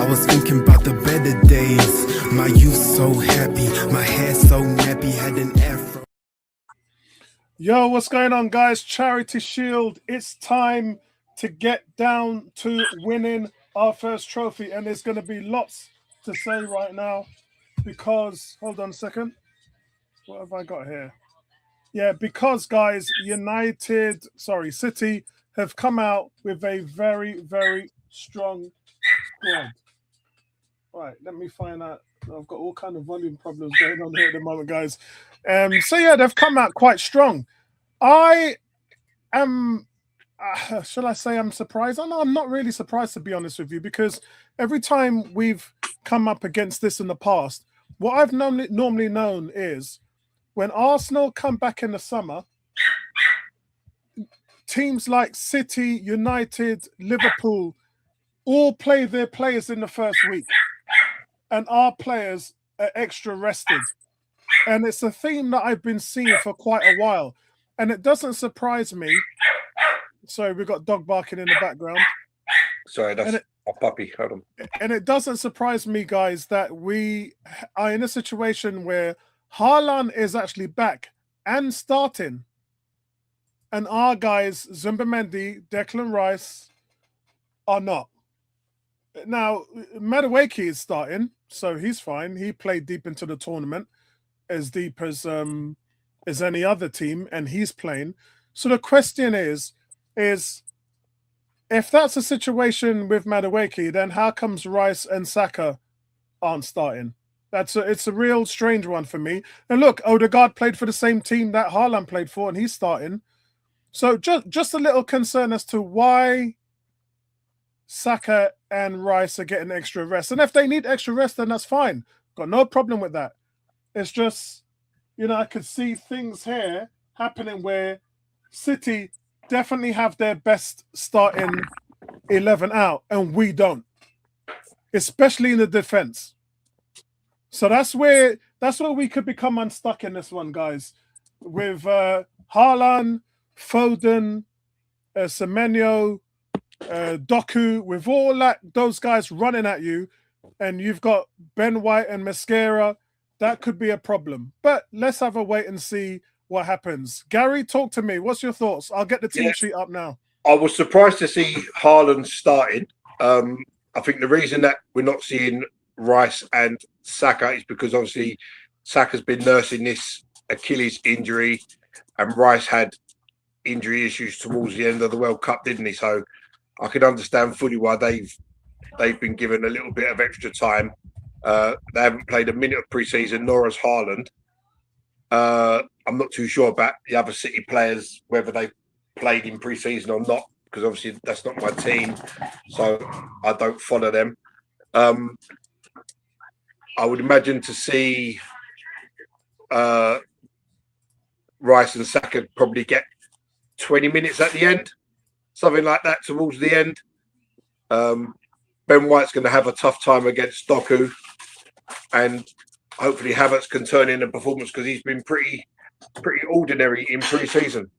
I was thinking about the better days. My youth so happy, my hair so nappy, had an afro. Yo, what's going on, guys? Charity Shield. It's time to get down to winning our first trophy, and there's going to be lots to say right now because, hold on a second. What have I got here? Yeah, because, guys, City have come out with a very, very strong squad. Right, let me find out. I've got all kind of volume problems going on here at the moment, guys. So yeah, they've come out quite strong. I am, shall I say, I'm surprised? Oh, no, I'm not really surprised, to be honest with you, because every time we've come up against this in the past, what I've normally known is when Arsenal come back in the summer, teams like City, United, Liverpool all play their players in the first week, and our players are extra rested. And it's a theme that I've been seeing for quite a while. And it doesn't surprise me. Sorry, we've got dog barking in the background. Sorry, that's a puppy. Hold on. And it doesn't surprise me, guys, that we are in a situation where Haaland is actually back and starting. And our guys, Zumbamendi, Declan Rice, are not. Now, Madueke is starting, so he's fine. He played deep into the tournament, as deep as any other team, and he's playing. So the question is if that's a situation with Madueke, then how comes Rice and Saka aren't starting? It's a real strange one for me. And look, Odegaard played for the same team that Haaland played for, and he's starting. So just a little concern as to why Saka and Rice are getting extra rest. And if they need extra rest, then that's fine. Got no problem with that. It's just, I could see things here happening where City definitely have their best starting 11 out, and we don't, especially in the defense. So that's where we could become unstuck in this one, guys. With Haaland, Foden, Semenyo, Doku, with all those guys running at you, and you've got Ben White and Mascara, that could be a problem. But let's have a wait and see what happens. Gary, talk to me. What's your thoughts? I'll get the team sheet up now. I was surprised to see Haaland starting. I think the reason that we're not seeing Rice and Saka is because obviously Saka's been nursing this Achilles injury, and Rice had injury issues towards the end of the World Cup, didn't he? So I can understand fully why they've been given a little bit of extra time. They haven't played a minute of pre-season, nor has Haaland. I'm not too sure about the other City players, whether they played in pre-season or not, because obviously that's not my team, so I don't follow them. I would imagine to see Rice and Saka probably get 20 minutes at the end, something like that towards the end. Ben White's going to have a tough time against Doku, and hopefully Havertz can turn in a performance because he's been pretty ordinary in pre-season.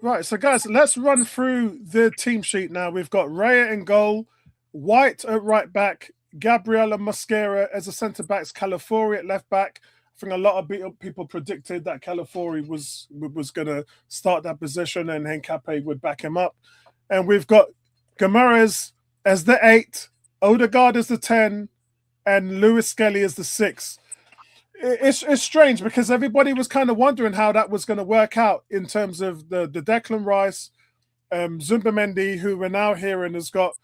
Right, so guys, let's run through the team sheet now. We've got Raya in goal, White at right back, Gabriel and Mosquera as a centre backs, Calafiori at left back. I think a lot of people predicted that Calafiori was going to start that position and Henkape would back him up. And we've got Guimaraes as the 8, Odegaard as the 10, and Lewis Skelly as the 6. It's strange because everybody was kind of wondering how that was going to work out in terms of the Declan Rice, Zumbamendi, who we're now hearing has got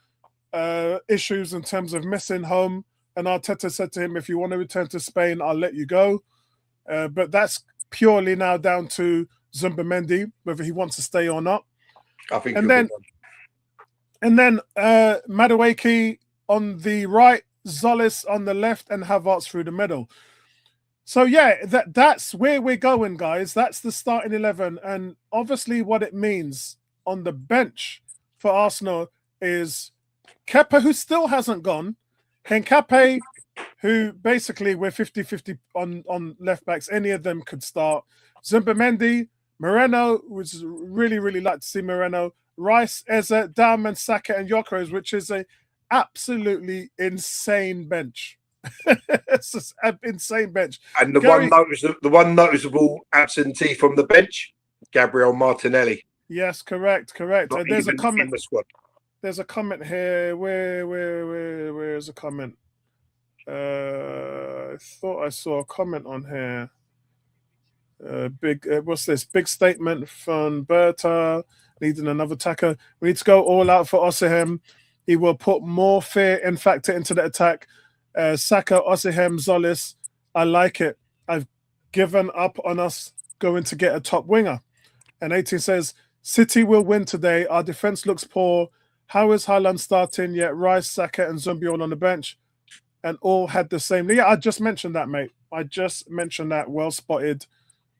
issues in terms of missing home. And Arteta said to him, if you want to return to Spain, I'll let you go. But that's purely now down to Zumbamendi, whether he wants to stay or not. I think. And then Madueke on the right, Zolis on the left, and Havertz through the middle. So yeah, that's where we're going, guys. That's the starting 11, and obviously what it means on the bench for Arsenal is Kepa, who still hasn't gone, Henkape, who basically we're 50-50 on left backs. Any of them could start. Zumbamendi, Moreno, which really like to see Moreno, Rice, Eze, Dahlmann, Saka, and Gyökeres, which is a absolutely insane bench. It's just an insane bench. And the Gary- one noticeable absentee from the bench, Gabriel Martinelli. Yes, correct. Not And there's a even comment. in the squad. There's a comment here. Where's a comment? I thought I saw a comment on here. What's this? Big statement from Berta, needing another attacker. We need to go all out for Osimhen. He will put more fear and factor into the attack. Saka, Osimhen, Zolis. I like it. I've given up on us going to get a top winger. And 18 says, City will win today. Our defense looks poor. How is Haaland starting? Yet Rice, Saka, and Zumbi all on the bench. And all had the same. Yeah, I just mentioned that, mate. I just mentioned that. Well spotted.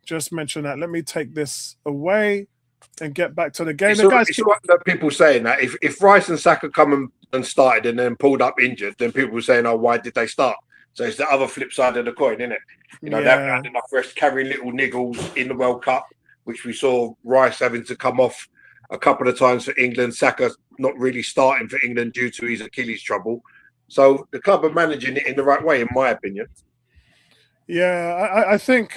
Just mentioned that. Let me take this away and get back to the game. It's what people saying that if Rice and Saka come and started and then pulled up injured, then people were saying, "Oh, why did they start?" So it's the other flip side of the coin, isn't it? You know, they've had enough rest, carrying little niggles in the World Cup, which we saw Rice having to come off a couple of times for England. Saka not really starting for England due to his Achilles trouble. So the club are managing it in the right way, in my opinion. Yeah, I think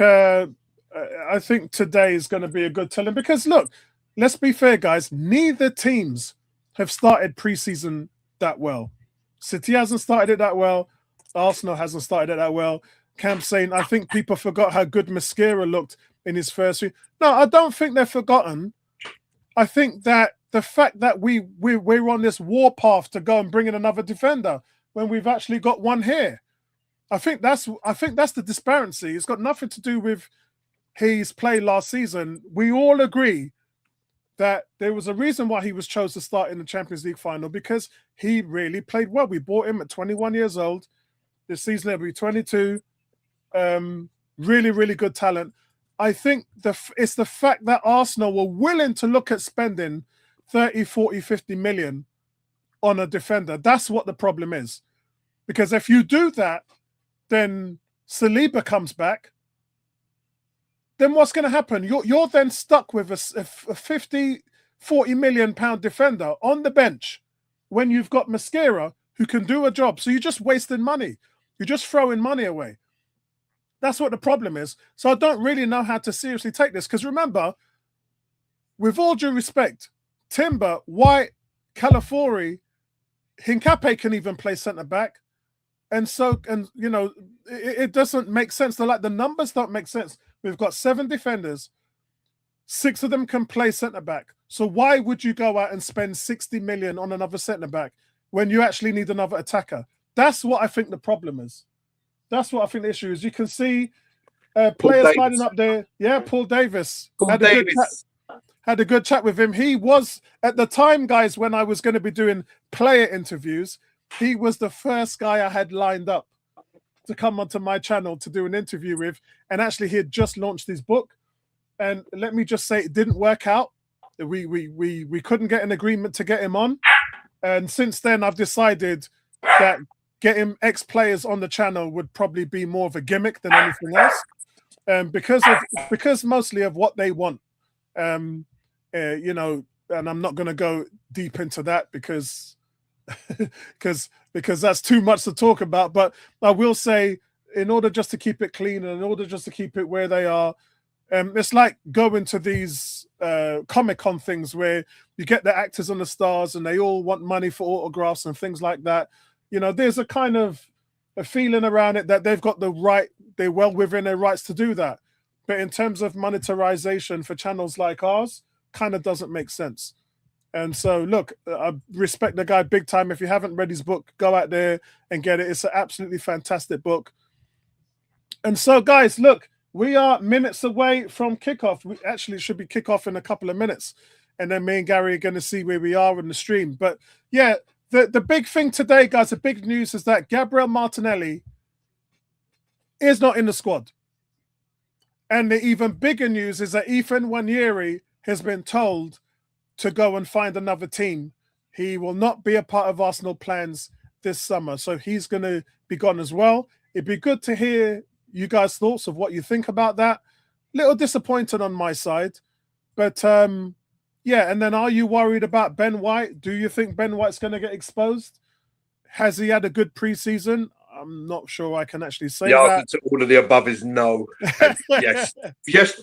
today is going to be a good telling because look, let's be fair, guys. Neither teams have started preseason that well. City hasn't started it that well. Arsenal hasn't started it that well. Camp saying, I think people forgot how good Mosquera looked in his first week. No, I don't think they've forgotten. I think that the fact that we're on this war path to go and bring in another defender when we've actually got one here. I think that's the disparity. It's got nothing to do with his play last season. We all agree that there was a reason why he was chosen to start in the Champions League final because he really played well. We bought him at 21 years old. This season he'll be 22. Really, really good talent. I think it's the fact that Arsenal were willing to look at spending 30, 40, 50 million on a defender. That's what the problem is. Because if you do that, then Saliba comes back. Then what's going to happen? You're then stuck with a 50, 40 million pound defender on the bench when you've got Mosquera who can do a job. So you're just wasting money. You're just throwing money away. That's what the problem is. So I don't really know how to seriously take this. Because remember, with all due respect, Timber, White, Calafiori, Hincapié can even play centre-back. And you know, it doesn't make sense. The numbers don't make sense. We've got 7 defenders. 6 of them can play centre-back. So why would you go out and spend 60 million on another centre-back when you actually need another attacker? That's what I think the problem is. That's what I think the issue is. You can see players lining up there. Yeah, Paul Davis. Had a good chat with him. He was, at the time, guys, when I was going to be doing player interviews, he was the first guy I had lined up to come onto my channel to do an interview with. And actually, he had just launched his book. And let me just say, it didn't work out. We couldn't get an agreement to get him on. And since then, I've decided that getting ex-players on the channel would probably be more of a gimmick than anything else. Because mostly of what they want. You know, and I'm not going to go deep into that because that's too much to talk about. But I will say, in order just to keep it clean and in order just to keep it where they are, it's like going to these Comic-Con things where you get the actors and the stars and they all want money for autographs and things like that. You know, there's a kind of a feeling around it that they've got the right, they're well within their rights to do that. But in terms of monetization for channels like ours, kind of doesn't make sense. And so, look, I respect the guy big time. If you haven't read his book, go out there and get it. It's an absolutely fantastic book. And so, guys, look, we are minutes away from kickoff. We actually should be kickoff in a couple of minutes. And then me and Gary are going to see where we are in the stream. But, yeah, the big thing today, guys, the big news is that Gabriel Martinelli is not in the squad. And the even bigger news is that Ethan Nwaneri has been told to go and find another team. He will not be a part of Arsenal plans this summer. So he's going to be gone as well. It'd be good to hear you guys' thoughts of what you think about that. Little disappointed on my side. But, yeah, and then are you worried about Ben White? Do you think Ben White's going to get exposed? Has he had a good preseason? I'm not sure I can actually say The that. answer to all of the above is no. And yes,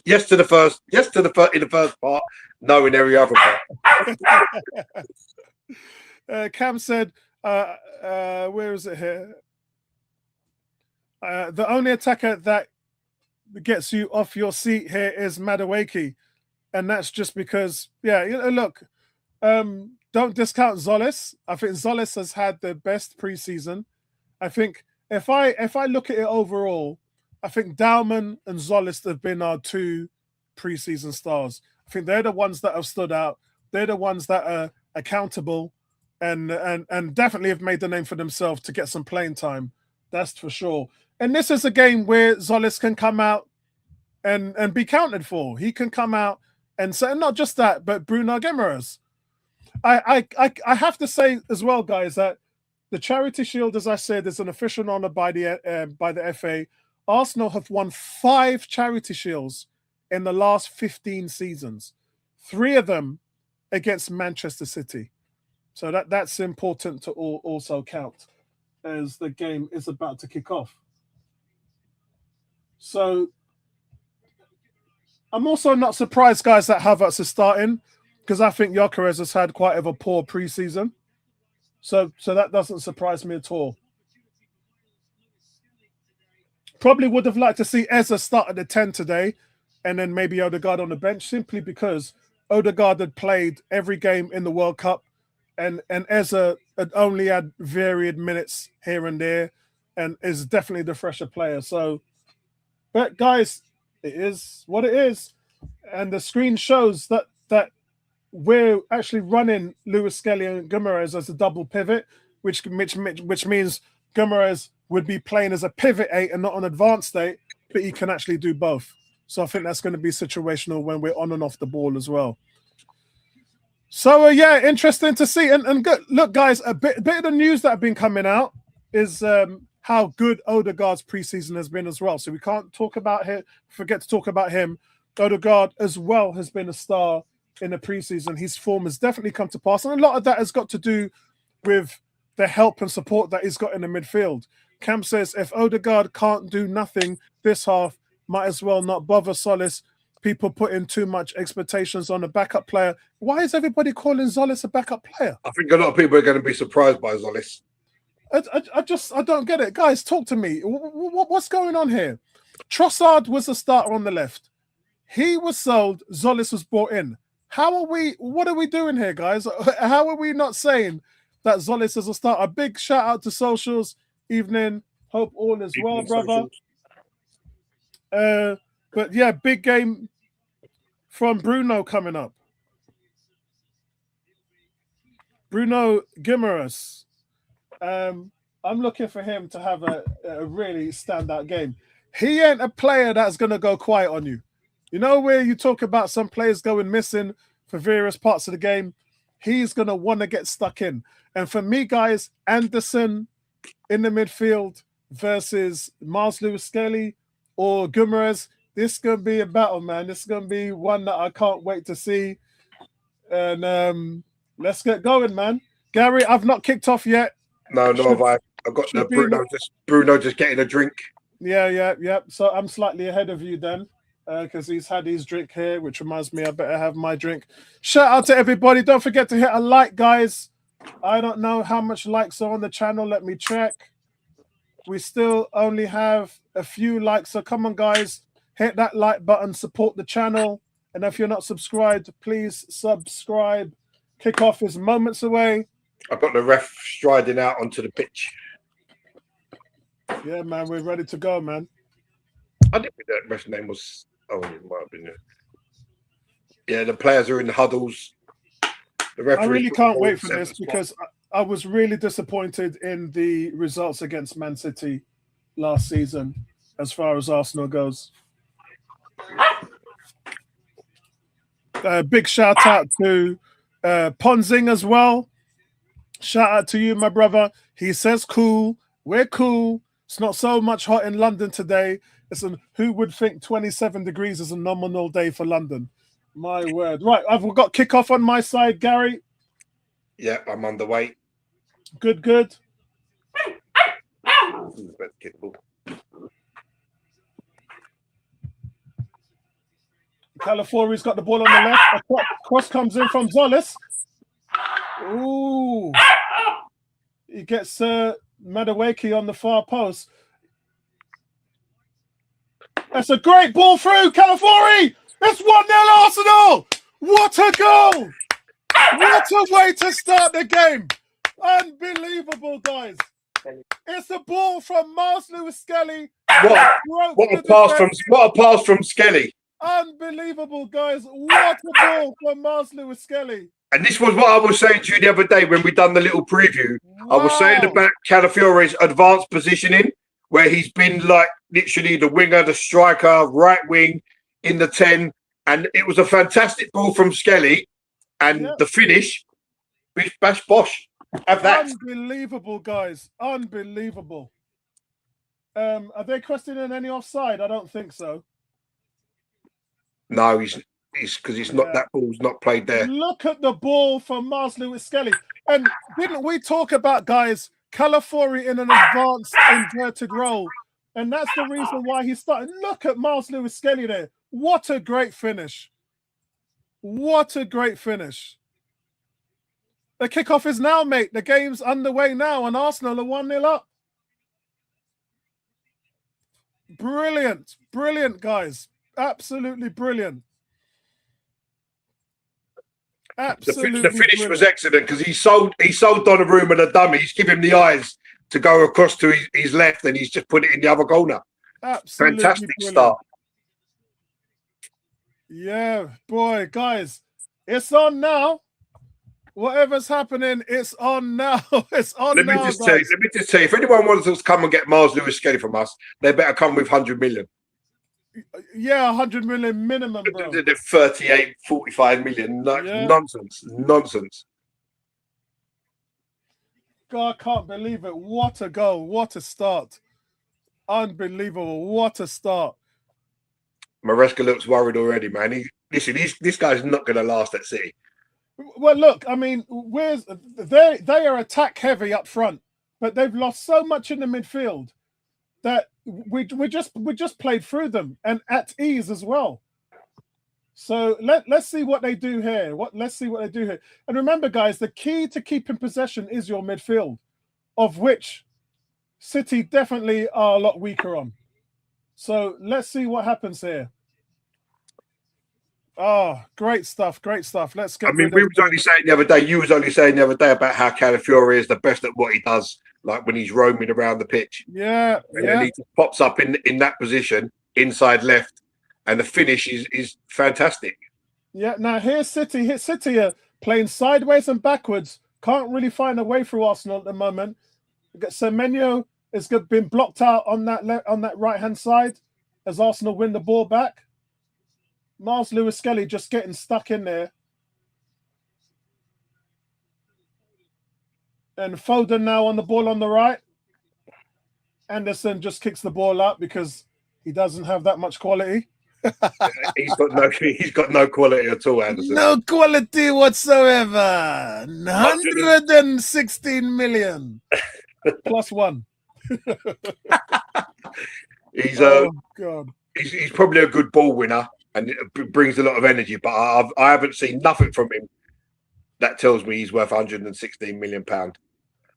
yes to the first, in the first part, no in every other part. Cam said, where is it here? The only attacker that gets you off your seat here is Madueke. And that's just because, look, don't discount Zolis. I think Zolis has had the best preseason. I think if I look at it overall, I think Dowman and Zolis have been our two preseason stars. I think they're the ones that have stood out. They're the ones that are accountable and definitely have made the name for themselves to get some playing time. That's for sure. And this is a game where Zolis can come out and be counted for. He can come out and say, not just that, but Bruno Guimaraes. I have to say as well, guys, that the Charity Shield, as I said, is an official honour by the FA. Arsenal have won 5 Charity Shields in the last 15 seasons. 3 of them against Manchester City. So that's important to also count as the game is about to kick off. So I'm also not surprised, guys, that Havertz is starting, because I think Gyökeres has had quite of a poor preseason. So that doesn't surprise me at all. Probably would have liked to see Eza start at the 10 today and then maybe Odegaard on the bench, simply because Odegaard had played every game in the World Cup and Eza had only had varied minutes here and there and is definitely the fresher player. So, but guys, it is what it is. And the screen shows that we're actually running Lewis Skelly and Guimaraes as a double pivot, which means Guimaraes would be playing as a pivot 8 and not an advanced 8, but he can actually do both. So I think that's going to be situational when we're on and off the ball as well. So interesting to see. And good. Look, guys, a bit of the news that have been coming out is how good Odegaard's preseason has been as well. So we can't forget to talk about him. Odegaard as well has been a star in the preseason. His form has definitely come to pass, and a lot of that has got to do with the help and support that he's got in the midfield. Cam says if Odegaard can't do nothing this half, might as well not bother Solis. People put in too much expectations on a backup player. Why is everybody calling Zolis a backup player? I think a lot of people are going to be surprised by Zolis. I don't get it. Guys, talk to me. What's going on here? Trossard was the starter on the left. He was sold. Zolis was brought in. What are we doing here, guys? How are we not saying that Zolis is a starter? A big shout out to socials. Evening. Hope all is well, brother. But yeah, big game from Bruno coming up. Bruno Guimaraes. I'm looking for him to have a really standout game. He ain't a player that's going to go quiet on you. You know where you talk about some players going missing for various parts of the game? He's going to want to get stuck in. And for me, guys, Anderson in the midfield versus Miles Lewis-Skelly or Guimaraes, this is going to be a battle, man. This is going to be one that I can't wait to see. And let's get going, man. Gary, I've not kicked off yet. No, have I. I've got Bruno just getting a drink. Yeah. So I'm slightly ahead of you then. Because he's had his drink here, which reminds me I better have my drink. Shout out to everybody. Don't forget to hit a like, guys. I don't know how much likes are on the channel. Let me check. We still only have a few likes. So come on, guys. Hit that like button. Support the channel. And if you're not subscribed, please subscribe. Kickoff is moments away. I've got the ref striding out onto the pitch. Yeah, man. We're ready to go, man. I didn't think that ref's name was... Oh, it might have been it. Yeah, the players are in the huddles. I really can't wait for this because I was really disappointed in the results against Man City last season as far as Arsenal goes. Big shout out to Ponzing as well. Shout out to you, my brother. He says cool. We're cool. It's not so much hot in London today. Listen, who would think 27 degrees is a nominal day for London? My word. Right, I've got kickoff on my side, Gary. Yeah, I'm underway. Good. Calafori's got the ball on the left. A cross comes in from Zolis. Ooh. He gets Madueke on the far post. That's a great ball through, Calafori! It's 1-0 Arsenal! What a goal! What a way to start the game! Unbelievable, guys. It's a ball from Miles Lewis-Skelly. What a pass from Skelly. Unbelievable, guys. What a ball from Miles Lewis-Skelly. And this was what I was saying to you the other day when we done the little preview. Wow. I was saying about Calafiore's advanced positioning, where he's been like literally the winger, the striker, right wing in the 10. And it was a fantastic ball from Skelly. And the finish, bish, bash, bosh. Have that. Unbelievable, guys. Unbelievable. Are they questioning any offside? I don't think so. No, he's because it's not that ball's not played there. Look at the ball from Miles Lewis-Skelly. And didn't we talk about, guys, Calafori in an advanced inverted role? And that's the reason why he started. Look at Miles Lewis-Skelly there. What a great finish. What a great finish. The kickoff is now, mate. The game's underway now, and Arsenal are 1-0 up. Brilliant. Brilliant, guys. Absolutely brilliant. Absolutely. The finish was excellent because he sold Donnarumma the dummy. He's given him the eyes to go across to his left, and he's just put it in the other corner. Absolutely fantastic brilliant. Start. Yeah, boy, guys, it's on now. Whatever's happening, it's on now. It's on now. Let me just tell you, if anyone wants to come and get Miles Lewis-Skelly from us, they better come with 100 million. Yeah, 100 million minimum, bro. 38, 45 million. Nonsense. God, I can't believe it. What a goal. What a start. Unbelievable. What a start. Maresca looks worried already, man. This guy's not going to last at City. Well, look, I mean, they are attack heavy up front, but they've lost so much in the midfield that we just played through them and at ease as well. So let's see what they do here. Let's see what they do here. And remember, guys, the key to keeping possession is your midfield, of which City definitely are a lot weaker on. So let's see what happens here. Oh, great stuff. Let's go. I mean, you was only saying the other day about how Calafiore is the best at what he does, like when he's roaming around the pitch. Yeah. And he just pops up in that position, inside left, and the finish is fantastic. Yeah, now here's City. City are playing sideways and backwards. Can't really find a way through Arsenal at the moment. Semenyo has been blocked out on that right-hand side as Arsenal win the ball back. Miles Lewis-Skelly just getting stuck in there. And Foden now on the ball on the right. Anderson just kicks the ball up because he doesn't have that much quality. He's got no quality at all, Anderson. No quality whatsoever. 116 million. Plus one. God. He's probably a good ball winner. And it brings a lot of energy, but I haven't seen nothing from him that tells me he's worth £116 million.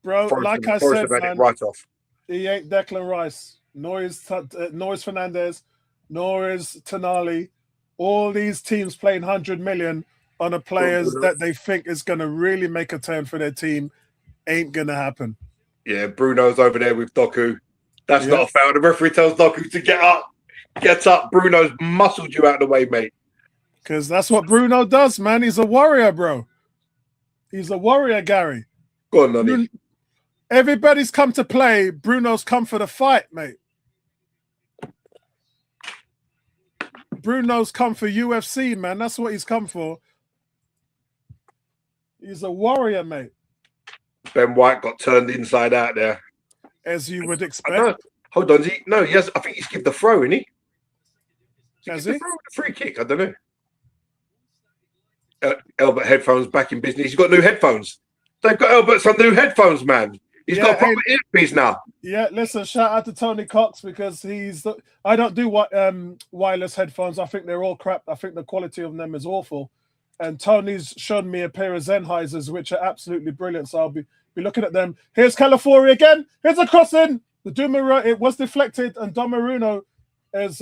Bro, like I said, man, right off. He ain't Declan Rice, nor is Fernandes, nor is Tonali. All these teams playing 100 million on a players that they think is going to really make a turn for their team ain't going to happen. Yeah, Bruno's over there with Doku. That's not a foul. The referee tells Doku to get up. Get up. Bruno's muscled you out of the way, mate. Because that's what Bruno does, man. He's a warrior, bro. He's a warrior, Gary. Go on, Nonny. Everybody's come to play. Bruno's come for the fight, mate. Bruno's come for UFC, man. That's what he's come for. He's a warrior, mate. Ben White got turned inside out there. As you would expect. Hold on. Yes, I think he's given the throw, isn't he? Has he? The free kick, I don't know. Albert headphones back in business. He's got new headphones. They've got Albert some new headphones, man. He's got proper earpiece now. Yeah, listen, shout out to Tony Cox because I don't do what wireless headphones. I think they're all crap. I think the quality of them is awful. And Tony's shown me a pair of Sennheisers, which are absolutely brilliant. So I'll be looking at them. Here's Calafiori again. Here's a crossing. It was deflected, and Donnarumma has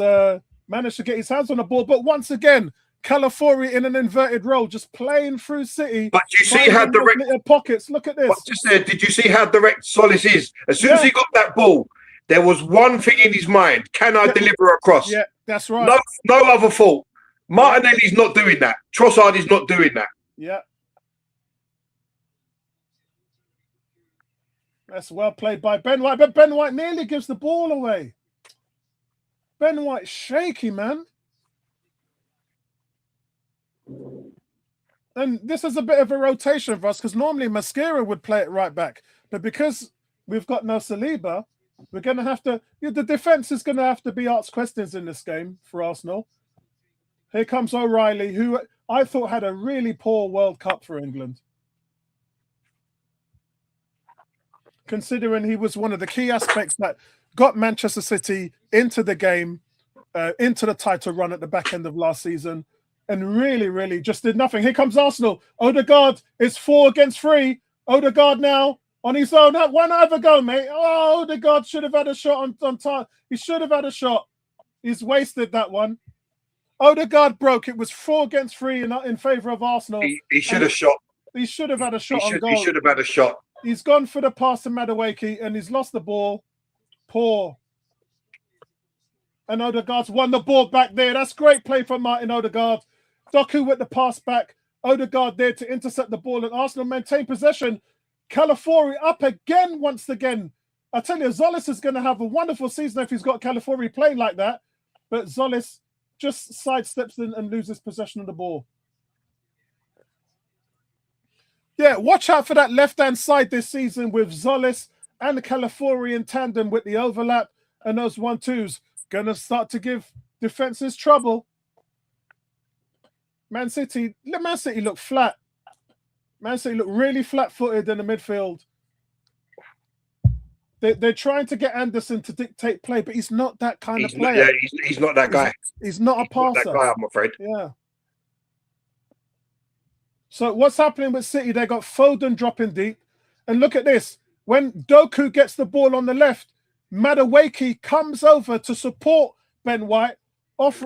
managed to get his hands on the ball. But once again, Calafiori in an inverted role, just playing through City. But you see how direct pockets. Look at this. What just said? Did you see how direct Solis is? As soon as he got that ball, there was one thing in his mind: can I deliver across? Yeah, that's right. No other fault. Martinelli's not doing that. Trossard is not doing that. Yeah. That's well played by Ben White, but Ben White nearly gives the ball away. Ben White's shaky, man. And this is a bit of a rotation for us because normally Mascara would play it right back. But because we've got no Saliba, we're going to have to... the defence is going to have to be asked questions in this game for Arsenal. Here comes O'Reilly, who I thought had a really poor World Cup for England. Considering he was one of the key aspects that got Manchester City into the game, into the title run at the back end of last season, and really, really just did nothing. Here comes Arsenal. Odegaard is 4 against 3. Odegaard now on his own. Why not have a go, mate? Oh, Odegaard should have had a shot on time. He should have had a shot. He's wasted that one. Odegaard broke. It was 4 against 3 in favour of Arsenal. He should have shot. He should have had a shot on goal. He should have had a shot. He's gone for the pass to Madueke and he's lost the ball. Poor. And Odegaard's won the ball back there. That's great play from Martin Odegaard. Doku with the pass back. Odegaard there to intercept the ball and Arsenal maintain possession. Calafiori up again once again. I tell you, Zolis is going to have a wonderful season if he's got Calafiori playing like that. But Zolis just sidesteps in and loses possession of the ball. Yeah, watch out for that left-hand side this season with Zolis and Calafiori in tandem with the overlap and those 1-2s. Going to start to give defenses trouble. Man City look flat. Man City look really flat-footed in the midfield. They're trying to get Anderson to dictate play, but he's not that kind of player. Yeah, he's not that guy. He's not a passer. Not that guy, I'm afraid. Yeah. So what's happening with City? They got Foden dropping deep. And look at this. When Doku gets the ball on the left, Madueke comes over to support Ben White,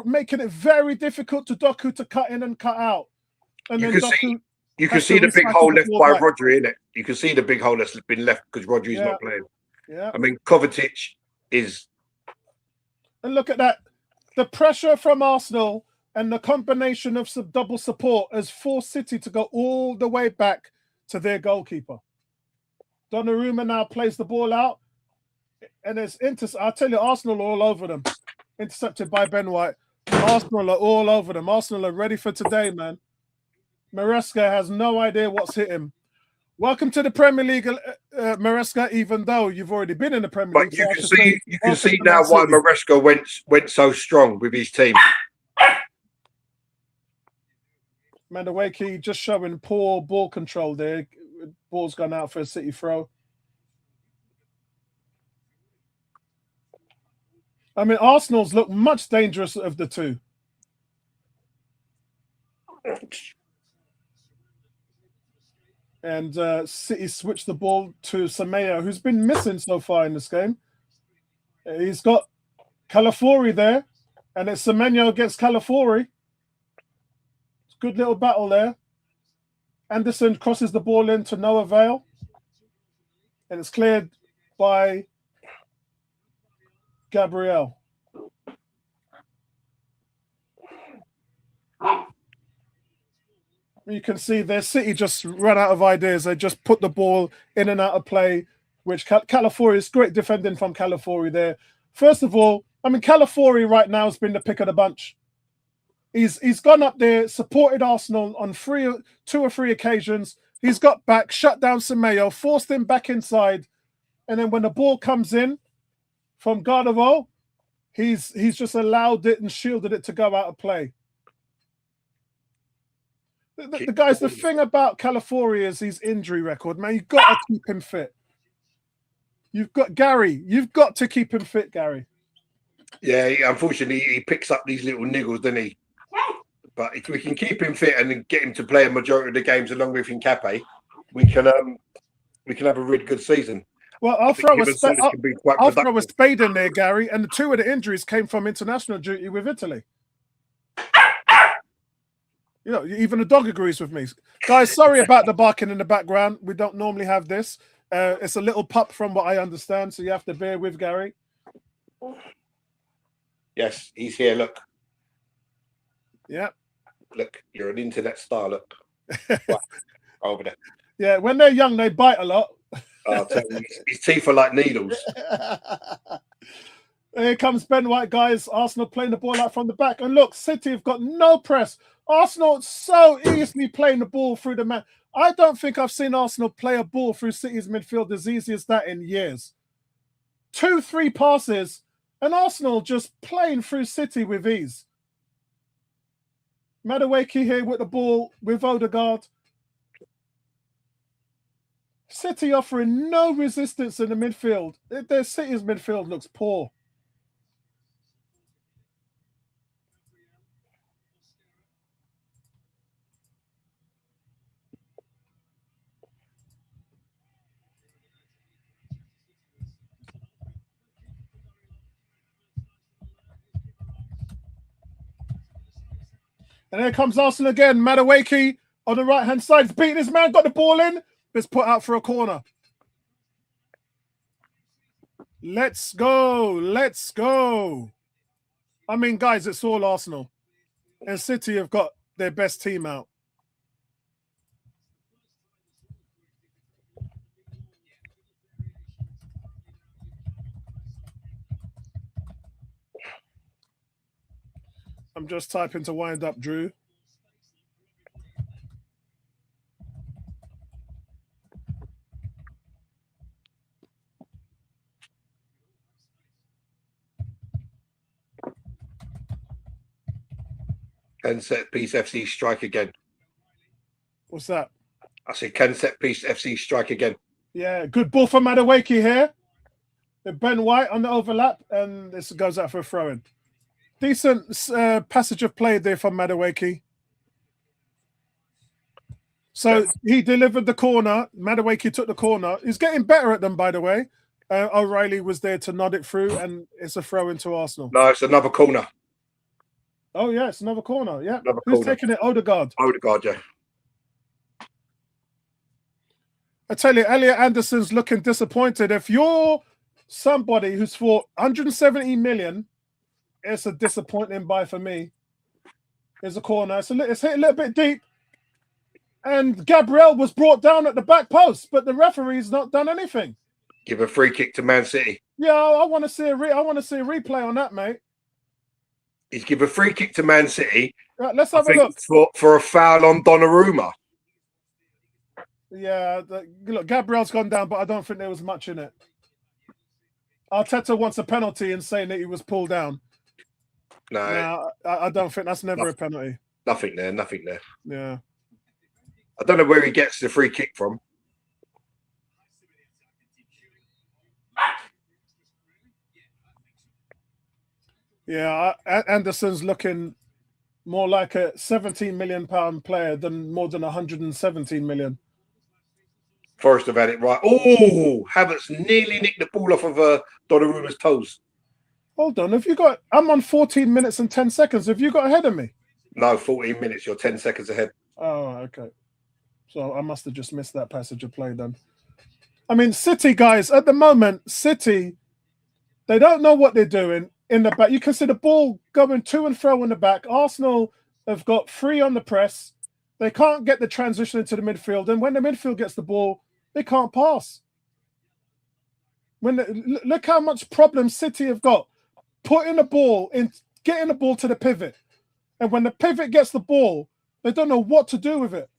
making it very difficult to Doku to cut in and cut out. And you can see the big hole left by Rodri, in it. You can see the big hole that's been left because Rodri's not playing. Yeah. I mean, Kovacic is... And look at that. The pressure from Arsenal and the combination of some double support has forced City to go all the way back to their goalkeeper. Donnarumma now plays the ball out. And it's I'll tell you, Arsenal are all over them. Intercepted by Ben White. Arsenal are all over them. Arsenal are ready for today, man. Maresca has no idea what's hit him. Welcome to the Premier League, Maresca, even though you've already been in the Premier League. But you can see now why Maresca went so strong with his team. Madueke just showing poor ball control there. Ball's gone out for a City throw. I mean, Arsenal's look much dangerous of the two. And City switched the ball to Semedo, who's been missing so far in this game. He's got Calafiori there, and it's Semedo against Calafiori. It's a good little battle there. Anderson crosses the ball in to no avail, and it's cleared by Gabriel. You can see their City just run out of ideas. They just put the ball in and out of play, which Calafiori is great defending from Calafiori there. First of all, I mean, Calafiori right now has been the pick of the bunch. He's gone up there, supported Arsenal on 2 or 3 occasions. He's got back, shut down Semedo, forced him back inside. And then when the ball comes in from Cardiff, he's just allowed it and shielded it to go out of play. The guys, the thing about Calafiori is his injury record, man. You've got to keep him fit. You've got Gary. You've got to keep him fit, Gary. Yeah, unfortunately, he picks up these little niggles, doesn't he? But if we can keep him fit and get him to play a majority of the games along with Hincapié, we can have a really good season. Well, I'll throw a productive. spade in there, Gary. And the two of the injuries came from international duty with Italy. You know, even the dog agrees with me. Guys, sorry about the barking in the background. We don't normally have this. It's a little pup from what I understand, so you have to bear with Gary. Yes, he's here. Look. Yeah. Look, you're an internet star. Look. Over there. Yeah, when they're young, they bite a lot. I'll tell you, his teeth are like needles. Here comes Ben White, guys. Arsenal playing the ball out from the back. And look, City have got no press. Arsenal so easily playing the ball through the man. I don't think I've seen Arsenal play a ball through City's midfield as easy as that in years. 2-3 passes, and Arsenal just playing through City with ease. Madueke here with the ball with Odegaard. City offering no resistance in the midfield. Their City's midfield looks poor. And here comes Arsenal again. Madueke on the right-hand side. He's beating his man, got the ball in. It's put out for a corner. Let's go. Let's go. I mean, guys, it's all Arsenal. And City have got their best team out. I'm just typing to wind up, Drew. Can set piece FC strike again? What's that? I said, can set piece FC strike again? Yeah, good ball from Madueke here. Ben White on the overlap, and this goes out for a throw-in. Decent passage of play there from Madueke. So he delivered the corner. Madueke took the corner. He's getting better at them, by the way. O'Reilly was there to nod it through, and it's a throw into Arsenal. No, it's another corner. Oh, yeah, it's another corner. Yeah. Another Who's corner. taking it? Odegaard. Odegaard, yeah. I tell you, Elliot Anderson's looking disappointed. If you're somebody who's for 170 million, it's a disappointing buy for me. There's a corner. It's hit a little bit deep. And Gabriel was brought down at the back post, but the referee's not done anything. Give a free kick to Man City. Yeah, I want to see a replay on that, mate. He's give a free kick to Man City. Right, let's have a look. For a foul on Donnarumma. Yeah, look, Gabriel's gone down, but I don't think there was much in it. Arteta wants a penalty and saying that he was pulled down. No, I don't think that's never a penalty. Nothing there. Yeah. I don't know where he gets the free kick from. Yeah, Anderson's looking more like a 17 million pound player than more than 117 million. Forrest have had it right. Oh, Havertz nearly nicked the ball off of Donnarumma's toes. Hold on, I'm on 14 minutes and 10 seconds. Have you got ahead of me? No, 14 minutes. You're 10 seconds ahead. Oh, okay. So I must have just missed that passage of play then. I mean, City, guys, at the moment, City, they don't know what they're doing in the back. You can see the ball going to and fro in the back. Arsenal have got 3 on the press. They can't get the transition into the midfield. And when the midfield gets the ball, they can't pass. Look how much problems City have got putting the ball in, getting the ball to the pivot. And when the pivot gets the ball, they don't know what to do with it.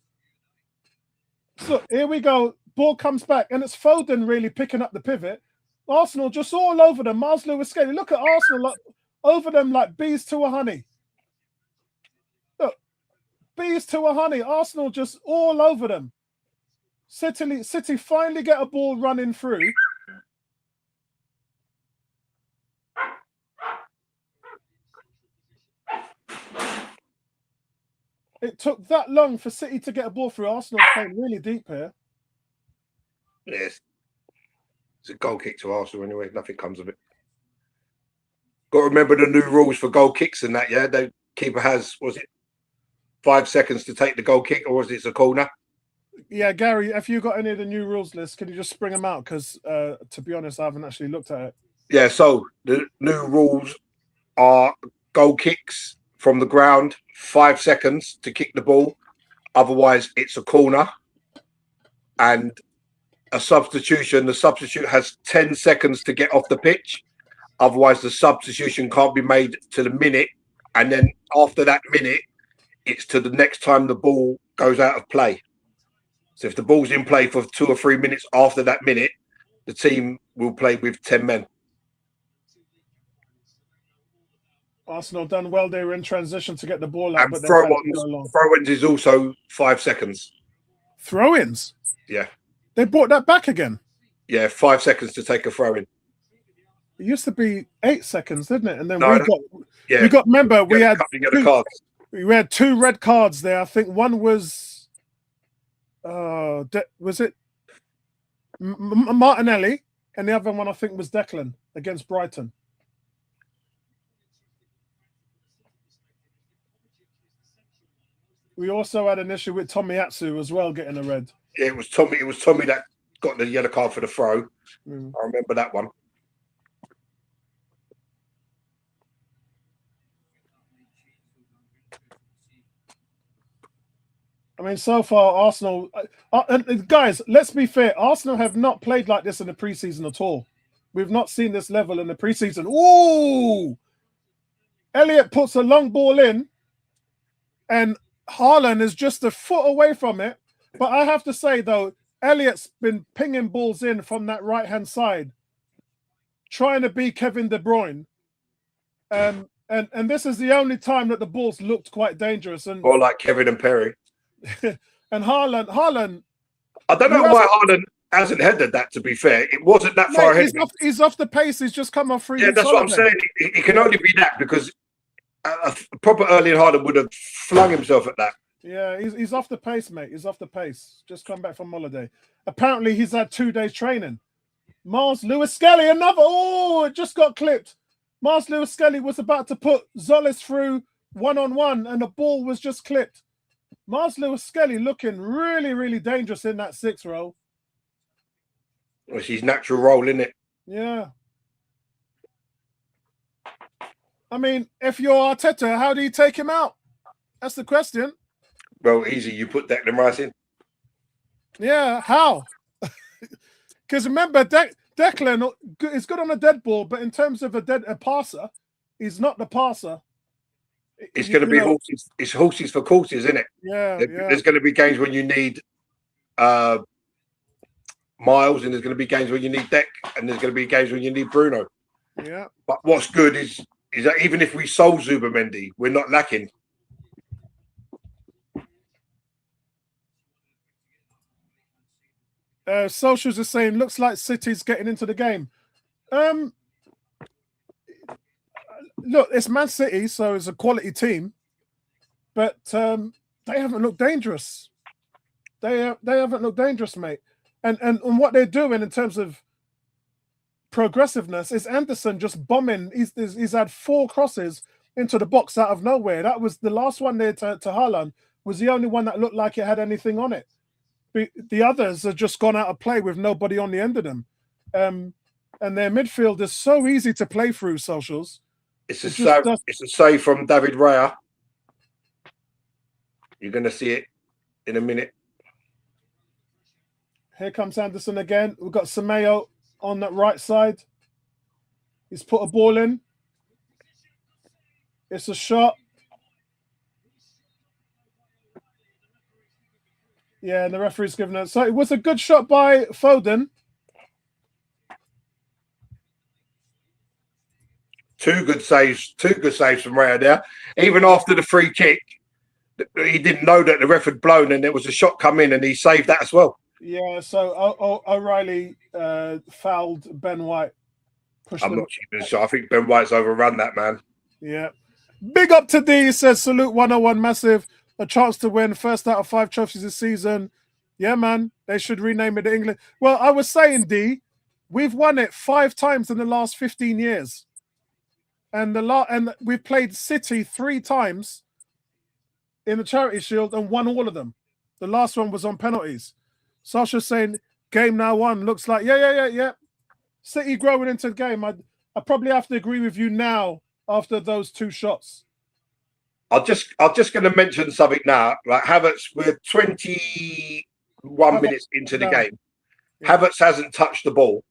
So here we go. Ball comes back, and it's Foden really picking up the pivot. Arsenal just all over them. Miles Lewis Skelly. Look at Arsenal over them like bees to a honey. Look, bees to a honey. Arsenal just all over them. City finally get a ball running through. It took that long for City to get a ball through. Arsenal playing really deep here. Yes. It's a goal kick to Arsenal anyway. Nothing comes of it. Got to remember the new rules for goal kicks and that, yeah? The keeper has, was it 5 seconds to take the goal kick, or was it a corner? Yeah, Gary, if you got any of the new rules list, can you just spring them out? Because to be honest, I haven't actually looked at it. Yeah, so the new rules are goal kicks from the ground, 5 seconds to kick the ball. Otherwise, it's a corner. And a substitution, the substitute has 10 seconds to get off the pitch. Otherwise, the substitution can't be made to the minute. And then after that minute, it's to the next time the ball goes out of play. So if the ball's in play for 2 or 3 minutes after that minute, the team will play with 10 men. Arsenal done well. They were in transition to get the ball out. And But throw-ins is also 5 seconds. Throw-ins? Yeah. They brought that back again? Yeah, 5 seconds to take a throw-in. It used to be 8 seconds, didn't it? And then remember, we had 2 red cards there. I think one was, was it Martinelli? And the other one, I think, was Declan against Brighton. We also had an issue with Tomiyasu as well, getting a red. Yeah, it was Tommy that got the yellow card for the throw. I remember that one. I mean, so far, Arsenal... and guys, let's be fair. Arsenal have not played like this in the preseason at all. We've not seen this level in the preseason. Ooh! Elliott puts a long ball in, and Haaland is just a foot away from it. But I have to say, though, Elliott's been pinging balls in from that right-hand side, trying to be Kevin De Bruyne. And this is the only time that the balls looked quite dangerous. Or like Kevin and Perry. And Haaland. I don't know why Haaland hasn't headed that, to be fair. It wasn't that far ahead. He's off the pace. He's just come off 3. Yeah, that's what I'm saying. It can only be that, because a proper Erling Haaland would have flung himself at that. Yeah, he's off the pace, mate. He's off the pace. Just come back from holiday. Apparently, he's had 2 days training. Mars Lewis Skelly, another. Oh, it just got clipped. Mars Lewis Skelly was about to put Zolis through 1-on-1, and the ball was just clipped. Mars Lewis Skelly looking really, really dangerous in that 6 role. It's his natural role, isn't it? Yeah. I mean, if you're Arteta, how do you take him out? That's the question. Well, easy. You put Declan Rice in. Yeah, how? Because remember, Declan is good on a dead ball, but in terms of a passer, he's not the passer. It's going to be horses. It's horses for courses, isn't it? Yeah. There's going to be games when you need Miles, and there's going to be games when you need Deck, and there's going to be games when you need Bruno. Yeah. But what's good is that even if we sold Zubimendi, we're not lacking. Socials are saying, looks like City's getting into the game. Look, it's Man City, so it's a quality team, but they haven't looked dangerous. They haven't looked dangerous, mate. And what they're doing in terms of progressiveness is Anderson just bombing. He's had 4 crosses into the box out of nowhere. That was the last one there to Haaland, was the only one that looked like it had anything on it. The others have just gone out of play with nobody on the end of them. And their midfield is so easy to play through, Socials. It's a save from David Raya. You're going to see it in a minute. Here comes Anderson again. We've got Semedo on that right side. He's put a ball in. It's a shot. Yeah, and the referee's given it. So it was a good shot by Foden. 2 good saves from Raya there. Even after the free kick, he didn't know that the ref had blown and there was a shot come in, and he saved that as well. Yeah, so O'Reilly fouled Ben White. I'm not keeping sure. I think Ben White's overrun that, man. Yeah. Big up to D, says salute 101 massive. a chance to win first out of 5 trophies this season. Yeah, man, they should rename it the England. Well, I was saying, D, we've won it 5 times in the last 15 years. And we've played City 3 times in the Charity Shield and won all of them. The last one was on penalties. Sasha's saying game now won. Looks like yeah. City growing into the game. I probably have to agree with you now after those 2 shots. I'm just going to mention something now. Like Havertz, we're 21 minutes into the game. Yeah. Havertz hasn't touched the ball.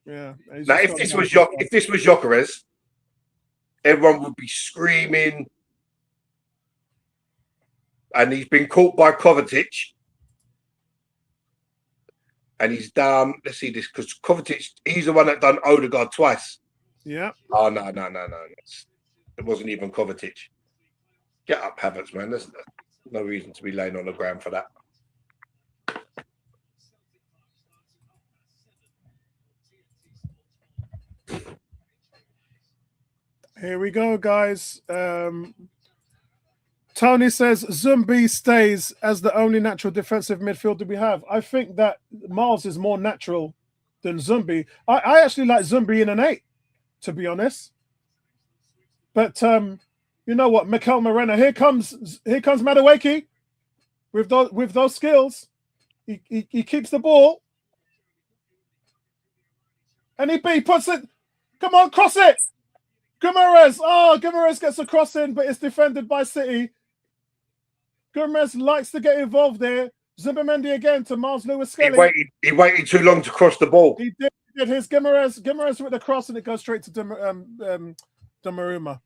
Yeah. Now, if this was Gyökeres, everyone would be screaming. And he's been caught by Kovacic. And he's down. Let's see this, because Kovacic, he's the one that done Odegaard twice. Yeah. Oh, no. It wasn't even Kovacic. Get up, Havertz, man. There's no reason to be laying on the ground for that. Here we go, guys. Tony says Zumbi stays as the only natural defensive midfielder we have. I think that Miles is more natural than Zumbi. I actually like Zumbi in an 8, to be honest. But you know what, Mikel Moreno. Here comes Madueke with those skills. He keeps the ball, and he puts it. Come on, cross it. Guimaraes. Oh, Guimaraes gets a cross in, but it's defended by City. Guimaraes likes to get involved there. Zubimendi again to Miles Lewis-Skelly. He waited too long to cross the ball. He did his Guimaraes with the cross, and it goes straight to Donnarumma.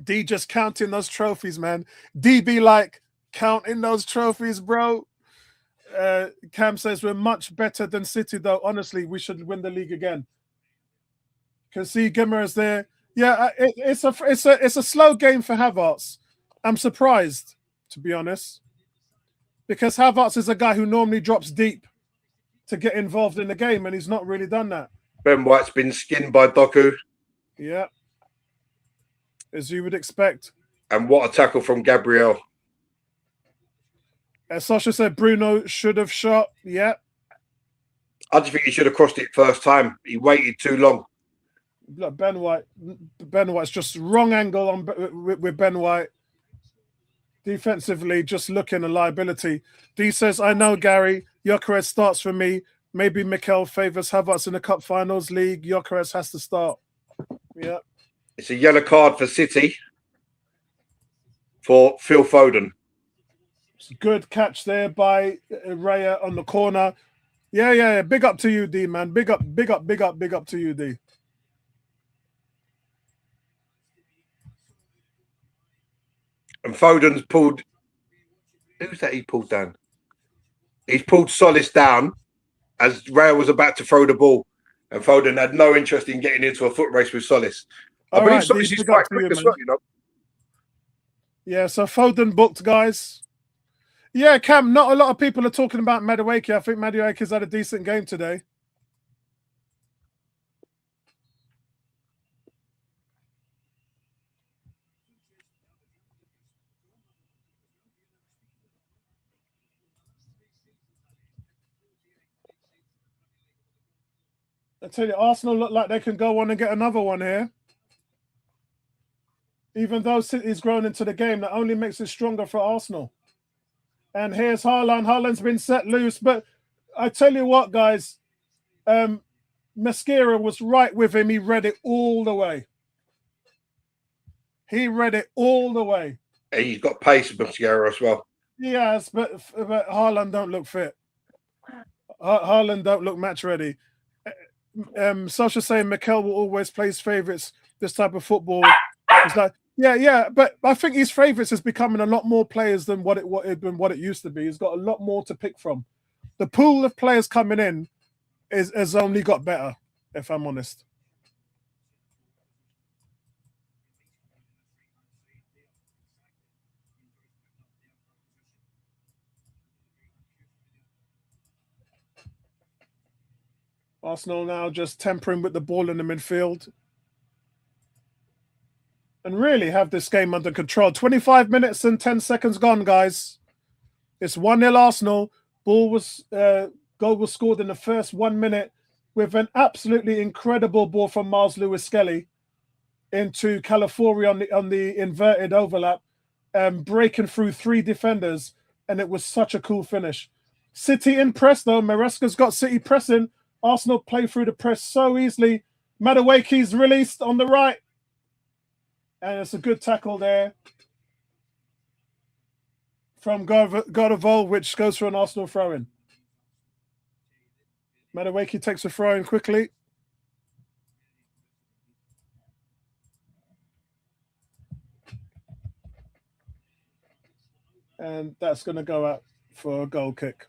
D just counting those trophies, man. D be like, counting those trophies, bro. Cam says we're much better than City, though. Honestly, we should win the league again. Can see Guimaraes there. Yeah, it's a slow game for Havertz. I'm surprised, to be honest, because Havertz is a guy who normally drops deep to get involved in the game, and he's not really done that. Ben White's been skinned by Doku. Yeah, as you would expect. And what a tackle from Gabriel. As Sasha said, Bruno should have shot. Yeah. I just think he should have crossed it first time. He waited too long. Ben White's just wrong angle on with Ben White. Defensively, just looking a liability. D says, I know, Gary. Gyökeres starts for me. Maybe Mikel favours Havertz in the Cup Finals League. Gyökeres has to start. Yeah. It's a yellow card for City for Phil Foden. It's a good catch there by Raya on the corner. Yeah. Big up to you, D, man. Big up to you, D. And Foden's pulled. Who's that he pulled down? He's pulled Solis down as Raya was about to throw the ball. And Foden had no interest in getting into a foot race with Solis. I believe Solis is quite quick as well, you know. Yeah, so Foden booked, guys. Yeah, Cam, not a lot of people are talking about Madueke. I think Madueke's had a decent game today. I tell you, Arsenal look like they can go on and get another one here. Even though City's grown into the game, that only makes it stronger for Arsenal. And here's Haaland. Haaland's been set loose. But I tell you what, guys, Mascara was right with him. He read it all the way. He's got pace, Mascara, as well. He has, but Haaland don't look fit. Haaland don't look match ready. Sasha saying Mikel will always play his favourites. This type of football. It's like, yeah, but I think his favourites is becoming a lot more players than what it used to be. He's got a lot more to pick from. The pool of players coming in has only got better, if I'm honest. Arsenal now just tempering with the ball in the midfield. and really have this game under control. 25 minutes and 10 seconds gone, guys. It's 1-0 Arsenal. Goal was scored in the first 1 minute with an absolutely incredible ball from Miles Lewis-Skelly into Calafiori on the inverted overlap, breaking through 3 defenders, and it was such a cool finish. City in press, though. Maresca's got City pressing. Arsenal play through the press so easily. Madueke's released on the right. And it's a good tackle there from Cardiff, which goes for an Arsenal throw-in. Madueke takes a throw-in quickly. And that's going to go out for a goal kick.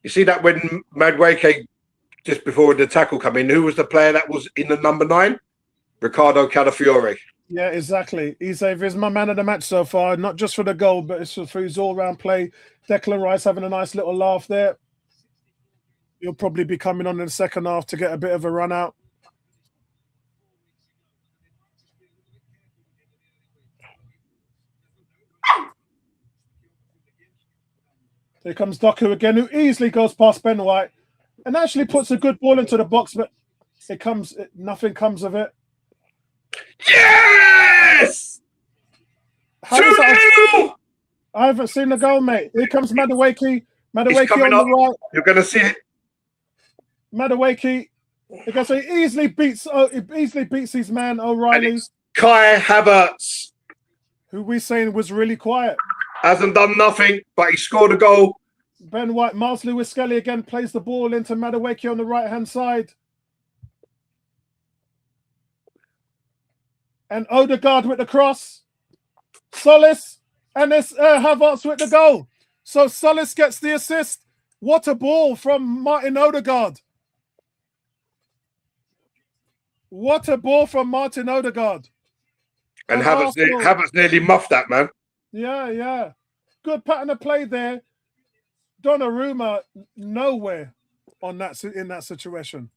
You see that when Madueke, just before the tackle come in, who was the player that was in the number 9? Ricardo Calafiori. Yeah, exactly. He's my man of the match so far, not just for the goal, but it's for his all-round play. Declan Rice having a nice little laugh there. He'll probably be coming on in the second half to get a bit of a run out. Here comes Doku again, who easily goes past Ben White and actually puts a good ball into the box, but nothing comes of it. Yes! 2-0! I haven't seen the goal, mate. Here comes Madueke. Madueke on the right. You're going to see it. Madueke. Because he easily beats his man O'Reilly. Kai Havertz, who we saying was really quiet. Hasn't done nothing, but he scored a goal. Ben White, Miles Lewis-Skelly again plays the ball into Madueke on the right-hand side. And Odegaard with the cross. Solis, and it's Havertz with the goal. So Solis gets the assist. What a ball from Martin Odegaard. What a ball from Martin Odegaard. And Havertz nearly muffed that, man. Yeah. Good pattern of play there. Donnarumma nowhere in that situation.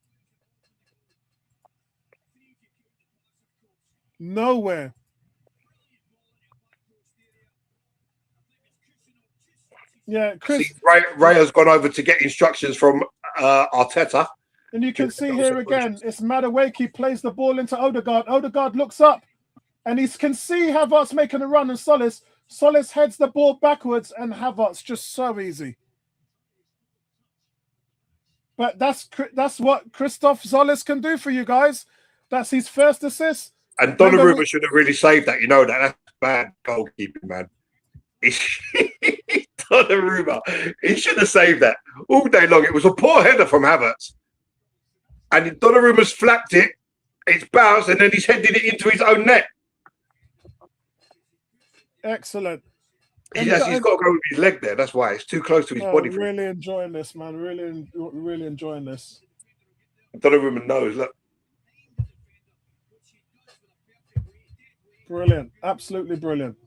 Nowhere. Yeah, Chris. Ray has gone over to get instructions from Arteta. And you can see here again, it's Madueke plays the ball into Odegaard. Odegaard looks up and he can see Havertz making a run and Solis heads the ball backwards and Havertz just so easy. But that's what Christoph Solis can do for you guys. That's his first assist. And Donnarumma should have really saved that. You know that. That's bad goalkeeping, man. Donnarumma, he should have saved that all day long. It was a poor header from Havertz. And Donnarumma's flapped it, it's bounced, and then he's headed it into his own net. Excellent. He's got to go with his leg there. That's why it's too close to his body. Really enjoying this, man. Really enjoying this. Donnarumma knows. Look. Brilliant. Absolutely brilliant.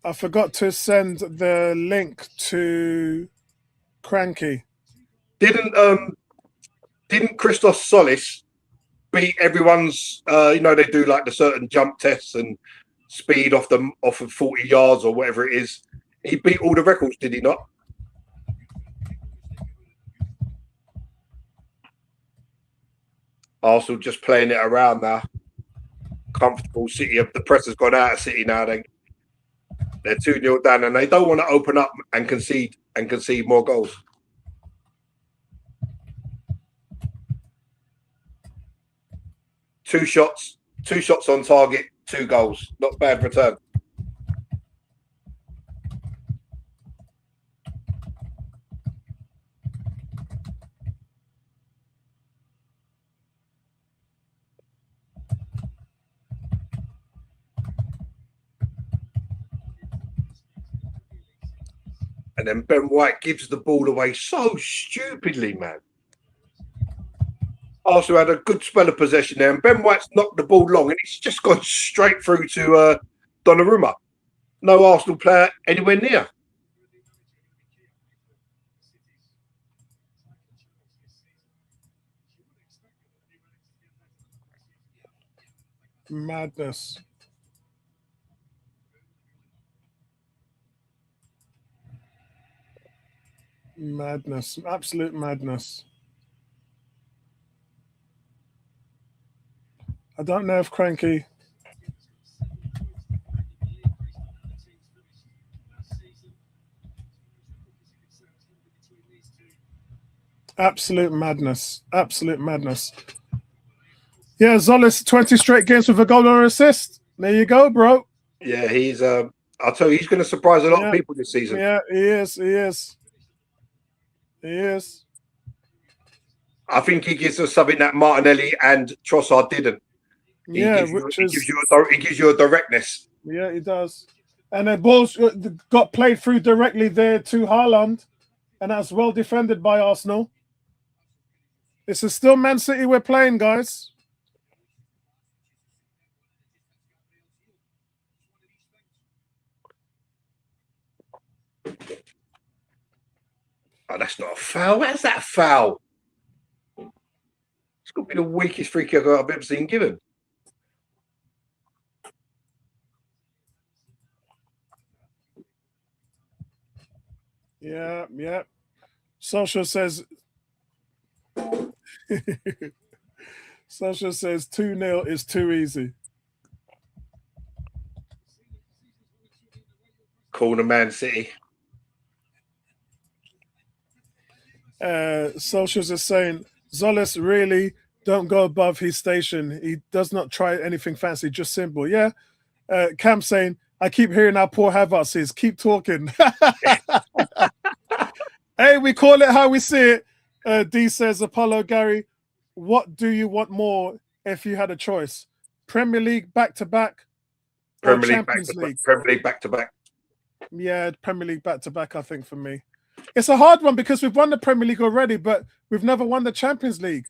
I forgot to send the link to Cranky. Didn't Christos Solis beat everyone's they do like the certain jump tests and speed off of 40 yards or whatever it is. He beat all the records, did he not? Arsenal just playing it around now. Comfortable. City, the press has gone out of City now. They're 2-0 down and they don't want to open up and concede more goals. Two shots on target, 2 goals. Not bad return. And then Ben White gives the ball away so stupidly, man. Arsenal had a good spell of possession there, and Ben White's knocked the ball long, and it's just gone straight through to Donnarumma. No Arsenal player anywhere near. Madness. Madness. Absolute madness. I don't know if Cranky. Absolute madness. Absolute madness. Yeah, Zolis, 20 straight games with a goal or assist. There you go, bro. Yeah, he's I'll tell you, he's going to surprise a lot of people this season. Yeah, he is. He is. He is. I think he gives us something that Martinelli and Trossard didn't. He gives you a directness. Yeah, he does. And the balls got played through directly there to Haaland, and that's well defended by Arsenal. This is still Man City we're playing, guys. Oh, that's not a foul. Where's that foul? It's got to be the weakest free kick I've ever seen given. Yeah, yeah. Social says Social says 2-0 is too easy. Corner Man City. Socials is saying Zolis really don't go above his station. He does not try anything fancy, just simple. Yeah. Cam saying, I keep hearing how poor Havertz is. Keep talking. Hey, we call it how we see it. D says, Apollo Gary, what do you want more if you had a choice? Premier League back-to-back or Champions League? Premier League back-to-back. Yeah, Premier League back-to-back, I think, for me. It's a hard one because we've won the Premier League already, but we've never won the Champions League.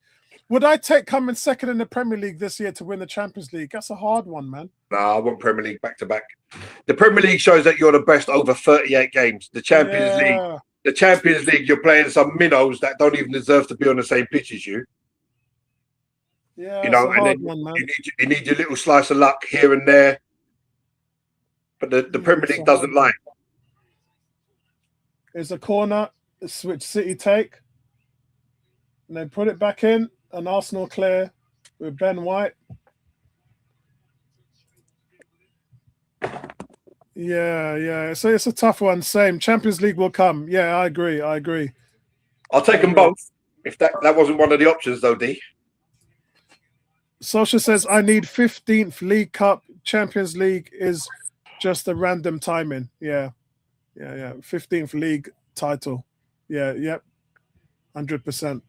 Would I take coming second in the Premier League this year to win the Champions League? That's a hard one, man. No, I want Premier League back-to-back. The Premier League shows that you're the best over 38 games. The Champions League, you're playing some minnows that don't even deserve to be on the same pitch as you. Yeah, you know, and then you need your little slice of luck here and there. But the Premier League doesn't lie. It's a corner, which City take. And they put it back in, and Arsenal clear with Ben White. Yeah. So it's a tough one. Same. Champions League will come. Yeah, I agree. I'll take them both. If that wasn't one of the options, though, D. Sosha says, I need 15th League Cup. Champions League is just a random timing. Yeah. 15th league title. Yep. 100%.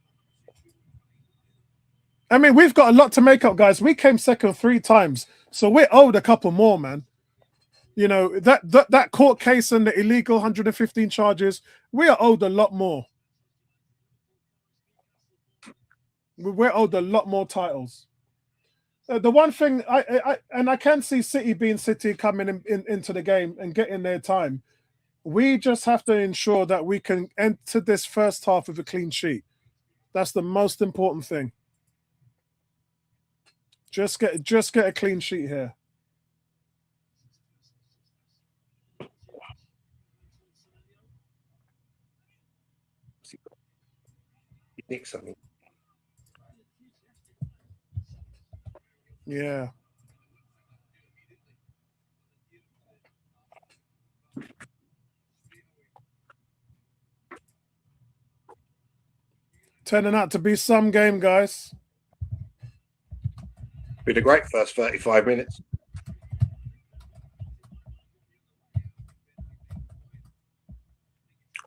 I mean, we've got a lot to make up, guys. We came second 3 times, so we're owed a couple more, man. You know, that court case and the illegal 115 charges, we are owed a lot more. We're owed a lot more titles. The one thing I can see City being City coming into the game and getting their time. We just have to ensure that we can enter this first half with a clean sheet. That's the most important thing. Just get a clean sheet here. You think something? Yeah. Turning out to be some game, guys. Been a great first 35 minutes.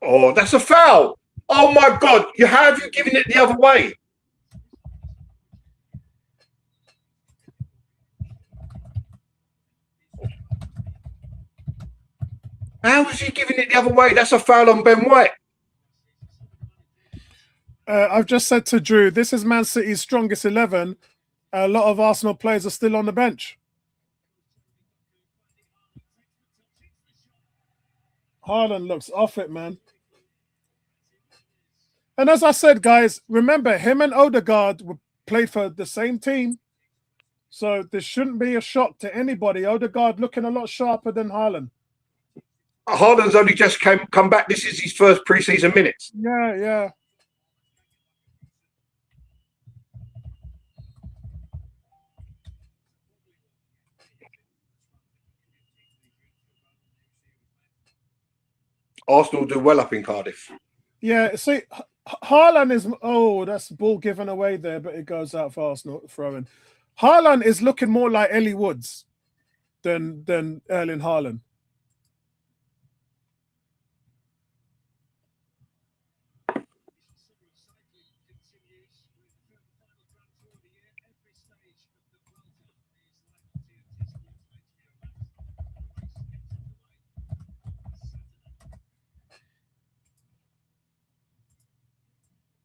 Oh, that's a foul. Oh, my God. How have you given it the other way? How was he giving it the other way? That's a foul on Ben White. I've just said to Drew, this is Man City's strongest 11. A lot of Arsenal players are still on the bench. Haaland looks off it, man. And as I said, guys, remember, him and Odegaard played for the same team. So this shouldn't be a shock to anybody. Odegaard looking a lot sharper than Haaland. Haaland's only just come back. This is his first pre-season minutes. Yeah, yeah. Arsenal do well up in Cardiff. Yeah, see, Haaland is... Oh, that's the ball given away there, but it goes out for Arsenal throwing. Haaland is looking more like Ellie Woods than Erling Haaland.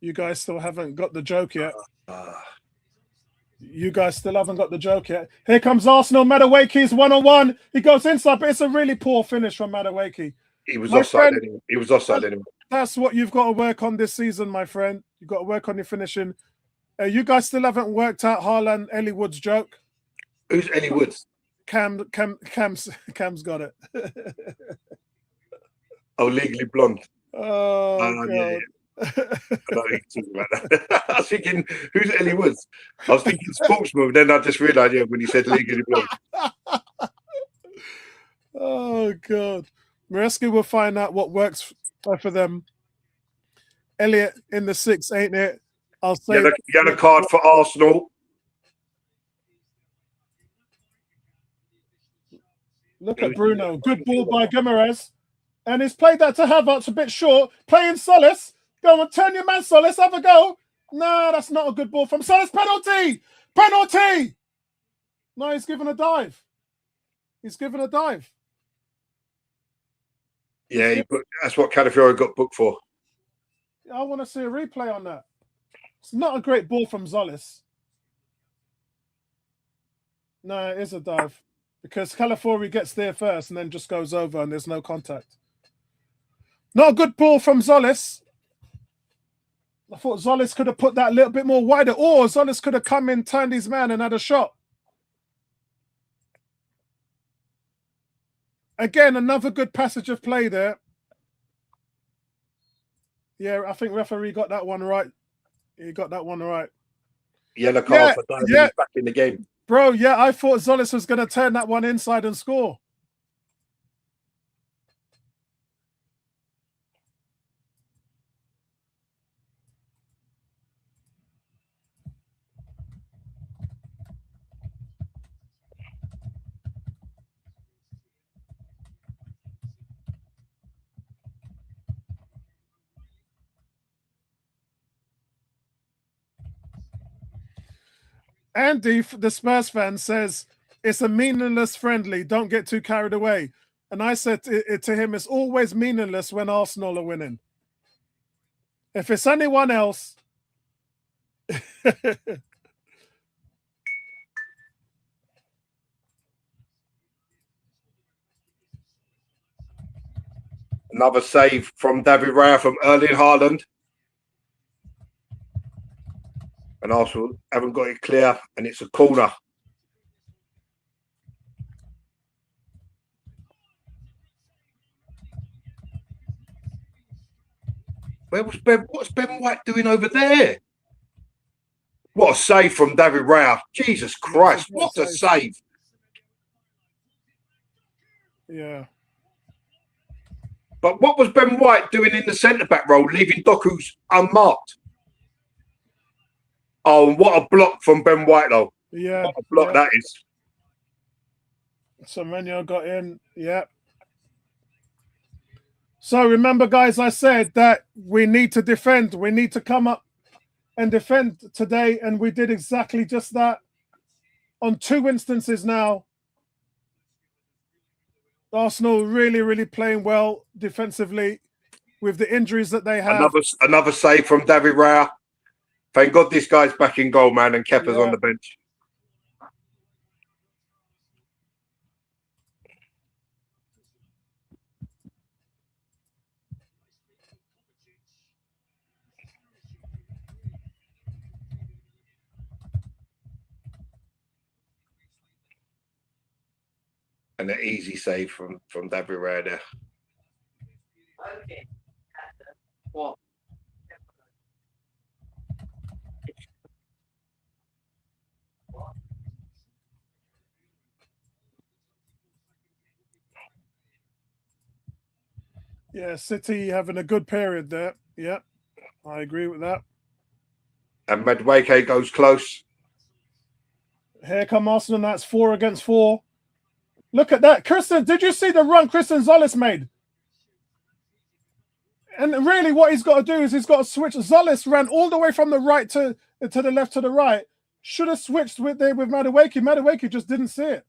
You guys still haven't got the joke yet. You guys still haven't got the joke yet. Here comes Arsenal. Madueke's 1-on-1. He goes inside, but it's a really poor finish from Madueke. He was offside anyway. He was offside anyway. That's what you've got to work on this season, my friend. You've got to work on your finishing. You guys still haven't worked out Haaland, Ellie Woods joke. Who's Ellie Woods? Cam's got it. Oh, Legally Blonde. Oh, God. Yeah. I know you're talking about that. I was thinking, who's Ellie Woods? I was thinking sportsman, then I just realised, yeah, when he said Legally Blonde. Oh, God. Maresca will find out what works for them. Elliot in the 6, ain't it? I'll say yellow card for Arsenal. Look at Bruno. Good ball by Guimaraes. And he's played that to Havertz a bit short. Playing Solis. Go on, turn your man, Solis. Have a go. No, that's not a good ball from Solis. Penalty! Penalty! No, he's given a dive. He's given a dive. Yeah, that's what Calafiori got booked for. I want to see a replay on that. It's not a great ball from Solis. No, it is a dive. Because Calafiori gets there first and then just goes over and there's no contact. Not a good ball from Solis. I thought Solis could have put that a little bit more wider. Or Solis could have come in, turned his man and had a shot. Again, another good passage of play there. Yeah, I think referee got that one right. He got that one right. Yellow card for diving. He's back in the game. Bro, yeah, I thought Solis was going to turn that one inside and score. Andy, the Spurs fan, says it's a meaningless friendly. Don't get too carried away. And I said to him, it's always meaningless when Arsenal are winning. If it's anyone else... Another save from David Raya from Erling Haaland. And Arsenal haven't got it clear, and it's a corner. What's Ben White doing over there? What a save from David Raya. Jesus Christ, what a save. Yeah. But what was Ben White doing in the centre-back role, leaving Doku's unmarked? Oh, and what a block from Ben White, though. Yeah. What a block that is. Semenyo got in. Yeah. So remember, guys, I said that we need to defend. We need to come up and defend today. And we did exactly just that on 2 instances now. Arsenal really, really playing well defensively with the injuries that they have. Another save from David Raya. Thank God this guy's back in goal, man, and Kepa's on the bench. And an easy save from David Raya there. What? Yeah, City having a good period there. Yeah, I agree with that. And Madueke goes close. Here come Arsenal. That's 4 against 4. Look at that. Christian, did you see the run Christian Zollis made? And really what he's got to do is he's got to switch. Zollis ran all the way from the right to the left to the right. Should have switched with Madueke. Madueke just didn't see it.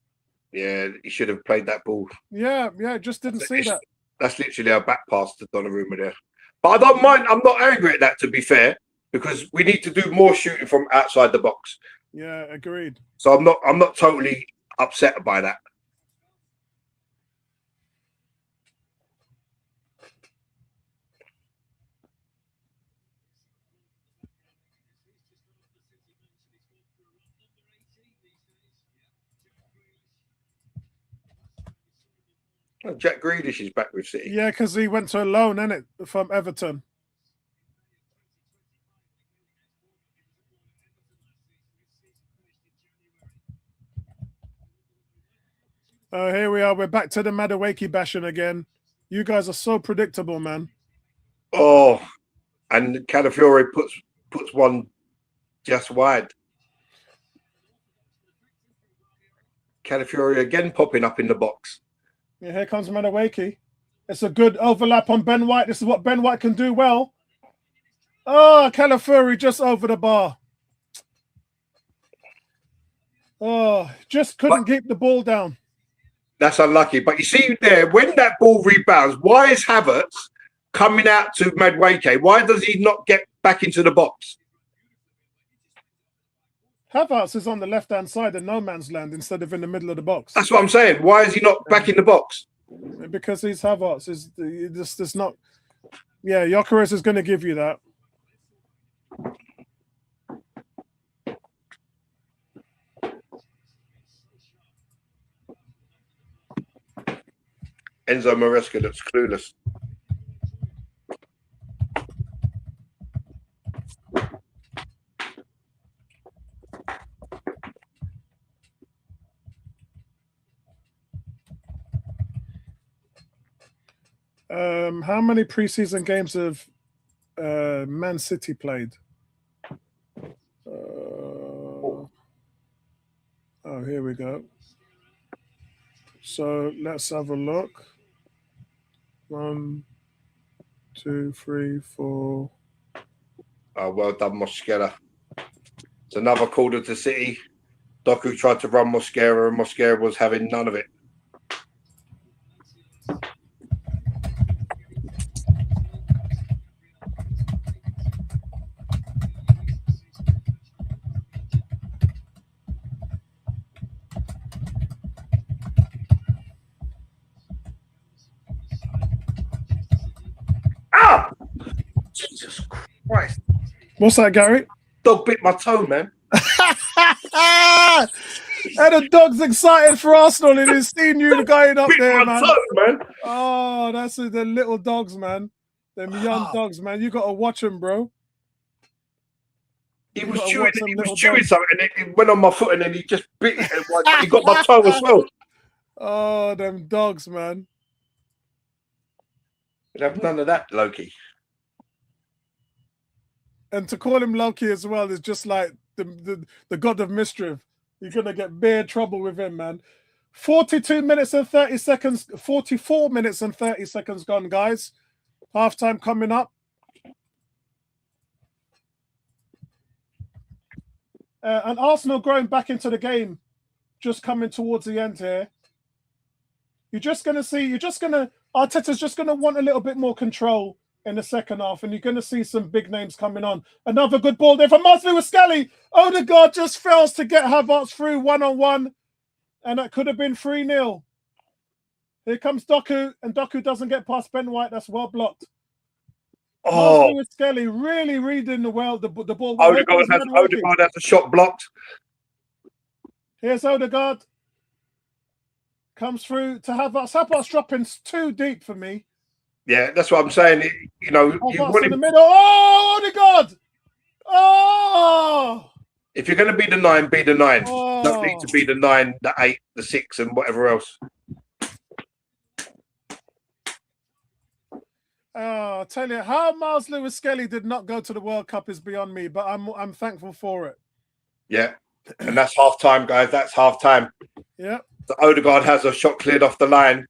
Yeah, he should have played that ball. Yeah, just didn't see that. That's literally our back pass to Donnarumma there. But I don't mind. I'm not angry at that, to be fair, because we need to do more shooting from outside the box. Yeah, agreed. So I'm not totally upset by that. Oh, Jack Grealish is back with City. Yeah, because he went to a loan, innit, from Everton. Oh, here we are. We're back to the Madueke bashing again. You guys are so predictable, man. Oh, and Calafiore puts one just wide. Calafiore again popping up in the box. Yeah, here comes Madueke. It's a good overlap on Ben White. This is what Ben White can do well. Oh, Calafiore just over the bar. Oh, just couldn't keep the ball down. That's unlucky. But you see there, when that ball rebounds, why is Havertz coming out to Madueke? Why does he not get back into the box? Havertz is on the left-hand side in no man's land instead of in the middle of the box. That's what I'm saying. Why is he not back in the box? Because he's Havertz. It's not. Yeah, Gyökeres is going to give you that. Enzo Maresca looks clueless. How many preseason games have Man City played? Oh, here we go. So let's have a look. 1, 2, 3, 4. Oh, well done, Mosquera. It's another corner to City. Doku tried to run Mosquera, and Mosquera was having none of it. Ah! Jesus Christ. What's that, Gary? Dog bit my toe, man. And the dog's excited for Arsenal and he's seen you going up Bit there, my man. toe, man. Oh, that's the little dogs, man. Them young dogs, man. You got to watch them, bro. He You was gotta chewing, watch them he little was chewing dogs. something, and it went on my foot, and then he just bit it. And he got my toe as well. Oh, them dogs, man. We'd have none of that, Loki. And to call him Loki as well is just like the god of mischief. You're going to get bare trouble with him, man. 42 minutes and 30 seconds, 44 minutes and 30 seconds gone, guys. Halftime coming up. And Arsenal growing back into the game, just coming towards the end here. Arteta's just going to want a little bit more control in the second half, and you're going to see some big names coming on. Another good ball there from Martin with Skelly. Odegaard just fails to get Havertz through one-on-one, and that could have been 3-0. Here comes Doku, and Doku doesn't get past Ben White. That's well blocked. Oh, with Skelly really reading the ball. Odegaard has a shot blocked. Here's Odegaard. comes through to Havertz dropping too deep for me. Yeah, that's what I'm saying. You know, you Havertz want in the him, middle. Oh, the God! Oh! if you're going to be the 9, be the 9. Don't need Oh! to be the 9, the 8, the 6, and whatever else. Oh, I tell you, how Miles Lewis Skelly did not go to the World Cup is beyond me, but I'm thankful for it. Yeah, and that's half time, guys. That's half time. Yeah. The Odegaard has a shot cleared off the line.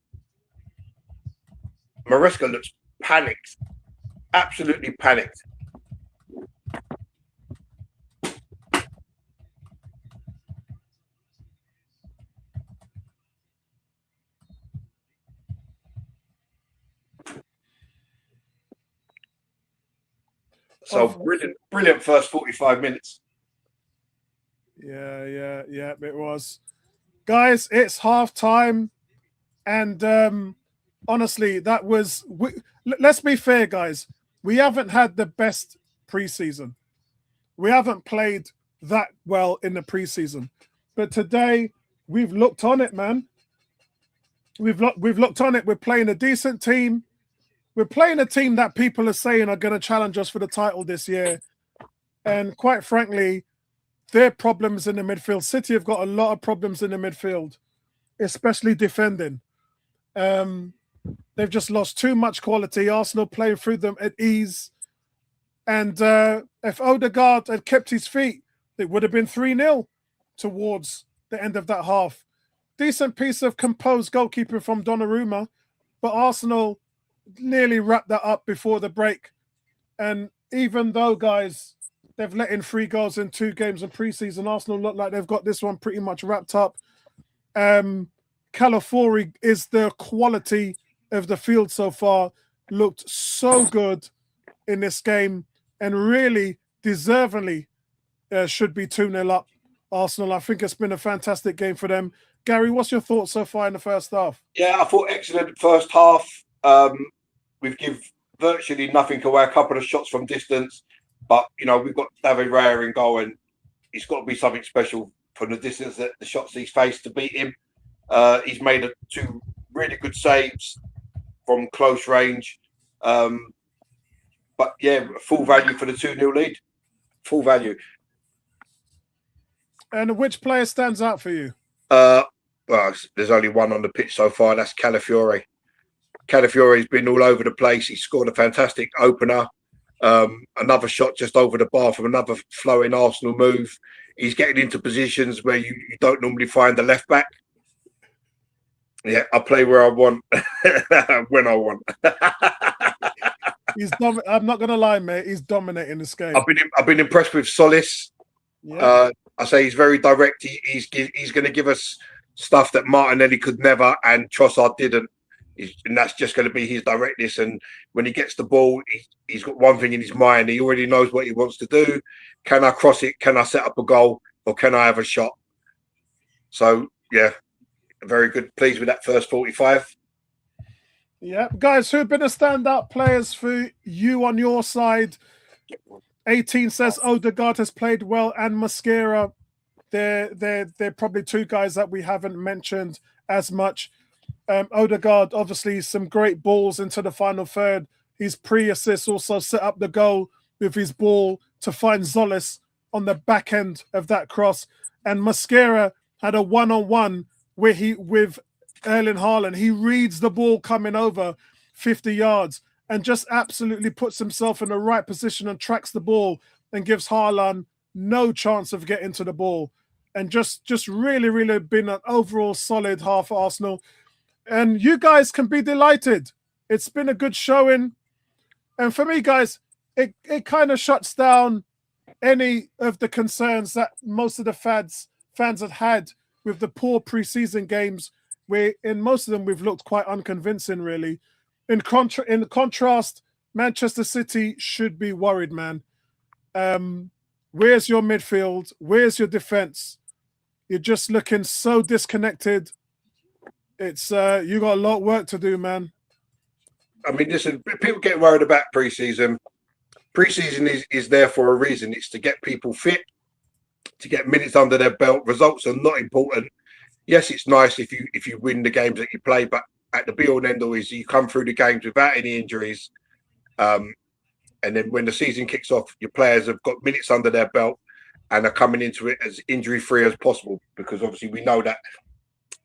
Maresca looks panicked, absolutely panicked. So brilliant first 45 minutes. Yeah, it was. Guys, it's half time. And honestly, that was. Let's be fair, guys. We haven't had the best preseason. We haven't played that well in the preseason. But today, we've looked on it, man. We've looked on it. We're playing a decent team. We're playing a team that people are saying are going to challenge us for the title this year. And quite frankly, their problems in the midfield. City have got a lot of problems in the midfield, especially defending. They've just lost too much quality. Arsenal playing through them at ease. And if Odegaard had kept his feet, it would have been 3-0 towards the end of that half. Decent piece of composed goalkeeping from Donnarumma, but Arsenal nearly wrapped that up before the break. And even though, guys, they've let in 3 goals in 2 games in preseason, Arsenal look like they've got this one pretty much wrapped up. Calafiori is the quality of the field so far. Looked so good in this game and really deservingly should be 2-0 up Arsenal. I think it's been a fantastic game for them. Gary, what's your thoughts so far in the first half? Yeah, I thought excellent first half. We've give virtually nothing away, a couple of shots from distance, but you know, we've got David Raya in goal, and he's got to be something special from the distance that the shots he's faced to beat him. He's made 2 really good saves from close range. But yeah, full value for the 2-0 lead. Full value. And which player stands out for you? Well, there's only one on the pitch so far. That's Calafiori. Calafiori's been all over the place. He scored a fantastic opener. Another shot just over the bar from another flowing Arsenal move. He's getting into positions where you don't normally find the left back. Yeah, I play where I want, when I want. I'm not going to lie, mate. He's dominating this game. I've been impressed with Solis. Yeah. I say he's very direct. He's going to give us stuff that Martinelli could never, and Trossard didn't. And that's just going to be his directness. And when he gets the ball, he's got one thing in his mind. He already knows what he wants to do. Can I cross it? Can I set up a goal? Or can I have a shot? So, yeah, very good. Pleased with that first 45. Yeah. Guys, who've been the standout players for you on your side? 18 says Odegaard has played well, and Mosquera. They're probably 2 guys that we haven't mentioned as much. Odegaard, obviously, some great balls into the final third. His pre-assist also set up the goal with his ball to find Zolis on the back end of that cross. And Mosquera had a one-on-one with Erling Haaland. He reads the ball coming over 50 yards and just absolutely puts himself in the right position and tracks the ball and gives Haaland no chance of getting to the ball. And just really, really been an overall solid half for Arsenal. And you guys can be delighted. It's been a good showing. And for me, guys, it kind of shuts down any of the concerns that most of the fans had with the poor preseason games, where in most of them we've looked quite unconvincing, really. In contrast, Manchester City should be worried, man. Where's your midfield? Where's your defense? You're just looking so disconnected. It's you got a lot of work to do, man. I mean, listen, people get worried about preseason. Preseason is there for a reason. It's to get people fit, to get minutes under their belt. Results are not important. yes, it's nice if you win the games that you play, but at the be all and end all is you come through the games without any injuries. And then when the season kicks off, your players have got minutes under their belt and are coming into it as injury free as possible, because obviously we know that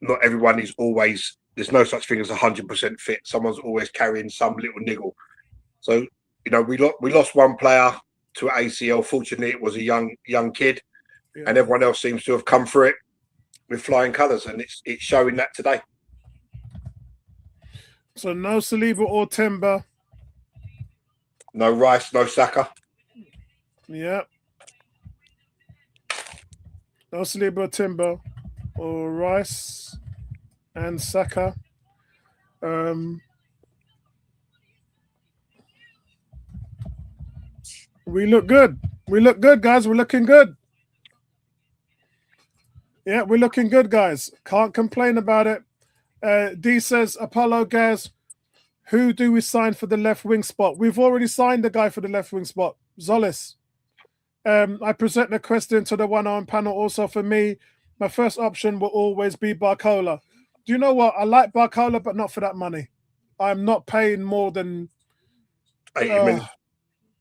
not everyone is always, there's no such thing as 100% fit. Someone's always carrying some little niggle. So, we lost one player to ACL. Fortunately, it was a young kid, and everyone else seems to have come through it with flying colours, and it's showing that today. So no Saliba or Timber. No Rice, no Saka. Yeah. No Saliba or Timber or Rice and Saka. We look good. We look good, guys. We're looking good. Yeah, we're looking good, guys. Can't complain about it. D says, Apollo Gaz, who do we sign for the left wing spot? We've already signed the guy for the left wing spot, Zolis. I present the question to the one-on panel. Also, for me, my first option will always be Barcola. Do you know what? I like Barcola, but not for that money. I'm not paying more than 80 million.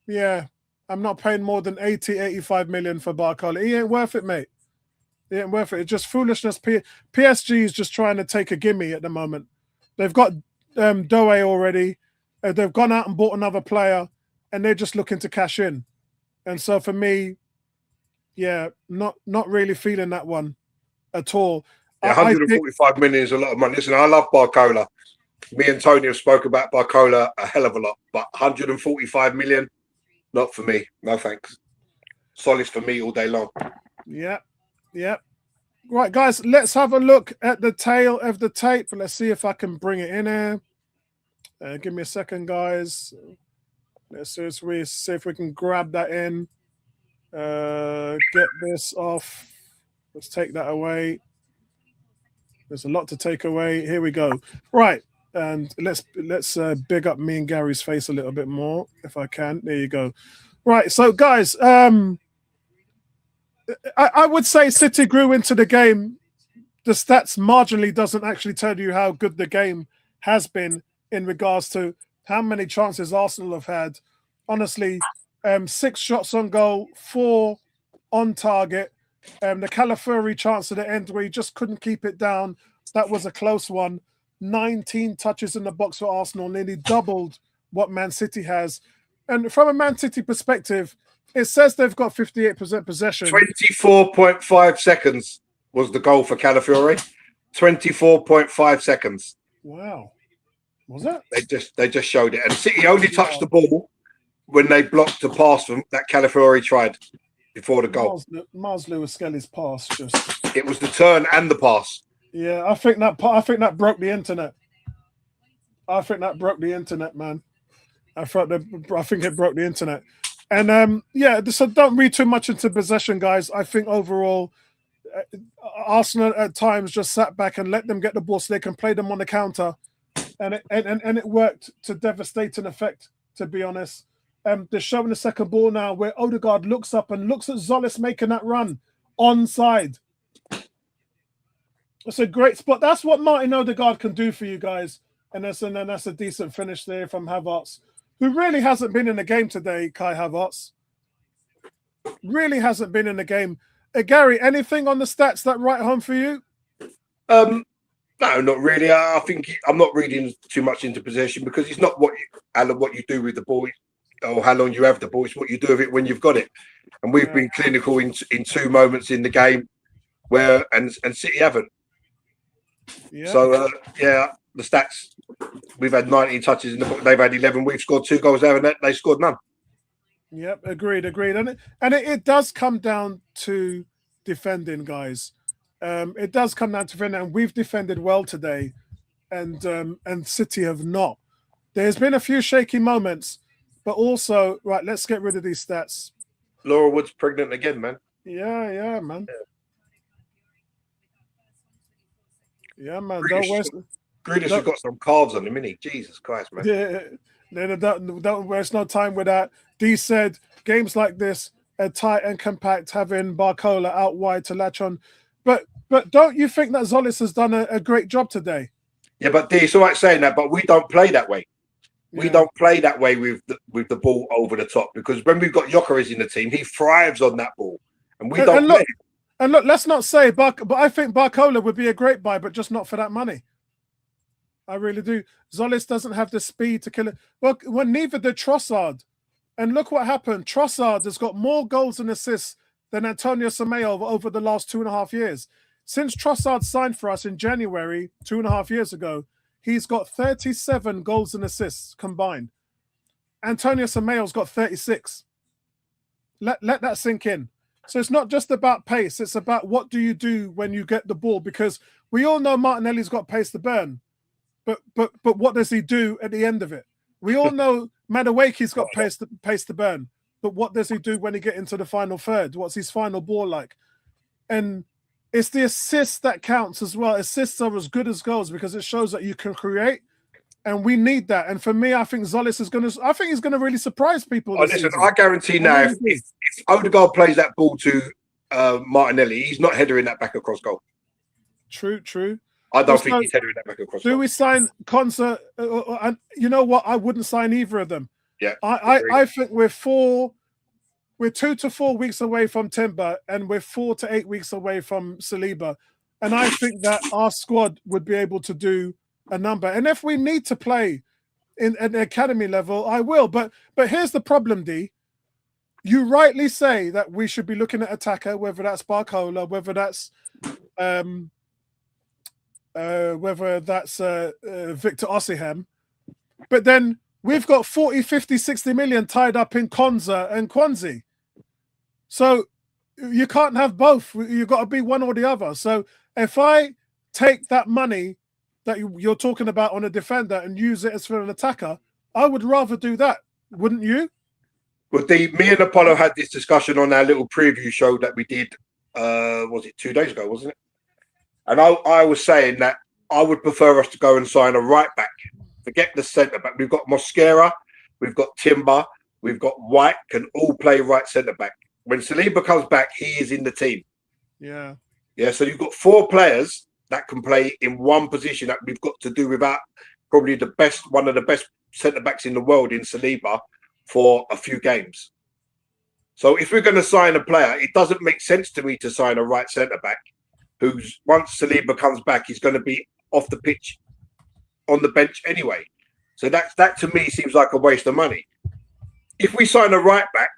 Yeah, I'm not paying more than 85 million for Barcola. He ain't worth it, mate. He ain't worth it. It's just foolishness. PSG is just trying to take a gimme at the moment. They've got Doe already. They've gone out and bought another player, and they're just looking to cash in. And so for me, yeah, not really feeling that one at all. Yeah, 145 million is a lot of money. Listen, I love Barcola. Me and Tony have spoke about Barcola a hell of a lot, but 145 million, not for me. No thanks. Solace for me all day long. Yeah. Right, guys, let's have a look at the tail of the tape. Let's see if I can bring it in here. Give me a second, guys. Let's see if we can grab that in. Get this off. Let's take that away. There's a lot to take away. Here we go. Right, and let's big up me and Gary's face a little bit more, if I can. There you go. Right, so guys, I would say City grew into the game. The stats marginally doesn't actually tell you how good the game has been in regards to how many chances Arsenal have had. Honestly, 6 shots on goal, 4 on target. The Calafiori chance at the end where he just couldn't keep it down. That was a close one. 19 touches in the box for Arsenal, nearly doubled what Man City has. And from a Man City perspective, it says they've got 58% possession. 24.5 seconds was the goal for Calafiori. 24.5 seconds. Wow. Was it? They just showed it. And City only touched the ball when they blocked the pass from that Calafiori tried before the goal. Miles Lewis Skelly's pass just. It was the turn and the pass. Yeah, I think that broke the internet. I think that broke the internet, man. I think it broke the internet. And so don't read too much into possession, guys. I think overall, Arsenal at times just sat back and let them get the ball so they can play them on the counter, and it worked to devastating effect. To be honest, they're showing the second ball now where Odegaard looks up and looks at Zolis making that run onside. It's a great spot. That's what Martin Odegaard can do for you guys, and that's a decent finish there from Havertz, who really hasn't been in the game today. Kai Havertz really hasn't been in the game. Gary, anything on the stats that write home for you? No, not really. I think I'm not reading too much into possession because it's not what you do with the ball or how long you have the ball. It's what you do with it when you've got it. And we've been clinical in 2 moments in the game where and City haven't. Yeah. So the stats. We've had 19 touches in the book. They've had 11. We've scored 2 goals there, and they scored none. Yep, agreed. And it does come down to defending, guys. It does come down to defending, and we've defended well today, and City have not. There's been a few shaky moments, but also, right, let's get rid of these stats. Laura Wood's pregnant again, man. Yeah, man. Yeah, man. Grealish has got some calves on him, isn't he? Jesus Christ, man. Yeah, don't waste no time with that. D said, games like this are tight and compact, having Barcola out wide to latch on. but don't you think that Zolis has done a great job today? Yeah, but it's all right saying that, but we don't play that way. We Yeah. don't play that way with the ball over the top, because when we've got Gyökeres in the team, he thrives on that ball, and we don't play. And look, let's not say but I think Barcola would be a great buy, but just not for that money. I really do. Zolis doesn't have the speed to kill it. Well, neither did Trossard. And look what happened. Trossard has got more goals and assists than Antonio Semedo over the last 2.5 years. Since Trossard signed for us in January 2.5 years ago, he's got 37 goals and assists combined. Antonio Semedo's got 36. Let that sink in. So it's not just about pace. It's about what do you do when you get the ball, because we all know Martinelli's got pace to burn. But what does he do at the end of it? We all know Madueke's got pace to burn. But what does he do when he get into the final third? What's his final ball like? And it's the assists that counts as well. Assists are as good as goals, because it shows that you can create, and we need that. And for me, I think Zolis is going to. I think he's going to really surprise people. Listen, I guarantee now, if Odegaard plays that ball to Martinelli, he's not headering that back across goal. True. I don't think he's headering that back across goal. Do we sign Konsa? And you know what? I wouldn't sign either of them. Yeah, I think we're 2 to 4 weeks away from Timber, and we're 4 to 8 weeks away from Saliba. And I think that our squad would be able to do a number. And if we need to play at the academy level, I will. But here's the problem, D. You rightly say that we should be looking at attacker, whether that's Barcola, whether that's Victor Osimhen. But then we've got 40, 50, 60 million tied up in Konza and Kwanzi. So you can't have both. You've got to be one or the other. So if I take that money that you're talking about on a defender and use it as for an attacker, I would rather do that. Wouldn't you? Well, me and Apollo had this discussion on our little preview show that we did, was it 2 days ago, wasn't it? And I was saying that I would prefer us to go and sign a right back. Forget the centre back. We've got Mosquera, we've got Timber, we've got White, can all play right centre back. When Saliba comes back, he is in the team. Yeah. So you've got 4 players that can play in one position that we've got to do without probably one of the best centre backs in the world in Saliba for a few games. So if we're going to sign a player, it doesn't make sense to me to sign a right centre back who's, once Saliba comes back, he's going to be off the pitch on the bench anyway. So that to me seems like a waste of money. If we sign a right back,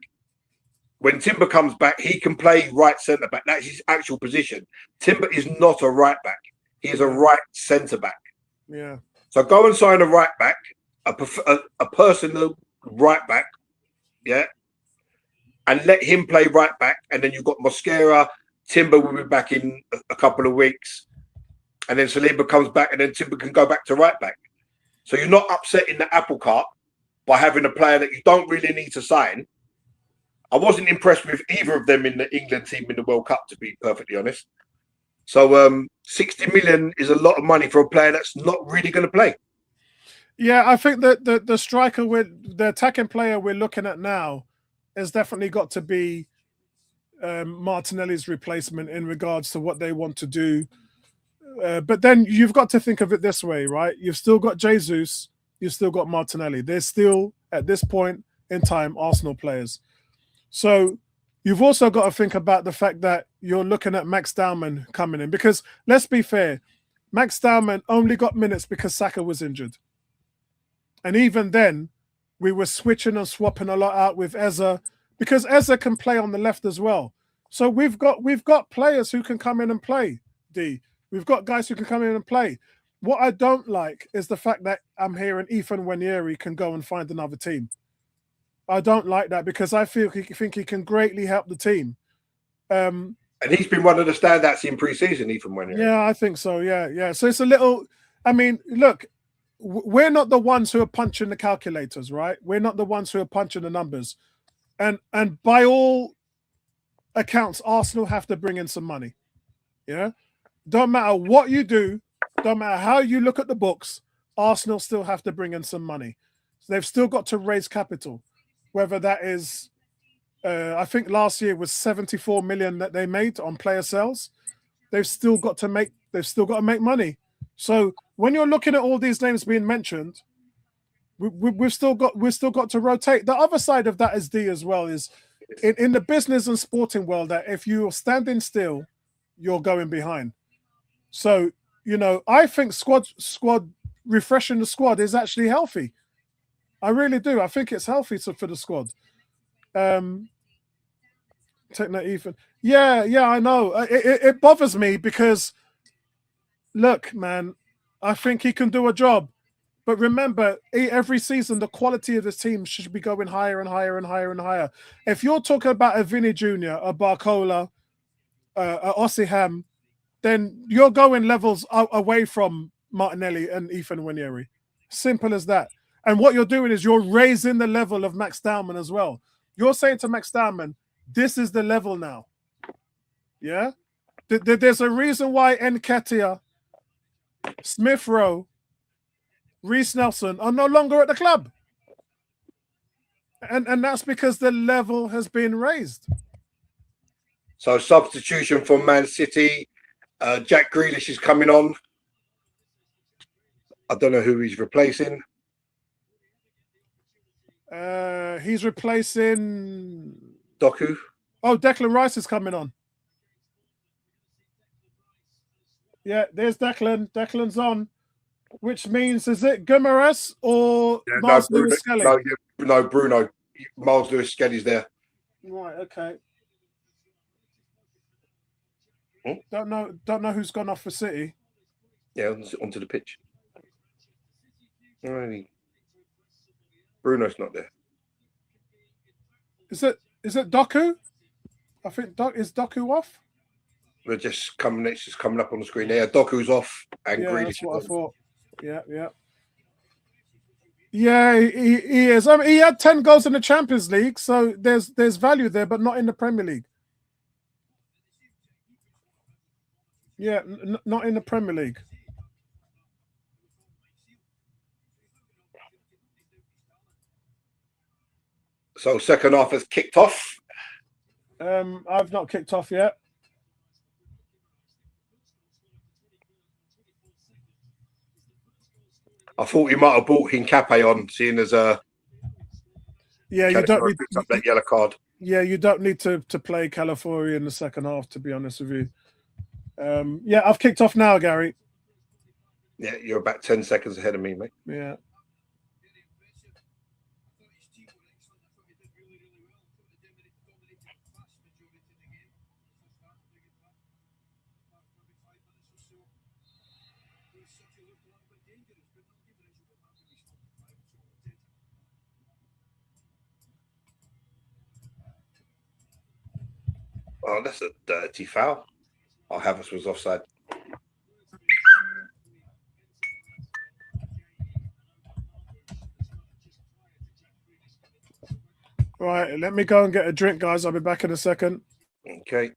when Timber comes back, he can play right centre back. That's his actual position. Timber is not a right back. He is a right centre back. Yeah. So go and sign a right back, a personal right back, yeah, and let him play right back. And then you've got Mosquera. Timber will be back in a couple of weeks. And then Saliba comes back, and then Timber can go back to right back. So you're not upsetting the apple cart by having a player that you don't really need to sign. I wasn't impressed with either of them in the England team in the World Cup, to be perfectly honest. So 60 million is a lot of money for a player that's not really going to play. Yeah, I think that the striker, the attacking player we're looking at now has definitely got to be Martinelli's replacement in regards to what they want to do. But then you've got to think of it this way, right? You've still got Jesus, you've still got Martinelli. They're still, at this point in time, Arsenal players. So you've also got to think about the fact that you're looking at Max Dowman coming in, because let's be fair, Max Dowman only got minutes because Saka was injured. And even then, we were switching and swapping a lot out with Eza, because Eza can play on the left as well. So we've got players who can come in and play, D. We've got guys who can come in and play. What I don't like is the fact that I'm hearing Ethan Nwaneri can go and find another team. I don't like that, because I think he can greatly help the team. And he's been one of the standouts in pre-season, Ethan Nwaneri. Yeah, I think so. Yeah. So it's a little. I mean, look, we're not the ones who are punching the calculators, right? We're not the ones who are punching the numbers, and by all accounts, Arsenal have to bring in some money. Yeah, don't matter what you do, don't matter how you look at the books, Arsenal still have to bring in some money. So they've still got to raise capital. Whether that is, I think last year was 74 million that they made on player sales. they've still got to make money. So when you're looking at all these names being mentioned, we've still got to rotate. The other side of that is D as well is in the business and sporting world that if you're standing still, you're going behind. So I think squad refreshing the squad is actually healthy. I really do. I think it's healthy for the squad. Take that, Ethan. Yeah, I know. It bothers me because, look, man, I think he can do a job. But remember, every season, the quality of the team should be going higher and higher and higher and higher. If you're talking about a Vinny Jr., a Barcola, a Ossiham, then you're going levels away from Martinelli and Ethan Winieri. Simple as that. And what you're doing is you're raising the level of Max Dowman as well. You're saying to Max Dowman, this is the level now. Yeah? There's a reason why Nketiah, Smith Rowe, Reece Nelson are no longer at the club. And that's because the level has been raised. So substitution for Man City. Jack Grealish is coming on. I don't know who he's replacing. He's replacing Doku. Oh, Declan Rice is coming on. Yeah, there's Declan. Declan's on. Which means, is it Guimaraes or Miles Lewis Skelly? No, Bruno. Miles Lewis Skelly's there. Right, okay. Don't know who's gone off for City. Yeah, onto the pitch. Bruno's not there. Is it Doku? I think is Doku off? It's just coming up on the screen there. Doku's off and Grealish. That's what I thought. Yeah, he is. I mean, he had 10 goals in the Champions League, so there's value there, but not in the Premier League. Yeah, not in the Premier League. So second half has kicked off. I've not kicked off yet. I thought you might have brought Hincape on, seeing as you don't need that yellow card. Yeah, you don't need to play Calafiori in the second half, to be honest with you. Yeah, I've kicked off now, Gary. Yeah, you're about 10 seconds ahead of me, mate. Yeah. Oh, that's a dirty foul. Oh, Havertz was offside. Right, let me go and get a drink, guys. I'll be back in a second. Okay.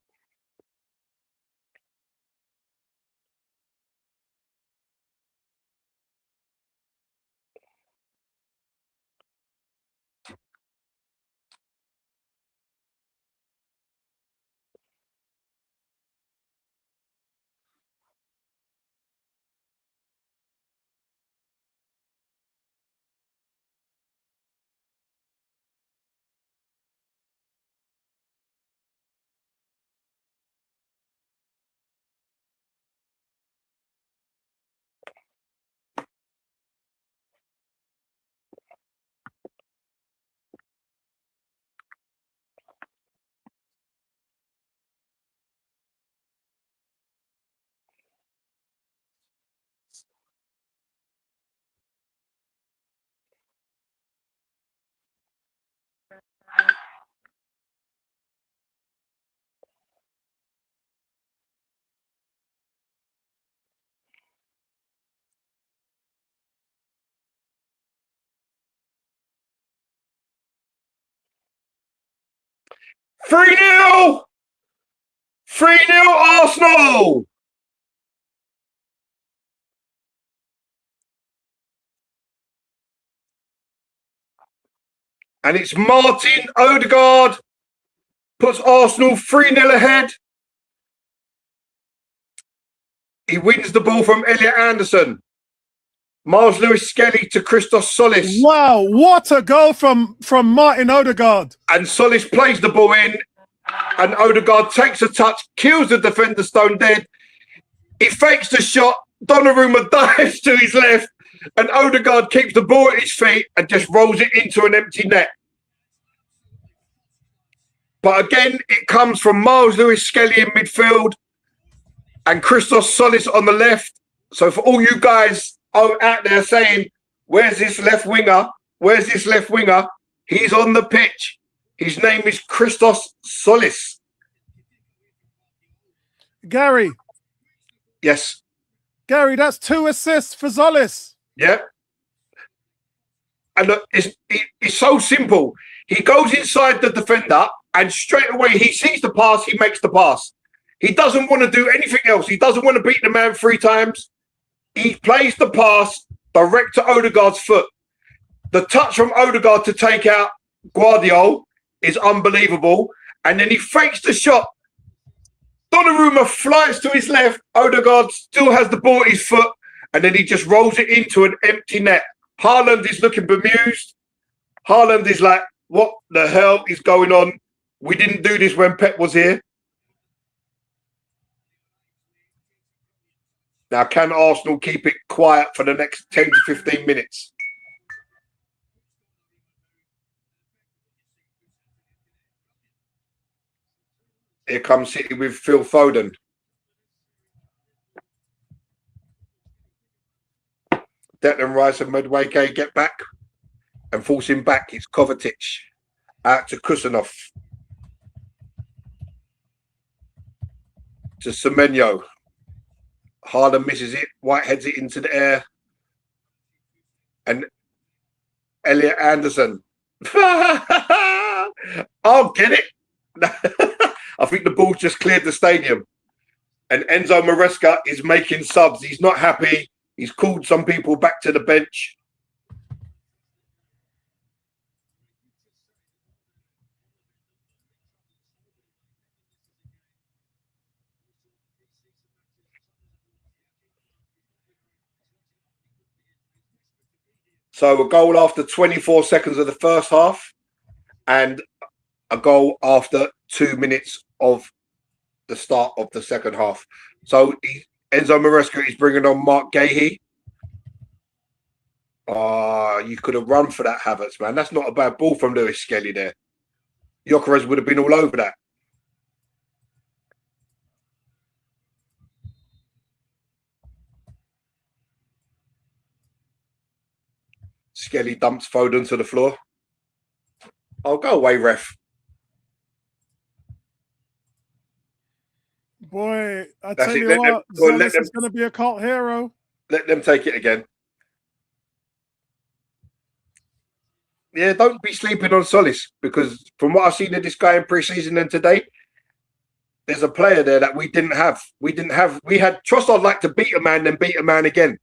Three 0 Arsenal. And it's Martin Odegaard puts Arsenal 3-0 ahead. He wins the ball from Elliot Anderson. Miles Lewis-Skelly to Christos Solis. Wow, what a goal from Martin Odegaard. And Solis plays the ball in, and Odegaard takes a touch, kills the defender stone dead. He fakes the shot. Donnarumma dives to his left, and Odegaard keeps the ball at his feet and just rolls it into an empty net. But again, it comes from Miles Lewis-Skelly in midfield and Christos Solis on the left. So for all you guys out there saying, where's this left winger? Where's this left winger? He's on the pitch. His name is Christos Solis. Gary. Yes. Gary, that's 2 assists for Solis. Yeah. And look, it's so simple. He goes inside the defender and straight away he sees the pass, he makes the pass. He doesn't want to do anything else. He doesn't want to beat the man 3 times. He plays the pass direct to Odegaard's foot. The touch from Odegaard to take out Guardiola is unbelievable. And then he fakes the shot. Donnarumma flies to his left. Odegaard still has the ball at his foot. And then he just rolls it into an empty net. Haaland is looking bemused. Haaland is like, what the hell is going on? We didn't do this when Pep was here. Now, can Arsenal keep it quiet for the next 10 to 15 minutes? Here comes City with Phil Foden. Declan Rice and Madueke get back and force him back. It's Kovacic out to Kusanov. To Semenyo. Haaland misses it. White heads it into the air. And Elliot Anderson. I'll get it. I think the ball just cleared the stadium. And Enzo Maresca is making subs. He's not happy. He's called some people back to the bench. So a goal after 24 seconds of the first half and a goal after 2 minutes of the start of the second half. So Enzo Maresca is bringing on Mark Gahey. You could have run for that, Havertz, man. That's not a bad ball from Lewis-Skelly there. Gyökeres would have been all over that. Skelly dumps Foden to the floor. Oh, go away, ref. Boy, I That's tell it. you Let what, them- Solis is going to be a cult hero. Let them take it again. Yeah, don't be sleeping on Solis because from what I've seen of this guy in pre-season and today, there's a player there that we didn't have. We had Trossard like to beat a man, then beat a man again.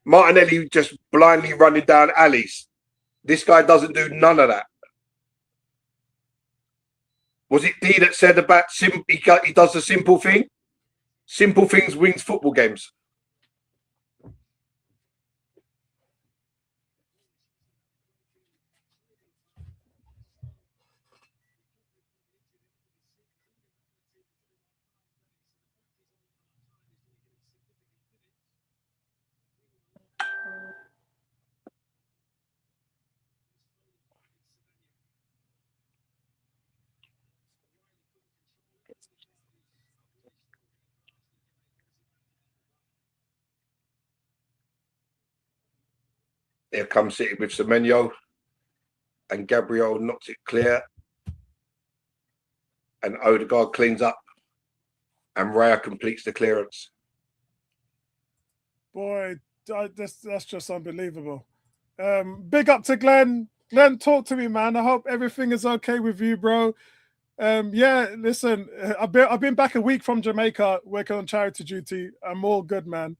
Martinelli just blindly running down alleys. This guy doesn't do none of that. Was it D that said about he does the simple thing? Simple things wins football games. Here comes City with Semenyo. And Gabriel knocks it clear. And Odegaard cleans up. And Raya completes the clearance. Boy, that's just unbelievable. Big up to Glenn. Glenn, talk to me, man. I hope everything is okay with you, bro. Yeah, listen, I've been back a week from Jamaica working on charity duty. I'm all good, man.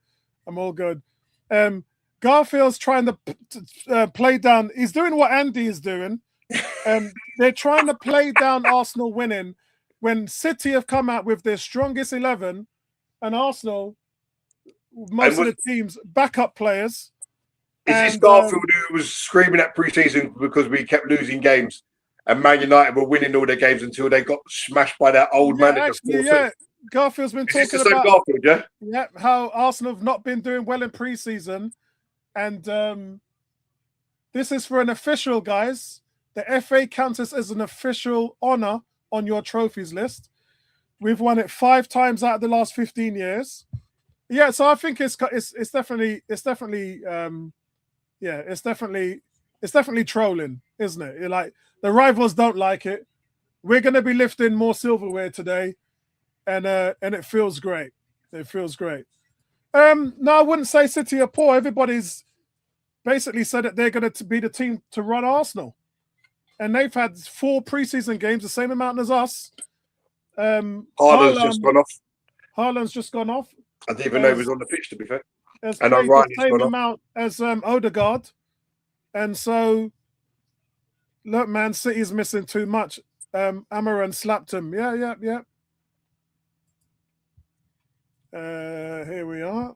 I'm all good. Garfield's trying to play down. He's doing what Andy is doing. They're trying to play down Arsenal winning when City have come out with their strongest 11 and Arsenal most of the teams backup players. Is this Garfield who was screaming at pre-season because we kept losing games and Man United were winning all their games until they got smashed by that old manager? Actually, yeah. Garfield's been talking about Garfield, how Arsenal have not been doing well in pre-season. And this is for an official, guys. The FA counts this as an official honour on your trophies list. We've won it 5 times out of the last 15 years. Yeah, so I think it's definitely trolling, isn't it? You're like, the rivals don't like it. We're going to be lifting more silverware today, and it feels great. It feels great. No, I wouldn't say City are poor. Everybody's basically said that they're going to be the team to run Arsenal, and they've had 4 preseason games, the same amount as us. Haaland's just gone off. Haaland's just gone off. I didn't even know he was on the pitch, to be fair. And the same amount as Odegaard. And so, look, man, City's missing too much. Amaran slapped him. Yeah. Here we are.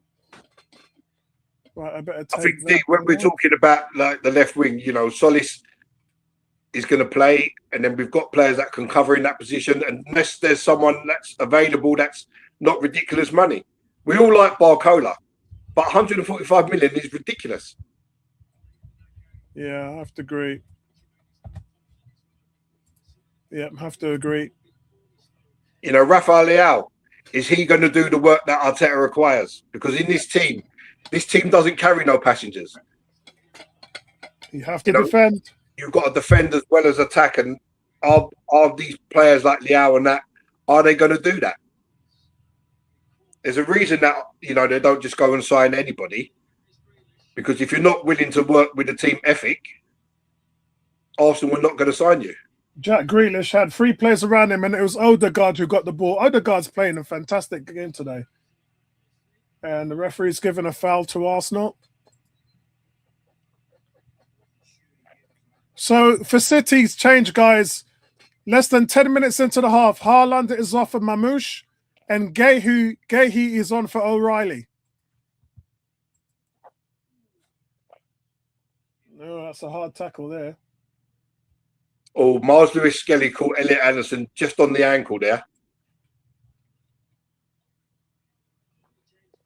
Right, I better take I think when we're talking about like the left wing, you know, Solis is going to play, and then we've got players that can cover in that position. And unless there's someone that's available, that's not ridiculous money. We all like Barcola, but 145 million is ridiculous. Yeah, I have to agree. Yeah, I have to agree. You know, Rafael Leao, is he going to do the work that Arteta requires? Because in this team doesn't carry no passengers. You have to defend. You've got to defend as well as attack. And are these players like Leao and that, are they going to do that? There's a reason that, you know, they don't just go and sign anybody. Because if you're not willing to work with the team ethic, Arsenal are not going to sign you. Jack Grealish had 3 players around him, and it was Odegaard who got the ball. Odegaard's playing a fantastic game today. And the referee's given a foul to Arsenal. So for City's change, guys, less than 10 minutes into the half, Haaland is off for Mamouche, and Gehi is on for O'Reilly. Oh, that's a hard tackle there. Oh, Miles Lewis-Skelly caught Elliot Anderson just on the ankle there.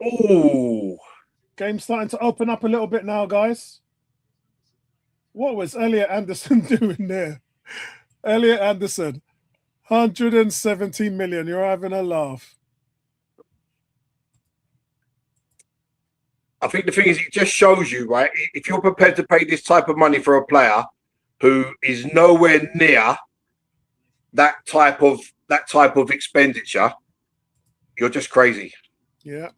Oh. Game's starting to open up a little bit now, guys. What was Elliot Anderson doing there? Elliot Anderson, 117 million. You're having a laugh. I think the thing is, it just shows you, right? If you're prepared to pay this type of money for a player who is nowhere near that type of expenditure, you're just crazy. Yeah.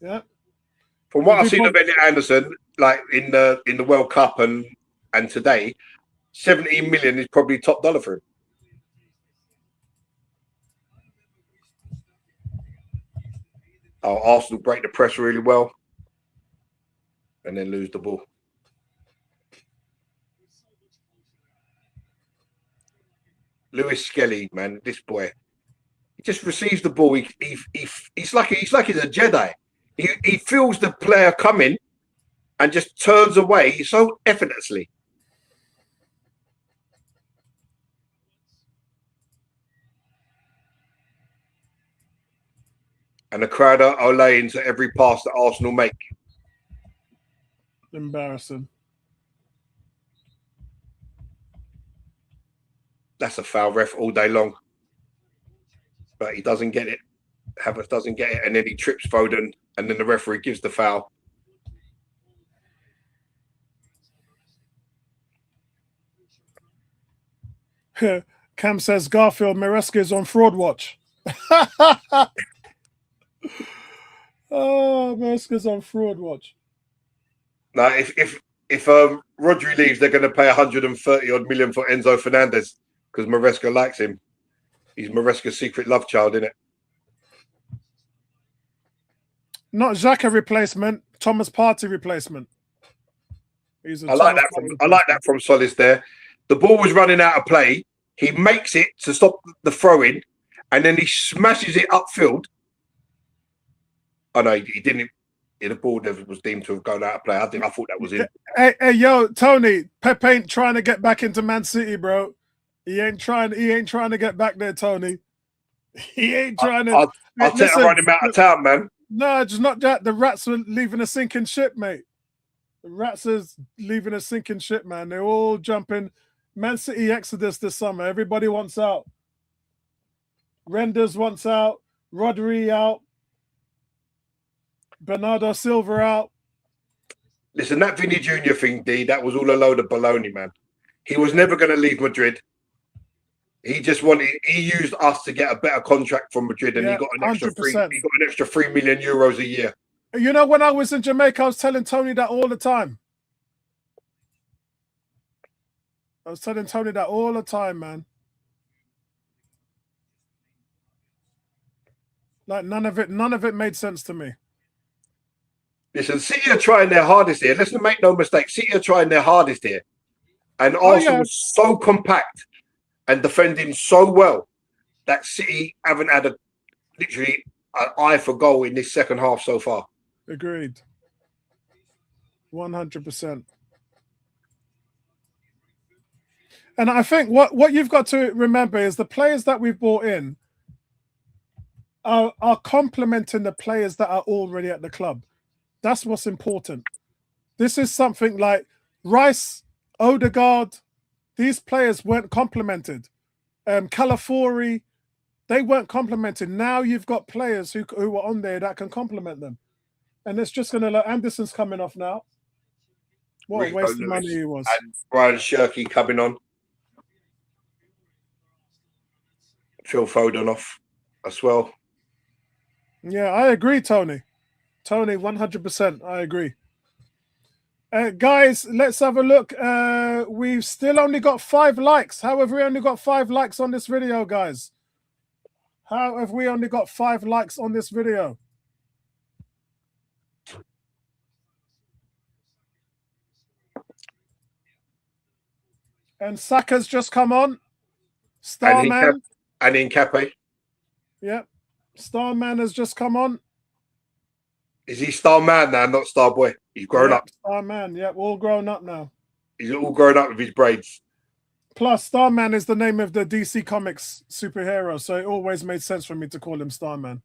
Yeah. From what I've seen of Elliot Anderson, like in the World Cup and today, 17 million is probably top dollar for him. Oh, Arsenal break the press really well and then lose the ball. Lewis Skelly, man, this boy, he just receives the ball. He's like he's a Jedi. He feels the player coming and just turns away so effortlessly. And the crowd are laying to every pass that Arsenal make. Embarrassing. That's a foul, ref, all day long. But he doesn't get it. Havertz doesn't get it, and then he trips Foden, and then the referee gives the foul. Cam says Garfield Maresca is on fraud watch. Oh, Maresca's on fraud watch. Now, if Rodri leaves, they're going to pay 130 odd million for Enzo Fernandez because Maresca likes him. He's Maresca's secret love child, isn't it? Not Xhaka replacement, Thomas Partey replacement. I like that from Solis there. The ball was running out of play. He makes it to stop the throw-in, and then he smashes it upfield Oh no, he didn't. The ball never was deemed to have gone out of play. I thought that was in. Hey, yo, Tony, Pep ain't trying to get back into Man City, bro. He ain't trying to get back there, Tony. He ain't trying to. I'll take a run him out of town, man. No, just not that. The Rats are leaving a sinking ship, mate. The Rats are leaving a sinking ship, man. They're all jumping. Man City exodus this summer. Everybody wants out. Renders wants out. Rodri out. Bernardo Silva out. Listen, that Vinny Jr. thing, D, that was all a load of baloney, man. He was never going to leave Madrid. He used us to get a better contract from Madrid, and he got an extra 3 million euros a year. You know, when I was in Jamaica, I was telling Tony that all the time. Man. Like none of it made sense to me. Listen, City are trying their hardest here. Let's make no mistake. City are trying their hardest here. And Arsenal was so compact and defending so well that City haven't had literally an eye for goal in this second half so far. Agreed. 100%. And I think what you've got to remember is the players that we've brought in are complementing the players that are already at the club. That's what's important. This is something like Rice, Odegaard, these players weren't complemented. Calafiori, they weren't complemented. Now you've got players who are on there that can complement them. And it's just going to look, Anderson's coming off now. What a waste of money he was. And Brian Shirky coming on. Phil Foden off as well. Yeah, I agree, Tony. Tony, 100%. I agree. Guys, let's have a look. We've still only got 5 likes. How have we only got 5 likes on this video, guys? How have we only got 5 likes on this video? And Saka's just come on. Starman. And Incape. Yep. Starman has just come on. Is he Star Man now, not Star Boy? He's grown up. Starman, yeah, all grown up now. He's all grown up with his braids. Plus, Starman is the name of the DC Comics superhero, so it always made sense for me to call him Starman.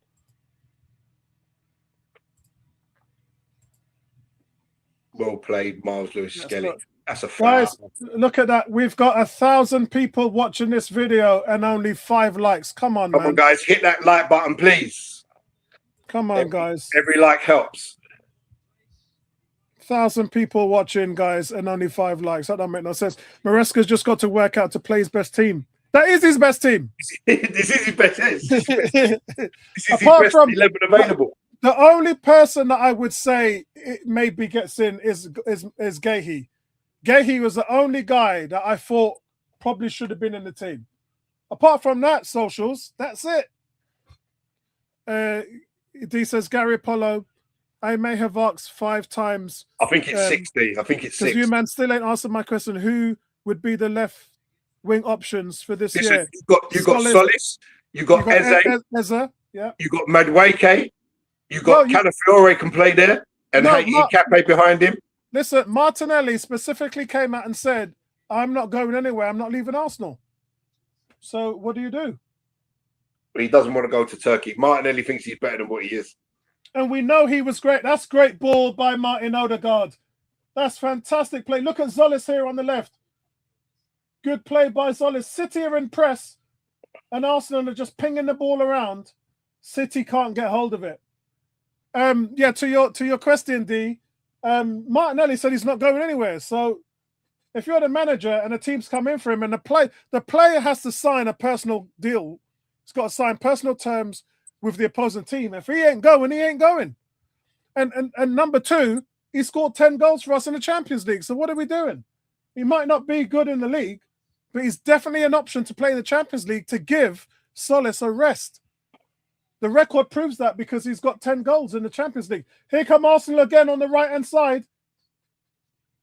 Well played, Miles Lewis Skelly. That's a guys, look at that. We've got 1,000 people watching this video and only 5 likes. Come on, man. Come on, guys. Hit that like button, please. Come on, guys. Every like helps. 1,000 people watching, guys, and only 5 likes. That don't make no sense. Maresca's just got to work out to play his best team. That is his best team. This is his best. This is his Apart best from 11 available. The only person that I would say it maybe gets in is Gehi. Gehi was the only guy that I thought probably should have been in the team. Apart from that, socials, that's it. He says, Gary Apollo, I may have asked 5 times. I think it's 60. I think it's 6. Because you, man, still ain't answered my question. Who would be the left wing options for this year? You've got Solis, you've got Eze, yeah. you've got Madueke, you've got Calafiore can play there, and Cape behind him. Listen, Martinelli specifically came out and said, I'm not going anywhere. I'm not leaving Arsenal. So what do you do? But he doesn't want to go to Turkey. Martinelli thinks he's better than what he is. And we know he was great. That's great ball by Martin Odegaard. That's fantastic play. Look at Zolis here on the left. Good play by Zolis. City are in press, and Arsenal are just pinging the ball around. City can't get hold of it. Yeah, to your question, D. Martinelli said he's not going anywhere. So if you're the manager and the team's come in for him, and the player has to sign a personal deal. He's got to sign personal terms with the opposing team. If he ain't going, he ain't going. And number 2, he scored 10 goals for us in the Champions League. So what are we doing? He might not be good in the league, but he's definitely an option to play in the Champions League to give Solis a rest. The record proves that because he's got 10 goals in the Champions League. Here come Arsenal again on the right-hand side.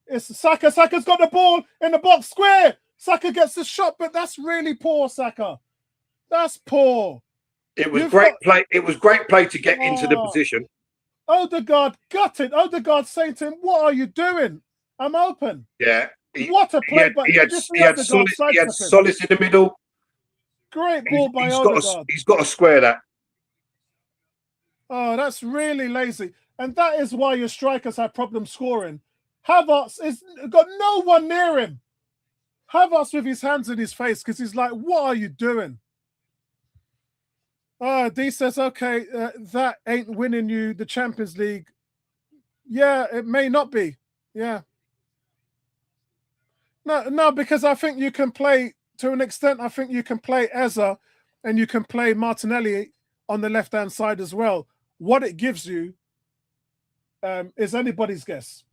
It's Saka. Saka's got the ball in the box square. Saka gets the shot, but that's really poor, Saka. That's poor. It was great play. It was great play to get into the position. Odegaard got it. Odegaard saying to him, "What are you doing? I'm open." Yeah. What a play! But did you see Odegaard sidestep him? Solis in the middle. Great ball by Odegaard. He's got to square that. Oh, that's really lazy. And that is why your strikers have problems scoring. Havertz is got no one near him. Havertz with his hands in his face because he's like, "What are you doing?" D says, "Okay, that ain't winning you the Champions League." Yeah, it may not be. Yeah. No, because I think you can play to an extent. I think you can play Eza and you can play Martinelli on the left-hand side as well. What it gives you is anybody's guess.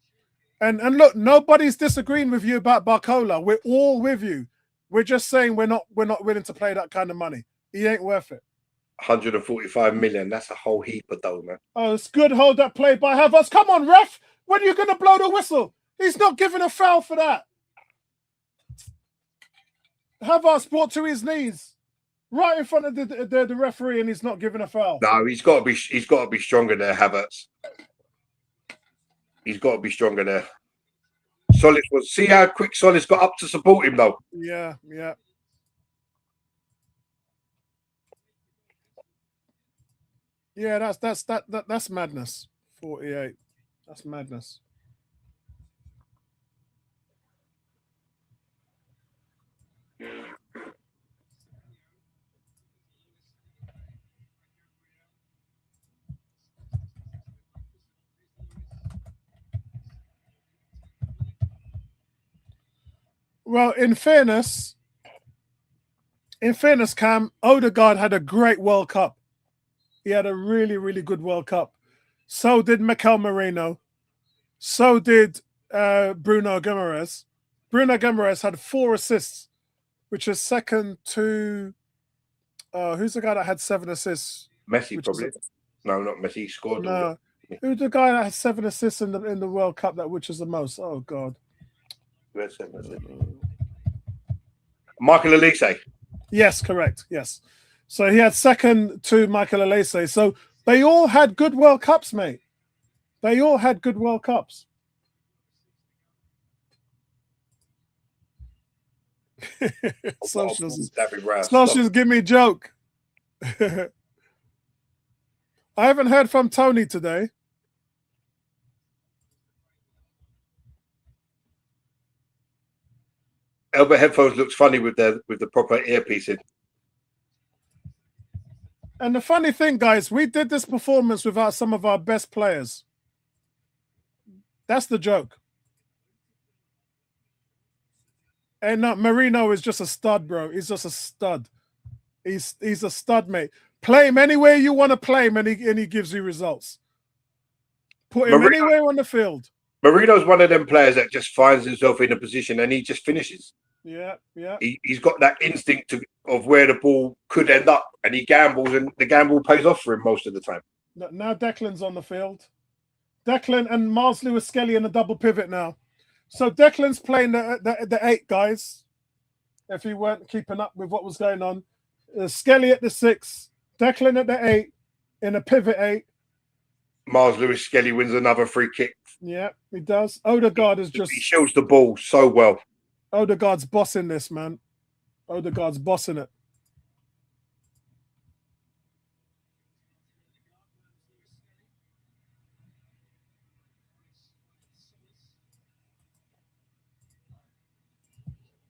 And look, nobody's disagreeing with you about Barcola. We're all with you. We're just saying we're not willing to play that kind of money. He ain't worth it. 145 million. That's a whole heap of dough, man. Oh, it's good hold up play by Havertz. Come on, ref. When are you going to blow the whistle? He's not giving a foul for that. Havertz brought to his knees right in front of the referee, and he's not giving a foul. No, he's got to be stronger there, Havertz. He's got to be stronger there. Solis was. See how quick Solis got up to support him, though. Yeah. Yeah, that's madness. 48. That's madness. Well, in fairness, Cam, Odegaard had a great World Cup. He had a really, really good World Cup. So did Mikel Merino. So did Bruno Guimaraes. Bruno Guimaraes had 4 assists, which is second to who's the guy that had 7 assists? Messi, probably. No, not Messi. He scored. No. Who's the guy that had 7 assists in the World Cup? Which is the most? Oh God. Michael Olise. Yes, correct. Yes. So he had second to Michael Olise. So they all had good World Cups, mate. They all had good World Cups. Socials give me a joke. I haven't heard from Tony today. Elbow headphones looks funny with the proper earpiece in. And the funny thing, guys, we did this performance without some of our best players. That's the joke. And Marino is just a stud, bro. He's just a stud. He's a stud, mate. Play him anywhere you want to play him, and he gives you results. Put him anywhere on the field. Marino's one of them players that just finds himself in a position and he just finishes. Yeah. He's got that instinct of where the ball could end up, and he gambles, and the gamble pays off for him most of the time. Now Declan's on the field. Declan and Miles Lewis-Skelly in a double pivot now. So Declan's playing the 8, guys. If you weren't keeping up with what was going on, Skelly at the 6, Declan at the 8 in a pivot 8. Miles Lewis-Skelly wins another free kick. Yeah, he does. Odegaard is just... He shields the ball so well. Odegaard's bossing this, man. Odegaard's bossing it.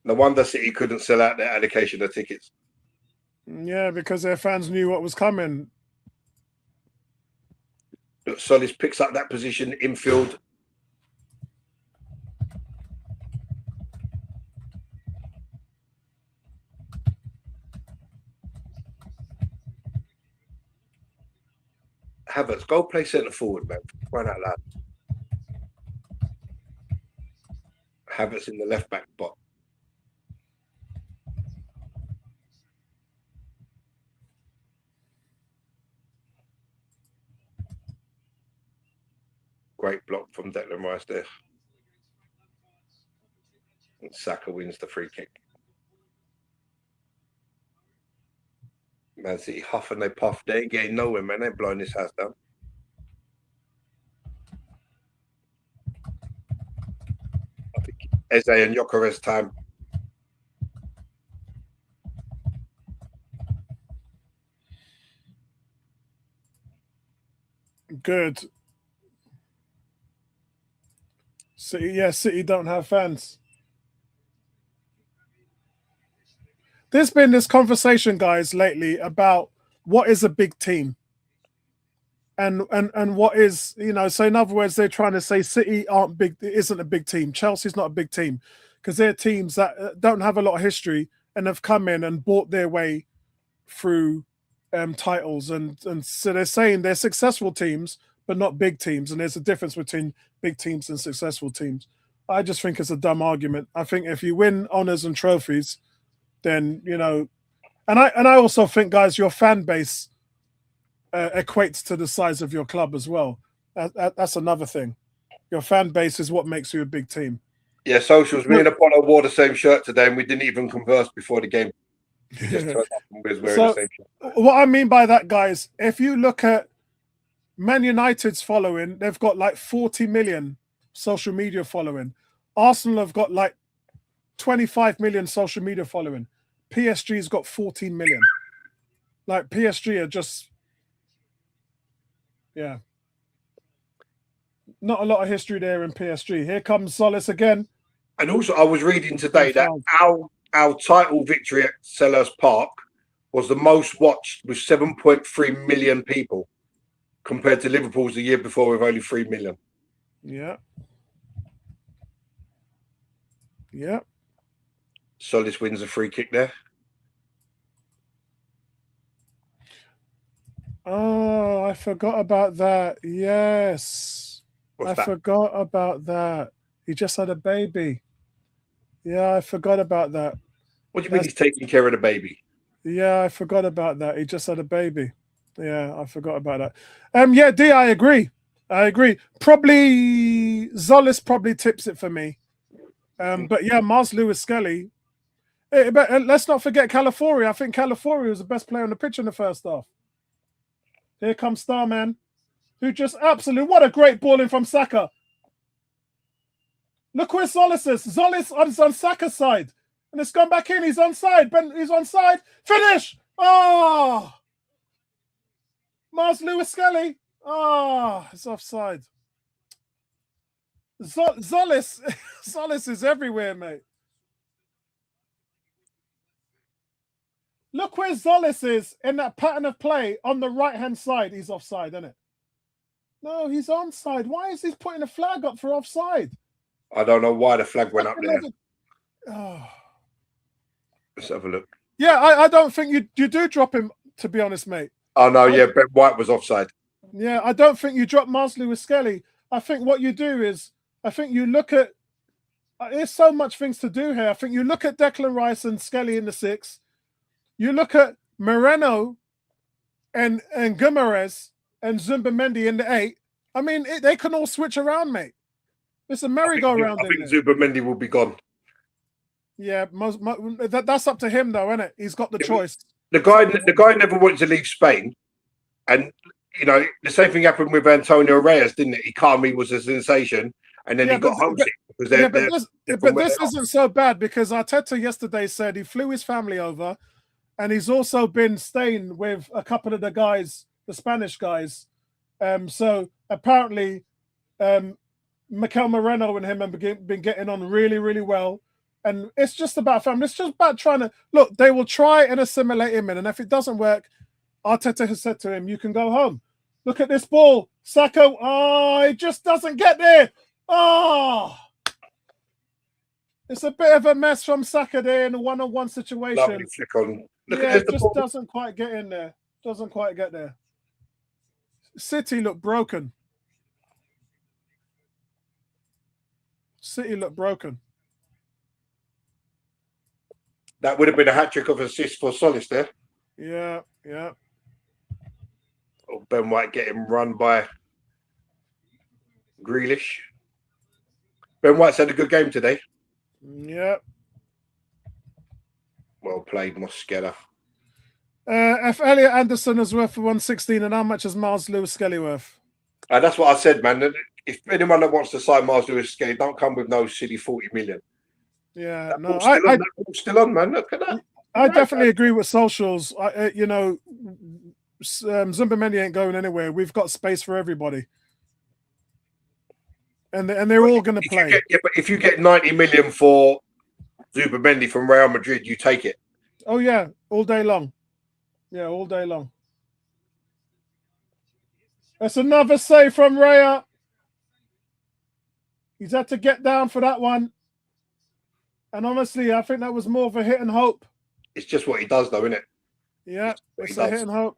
No wonder City couldn't sell out their allocation of tickets. Yeah, because their fans knew what was coming. Solis picks up that position infield. Havertz, go play centre forward, man. Run out loud. Havertz in the left back spot. Great block from Declan Rice there. And Saka wins the free kick. Man City huff and they puff. They ain't getting nowhere, man. They're blowing this house down. Eze and Gyökeres time. Good. City don't have fans. There's been this conversation, guys, lately about what is a big team. And what is, so in other words, they're trying to say City aren't big, isn't a big team. Chelsea's not a big team because they're teams that don't have a lot of history and have come in and bought their way through titles. And so they're saying they're successful teams, but not big teams. And there's a difference between big teams and successful teams. I just think it's a dumb argument. I think if you win honours and trophies, then, and I also think, guys, your fan base equates to the size of your club as well. That's another thing. Your fan base is what makes you a big team. Yeah, socials. Me and Apollo wore the same shirt today, and we didn't even converse before the game. We just turned up and was wearing the same shirt. What I mean by that, guys, if you look at Man United's following, they've got like 40 million social media following. Arsenal have got like 25 million social media following. PSG's got 14 million. Like PSG are just, yeah. Not a lot of history there in PSG. Here comes Solis again. And also, I was reading today that our title victory at Selhurst Park was the most watched with 7.3 million people compared to Liverpool's the year before with only 3 million. Yeah. Yeah. Solis wins a free kick there. Oh, I forgot about that. Yes. What's that? Forgot about that. He just had a baby. Yeah, I forgot about that. What do you mean he's taking care of the baby? Yeah, I forgot about that. He just had a baby. Yeah, I forgot about that. Yeah, D, I agree. Probably Zolis probably tips it for me. But yeah, Mars Lewis Skelly. But let's not forget Calafiori. I think Calafiori was the best player on the pitch in the first half. Here comes Starman, who just absolutely, what a great ball in from Saka. Look where Zolis is. Zolis on Saka's side. And it's gone back in. He's onside. He's onside. Finish! Oh! Mars Lewis Skelly. Oh, it's offside. Zolis is everywhere, mate. Look where Zolis is in that pattern of play on the right-hand side. He's offside, isn't it? No, he's onside. Why is he putting a flag up for offside? I don't know why the flag went up there. Oh. Let's have a look. Yeah, I don't think you do drop him, to be honest, mate. Oh, no, yeah, Ben White was offside. Yeah, I don't think you drop Mars Lewis Skelly. I think what you do is, I think you look at, there's so much things to do here. I think you look at Declan Rice and Skelly in the 6. You look at Moreno and Guimaraes and Zubimendi in the 8. I mean, they can all switch around, mate. It's a merry-go-round. I think Zubimendi will be gone. Yeah, that's up to him, though, isn't it? He's got the choice. The guy never wanted to leave Spain, and the same thing happened with Antonio Reyes, didn't it? Icardi was a sensation, and then he got homesick because but this isn't so bad because Arteta yesterday said he flew his family over. And he's also been staying with a couple of the guys, the Spanish guys. So apparently, Mikel Moreno and him have been getting on really, really well. And it's just about family. It's just about trying to look. They will try and assimilate him in, and if it doesn't work, Arteta has said to him, "You can go home." Look at this ball, Saka. Oh, it just doesn't get there. Oh, it's a bit of a mess from Saka there in a one-on-one situation. Lovely flick on. It just doesn't quite get in there. Doesn't quite get there. City look broken. City look broken. That would have been a hat-trick of assists for Solis there. Yeah. Oh, Ben White getting run by Grealish. Ben White's had a good game today. Yeah. Well played, Mosquera. If Elliot Anderson is worth 116, and how much is Mars Lewis Skelly worth? That's what I said, man. If anyone that wants to sign Mars Lewis Skelly, don't come with no silly 40 million. Yeah, That no, ball's still on, that ball's still on, man. Look at that. I definitely agree with socials. You know, Zumbamendi ain't going anywhere. We've got space for everybody, and they're all going to play. But if you get 90 million for Zubimendi from Real Madrid, you take it. Oh yeah, all day long. Yeah, all day long. That's another save from Raya. He's had to get down for that one. And honestly, I think that was more of a hit and hope. It's just what he does, though, isn't it? Yeah, it's a hit and hope.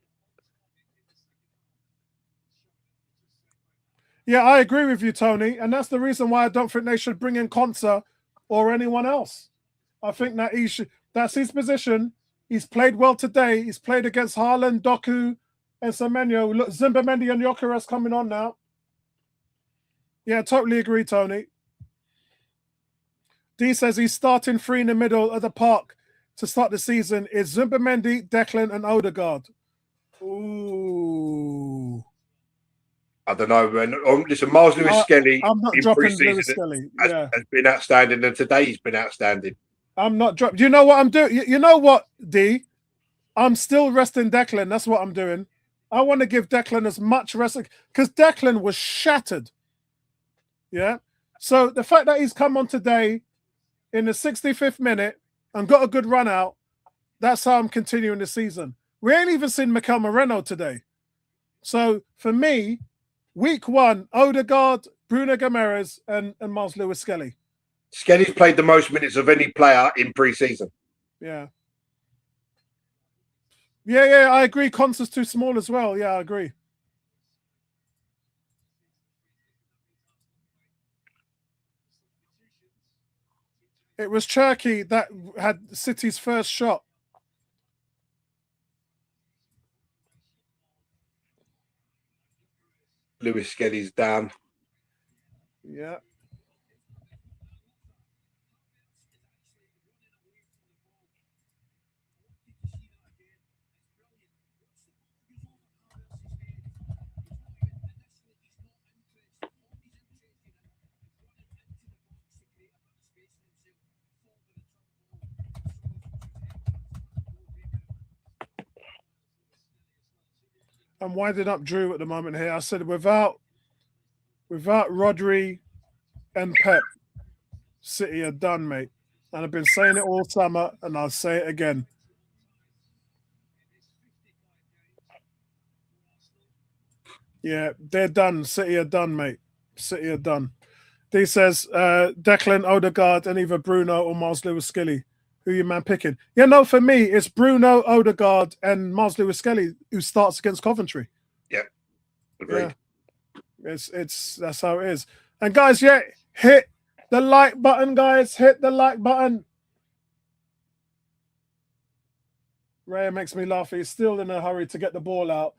Yeah, I agree with you, Tony. And that's the reason why I don't think they should bring in Konsa or anyone else. I think that that's his position. He's played well today. He's played against Haaland, Doku, and Semenyo. Look, Zumbamendi and Gyökeres coming on now. Yeah, totally agree, Tony. D says he's starting 3 in the middle of the park to start the season. Is Zumbamendi, Declan, and Odegaard. Ooh. I don't know, man. Listen, Miles Lewis-Skelly I'm not dropping Lewis-Skelly. Has been outstanding, and today he's been outstanding. I'm not dropping. You know what I'm doing? You know what, D? I'm still resting Declan. That's what I'm doing. I want to give Declan as much rest because Declan was shattered. Yeah. So the fact that he's come on today in the 65th minute and got a good run out, that's how I'm continuing the season. We ain't even seen Mikel Moreno today. So for me, week 1, Odegaard, Bruno Guimaraes, and Miles Lewis-Skelly. Skelly's played the most minutes of any player in pre-season. Yeah. Yeah, I agree. Konsa's too small as well. Yeah, I agree. It was Cherki that had City's first shot. Lewis-Skelly's down. Yeah. I'm winding up Drew at the moment here. I said without Rodri and Pep, City are done, mate. And I've been saying it all summer, and I'll say it again. Yeah, they're done. City are done, mate. City are done. D says Declan, Odegaard, and either Bruno or Miles Lewis-Skelly. Who you man picking? Yeah, no, for me, it's Bruno, Odegaard, and Miles Lewis-Skelly who starts against Coventry. Yeah, agreed. Yeah. That's how it is. And guys, yeah, hit the like button, guys. Hit the like button. Raya makes me laugh. He's still in a hurry to get the ball out.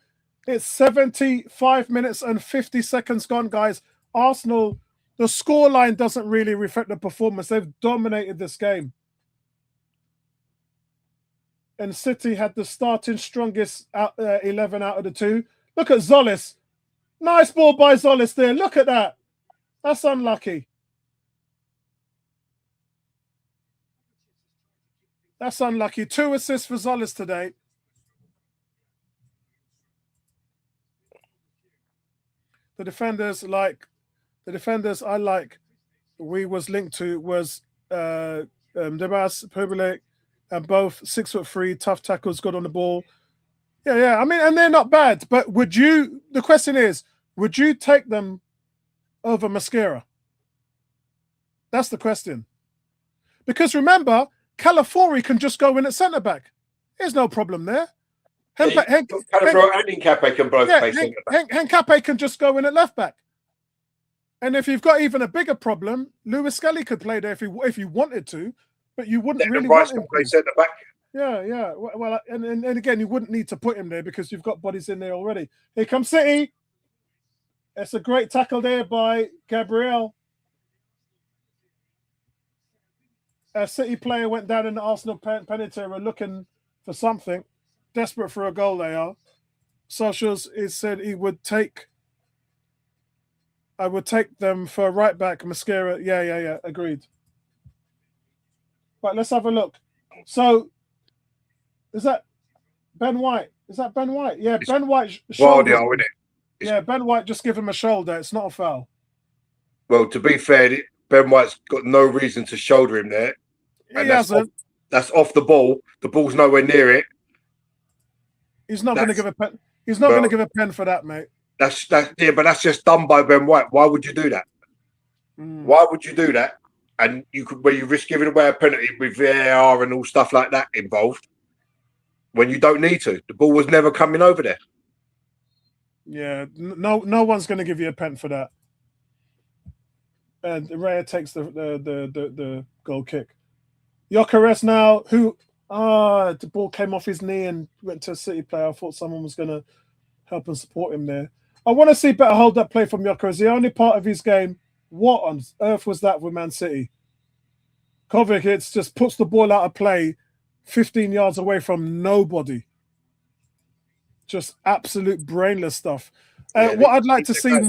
It's 75 minutes and 50 seconds gone, guys. Arsenal, the scoreline doesn't really reflect the performance. They've dominated this game. And City had the starting strongest 11 out of the 2. Look at Zolis. Nice ball by Zolis there. Look at that. That's unlucky. That's unlucky. 2 assists for Zolis today. The defenders I like, we was linked to was Debas, Pubelik, and both 6'3", tough tackles, good on the ball. Yeah. I mean, and they're not bad. But the question is, would you take them over Mosquera? That's the question. Because remember, Calafiori can just go in at centre back. There's no problem there. Calafiori and Nkape can both play centre back. Nkape can just go in at left back. And if you've got even a bigger problem, Lewis-Skelly could play there if he wanted to. But you wouldn't really want him to play centre back. Yeah. Well, and again, you wouldn't need to put him there because you've got bodies in there already. Here comes City. It's a great tackle there by Gabriel. A City player went down in the Arsenal penalty area looking for something. Desperate for a goal, they are. Socials said he would take. I would take them for right back, Mosquera. Yeah. Agreed. Right, let's have a look. So, is that Ben White? Is that Ben White? Yeah, It's Ben White. Vardy, Shoulder. isn't it? Yeah, Ben White just give him a shoulder. It's not a foul. Well, to be fair, Ben White's got no reason to shoulder him there. He And hasn't. that's off the ball. The ball's nowhere near it. He's not going to give a pen. He's not going to give a pen for that, mate. But that's just done by Ben White. Why would you do that? Why would you do that? And where you risk giving away a penalty with VAR and all stuff like that involved, when you don't need to. The ball was never coming over there. Yeah, no one's going to give you a pen for that. And Raya takes the goal kick. Gyökeres now, who the ball came off his knee and went to a City player. I thought someone was going to help and support him there. I want to see better hold-up play from Gyökeres. The only part of his game, what on earth was that with Man City? Kovacic just puts the ball out of play 15 yards away from nobody. Just absolute brainless stuff. What I'd like to see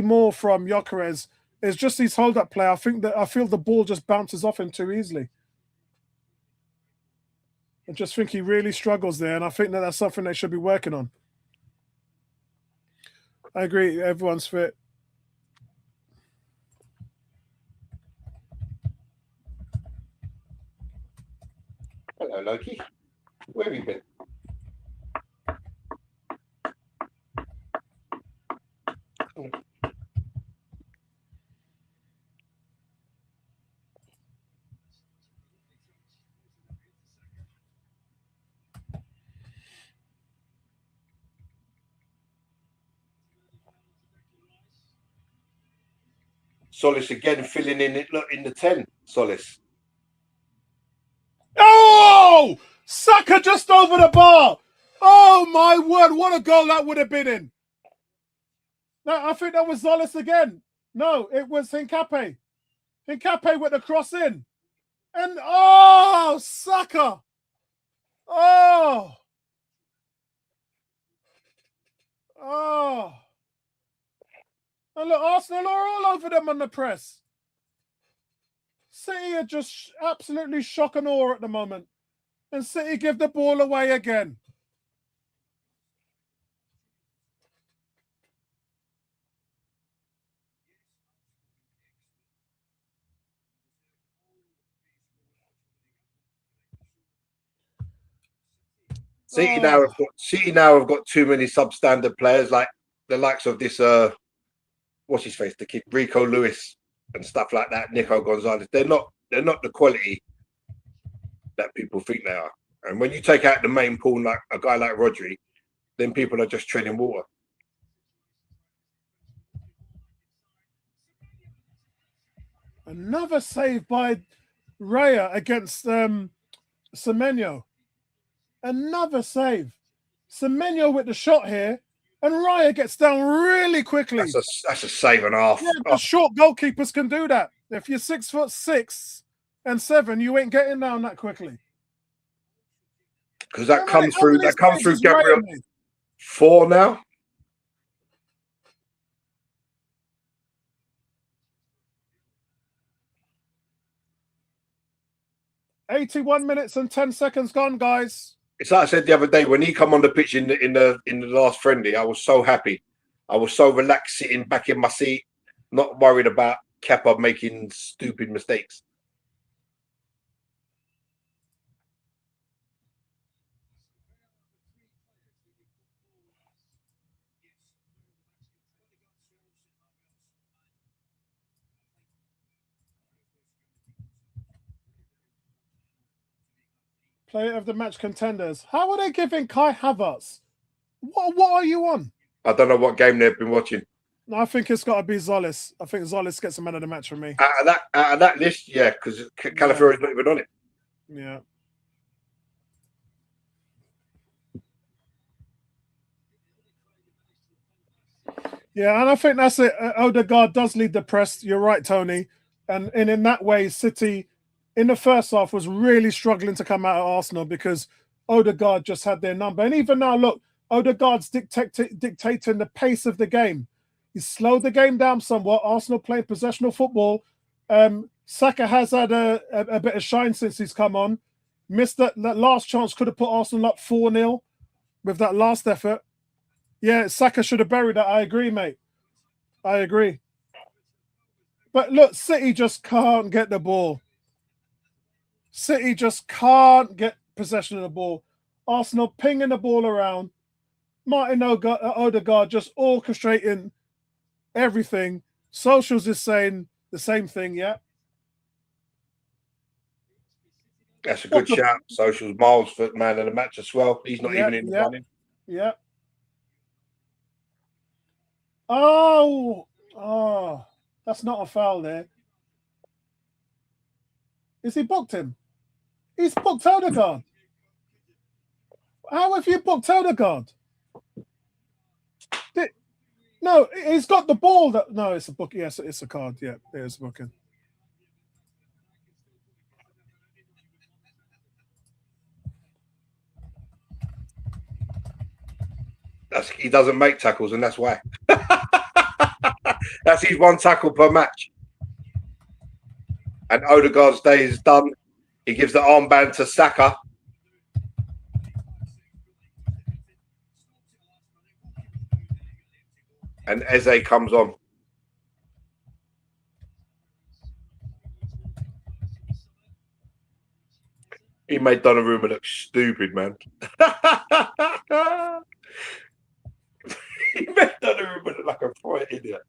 more from Gyökeres is just his hold-up play. I feel the ball just bounces off him too easily. I just think he really struggles there, and I think that's something they should be working on. I agree. Everyone's fit. Hello, Loki. Where have you been? Solis again filling in it. Look in the 10. Solis. Oh, Saka just over the bar. Oh my word! What a goal that would have been in. No, I think that was Solis again. No, it was Hincapié. Hincapié with the cross in, and Saka. Oh. And look, Arsenal are all over them on the press. City are just absolutely shock and awe at the moment. And City give the ball away again. City now have got too many substandard players, like the likes of this what's his face, the kid Rico Lewis and stuff like that, Nico Gonzalez. They're not the quality that people think they are. And when you take out the main pool, like a guy like Rodri, then people are just treading water. Another save by Raya against Semenyo. Another save. Semenyo with the shot here, and Raya gets down really quickly. That's a save and a half. Yeah, the short goalkeepers can do that. If you're 6'6" and 7, you ain't getting down that quickly. Because that comes through Gabriel. 4 now. "81 minutes and 10 seconds gone, guys." It's like I said the other day, when he come on the pitch in the last friendly, I was so happy. I was so relaxed sitting back in my seat, not worried about Kepa making stupid mistakes. Player of the match contenders. How are they giving Kai Havertz? What are you on? I don't know what game they've been watching. No, I think it's got to be Zolis. I think Zolis gets a man of the match for me. Out of that list, yeah, because Calafiori's not even on it. Yeah. Yeah, and I think that's it. Odegaard does lead the press. You're right, Tony. And in that way, City in the first half was really struggling to come out of Arsenal because Odegaard just had their number. And even now, look, Odegaard's dictating the pace of the game. He slowed the game down somewhat. Arsenal playing possessional football. Saka has had a bit of shine since he's come on. Missed that last chance, could have put Arsenal up 4-0 with that last effort. Yeah, Saka should have buried that. I agree, mate. I agree. But look, City just can't get the ball. City just can't get possession of the ball. Arsenal pinging the ball around. Martin Odegaard just orchestrating everything. Socials is saying the same thing, yeah. That's a good shout. Socials, Miles for man of the match as well. He's not even in the running. Yeah. Oh, that's not a foul there. Is he booked him? He's booked Odegaard. How have you booked Odegaard? No, he's got the ball. No, it's a book. Yes, it's a card. Yeah, it is a booking. He doesn't make tackles, and that's why. That's his one tackle per match. And Odegaard's day is done. He gives the armband to Saka. And Eze comes on. He made Donnarumma look stupid, man. He made Donnarumma look like a poor idiot.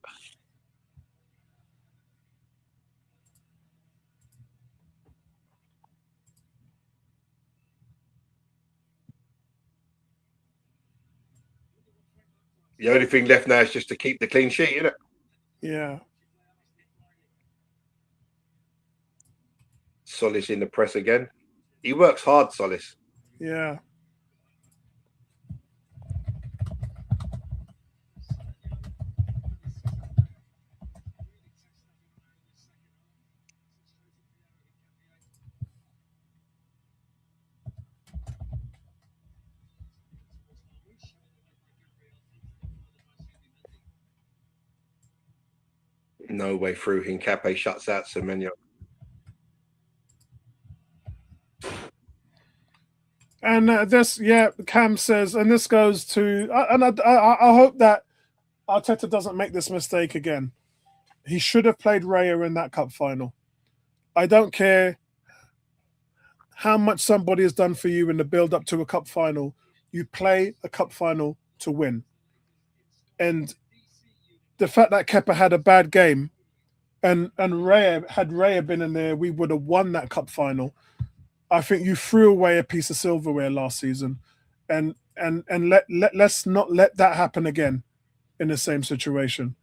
The only thing left now is just to keep the clean sheet, isn't it? Yeah. Solis in the press again. He works hard, Solis. Yeah. No way through. Hincape shuts out Semenyo. And Cam says, and this goes to, and I hope that Arteta doesn't make this mistake again. He should have played Raya in that cup final. I don't care how much somebody has done for you in the build up to a cup final. You play a cup final to win. And the fact that Kepa had a bad game and Raya been in there, we would have won that cup final. I think you threw away a piece of silverware last season, and let's not let that happen again in the same situation.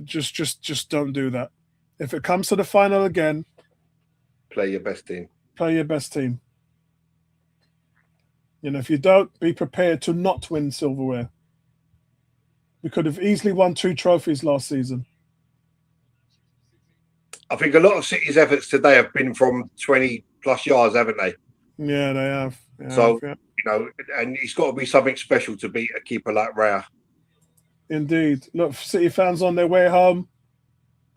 Just don't do that. If it comes to the final again, play your best team. Play your best team. You know, if you don't, be prepared to not win silverware. We could have easily won 2 trophies last season. I think a lot of City's efforts today have been from 20 plus yards, haven't they? Yeah, they have. You know, and it's got to be something special to beat a keeper like Raya. Indeed. Look, City fans on their way home.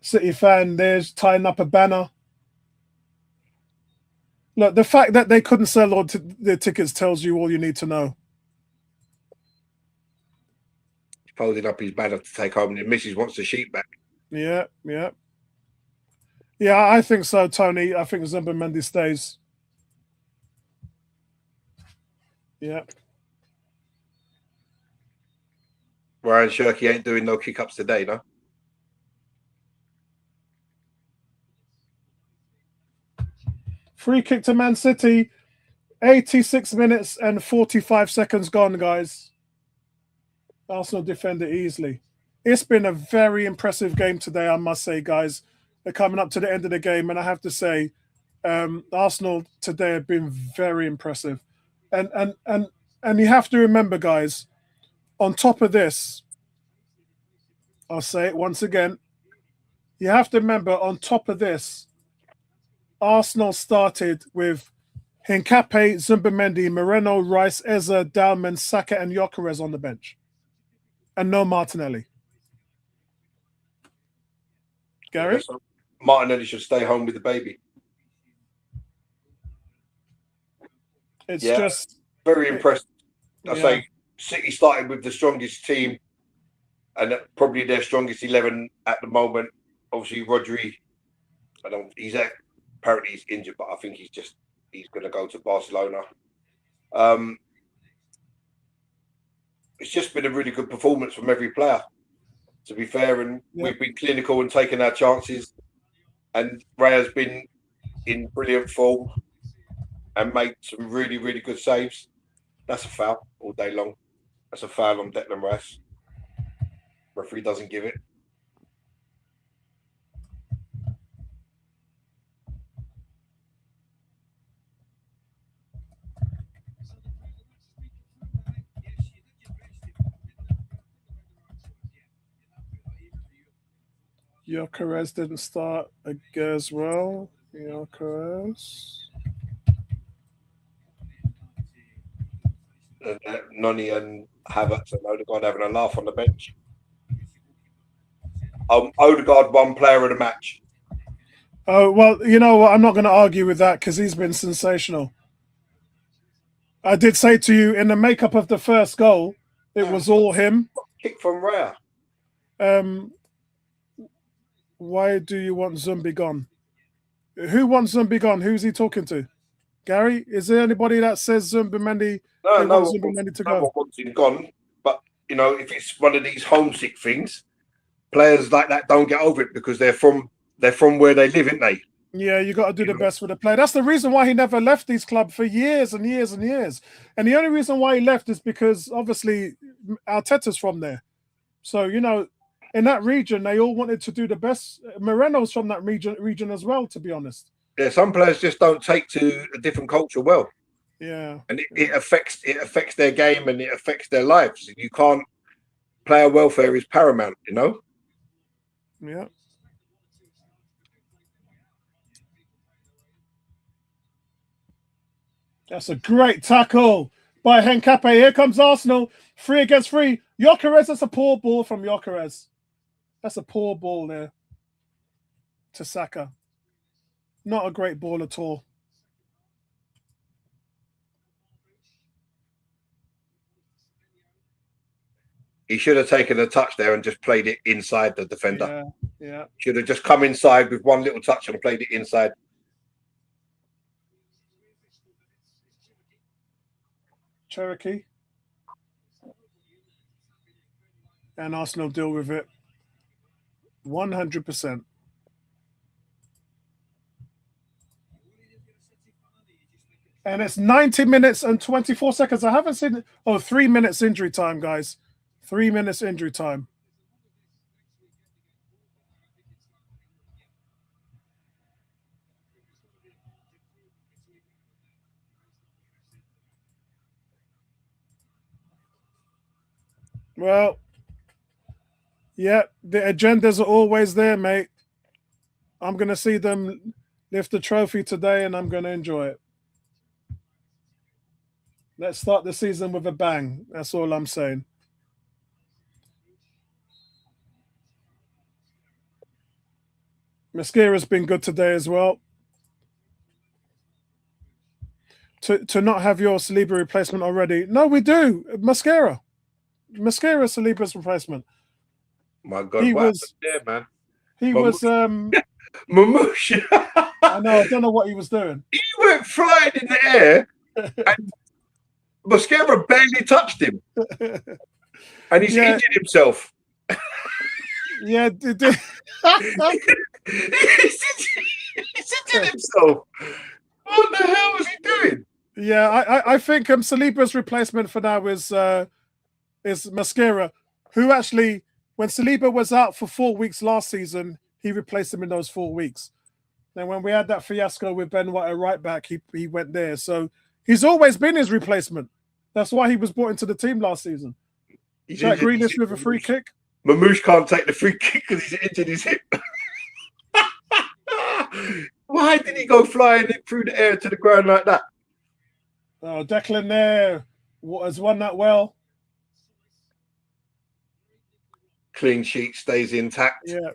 City fan, there's tying up a banner. Look, the fact that they couldn't sell all their tickets tells you all you need to know. He's folding up his banner to take home, and the missus wants the sheet back. Yeah. Yeah, I think so, Tony. I think Zubimendi stays. Yeah. Ryan Shirky ain't doing no kick-ups today, no? Free kick to Man City. 86 minutes and 45 seconds gone, guys. Arsenal defend it easily. It's been a very impressive game today, I must say, guys. They're coming up to the end of the game, and I have to say, Arsenal today have been very impressive. And you have to remember, guys, on top of this, I'll say it once again, you have to remember, on top of this, Arsenal started with Hincape, Zubimendi, Moreno, Rice, Eze, Dalman, Saka, and Gyökeres on the bench. And no Martinelli. Gary? Martinelli should stay home with the baby. It's just very impressed. I yeah. say City started with the strongest team and probably their strongest 11 at the moment. Obviously, Rodri, apparently he's injured, but I think he's going to go to Barcelona. It's just been a really good performance from every player, to be fair, and we've been clinical and taking our chances. And Raya's been in brilliant form and made some really, really good saves. That's a foul all day long. That's a foul on Declan Rice. Referee doesn't give it. Gyökeres didn't start as well. Gyökeres. Noni and Havertz and Odegaard having a laugh on the bench. Odegaard won player of the match. Oh, well, you know what? I'm not going to argue with that because he's been sensational. I did say to you in the makeup of the first goal, it was all him. Kick from Raya. Why do you want Zumbi gone? Who wants Zumbi gone? Who's he talking to? Gary? Is there anybody that says Zumbimendi? No one Zumbimendi to go. wants him gone. But you know, if it's one of these homesick things, players like that don't get over it because they're from where they live, aren't they? Yeah, you got to do the best for the player. That's the reason why he never left these clubs for years and years and years. And the only reason why he left is because obviously Arteta's from there. So you know, in that region, they all wanted to do the best. Moreno's from that region as well, to be honest. Yeah, some players just don't take to a different culture well. Yeah, and it affects their game and it affects their lives. You can't. Player welfare is paramount, you know. Yeah. That's a great tackle by Henkape. Here comes Arsenal. 3 against 3. Gyökeres, that's a poor ball from Gyökeres. That's a poor ball there to Saka. Not a great ball at all. He should have taken a touch there and just played it inside the defender. Yeah. Should have just come inside with one little touch and played it inside. Cherokee. And Arsenal deal with it 100%. And it's 90 minutes and 24 seconds. I haven't seen it. Oh, 3 minutes injury time, guys. 3 minutes injury time. Well, yeah, the agendas are always there, mate. I'm going to see them lift the trophy today and I'm going to enjoy it. Let's start the season with a bang. That's all I'm saying. Mascara's been good today as well. To not have your Saliba replacement already. No, we do. Mascara. Mascara Saliba's replacement. My God, he what was there, man? He Mamouche. was Mamouche. I know, I don't know what he was doing. He went flying in the air and Mascara barely touched him. And he's injured himself. Yeah, he's injured himself. What the hell was he doing? Yeah, I think Saliba's replacement for now is Mascara, who actually, when Saliba was out for 4 weeks last season, he replaced him in those 4 weeks. Then when we had that fiasco with Ben White at right back, he went there. So he's always been his replacement. That's why he was brought into the team last season. Jack Grealish with a free kick. Mamouche can't take the free kick because he's injured his hip. Why did he go flying through the air to the ground like that? Oh, Declan there has won that well. Clean sheet stays intact. Yeah.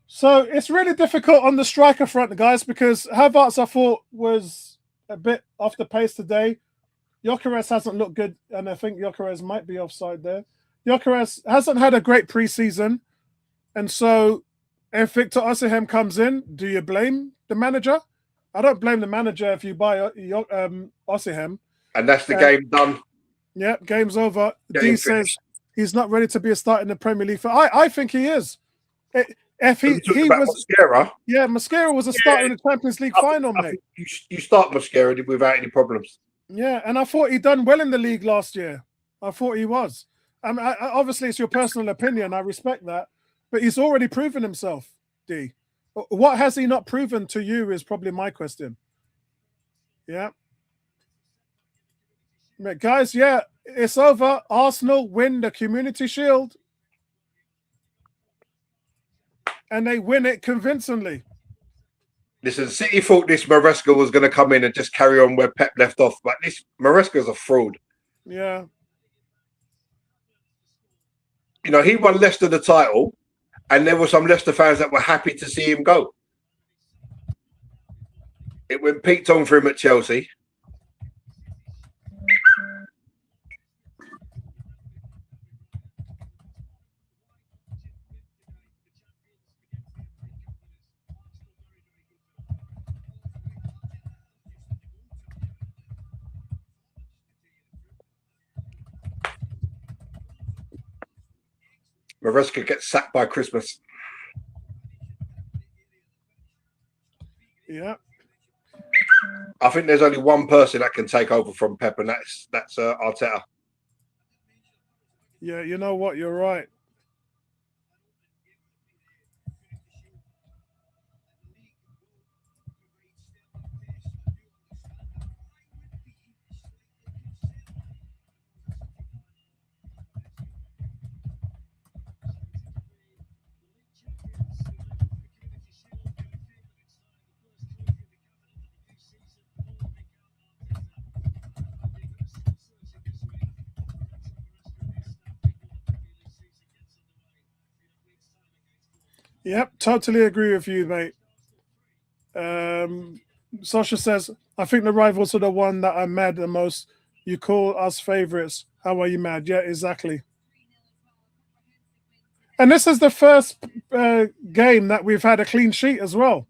So it's really difficult on the striker front, guys, because Havertz I thought was a bit off the pace today. Gyökeres hasn't looked good, and I think Gyökeres might be offside there. Gyökeres hasn't had a great preseason, and so if Victor Osimhen comes in, do you blame the manager? I don't blame the manager if you buy Osimhen. And that's the game done. Yeah, game's over. D says he's not ready to be a starter in the Premier League. I think he is. If he was, Mosquera. Yeah, Mosquera was a starter in the Champions League final, mate. You start Mosquera without any problems. Yeah, and I thought he done well in the league last year. I thought he was. Obviously, it's your personal opinion. I respect that, but he's already proven himself. D, what has he not proven to you is probably my question. Yeah, but guys. Yeah, it's over. Arsenal win the Community Shield, and they win it convincingly. Listen, City thought this Maresca was going to come in and just carry on where Pep left off, but this Maresca's a fraud. Yeah. You know, he won Leicester the title, and there were some Leicester fans that were happy to see him go. It went peaked on for him at Chelsea. Maresca gets sacked by Christmas. Yeah. I think there's only one person that can take over from Pep, and that's Arteta. Yeah, you know what? You're right. Yep, totally agree with you, mate. Sasha says, I think the rivals are the one that I'm mad the most. You call us favourites. How are you mad? Yeah, exactly. And this is the first game that we've had a clean sheet as well.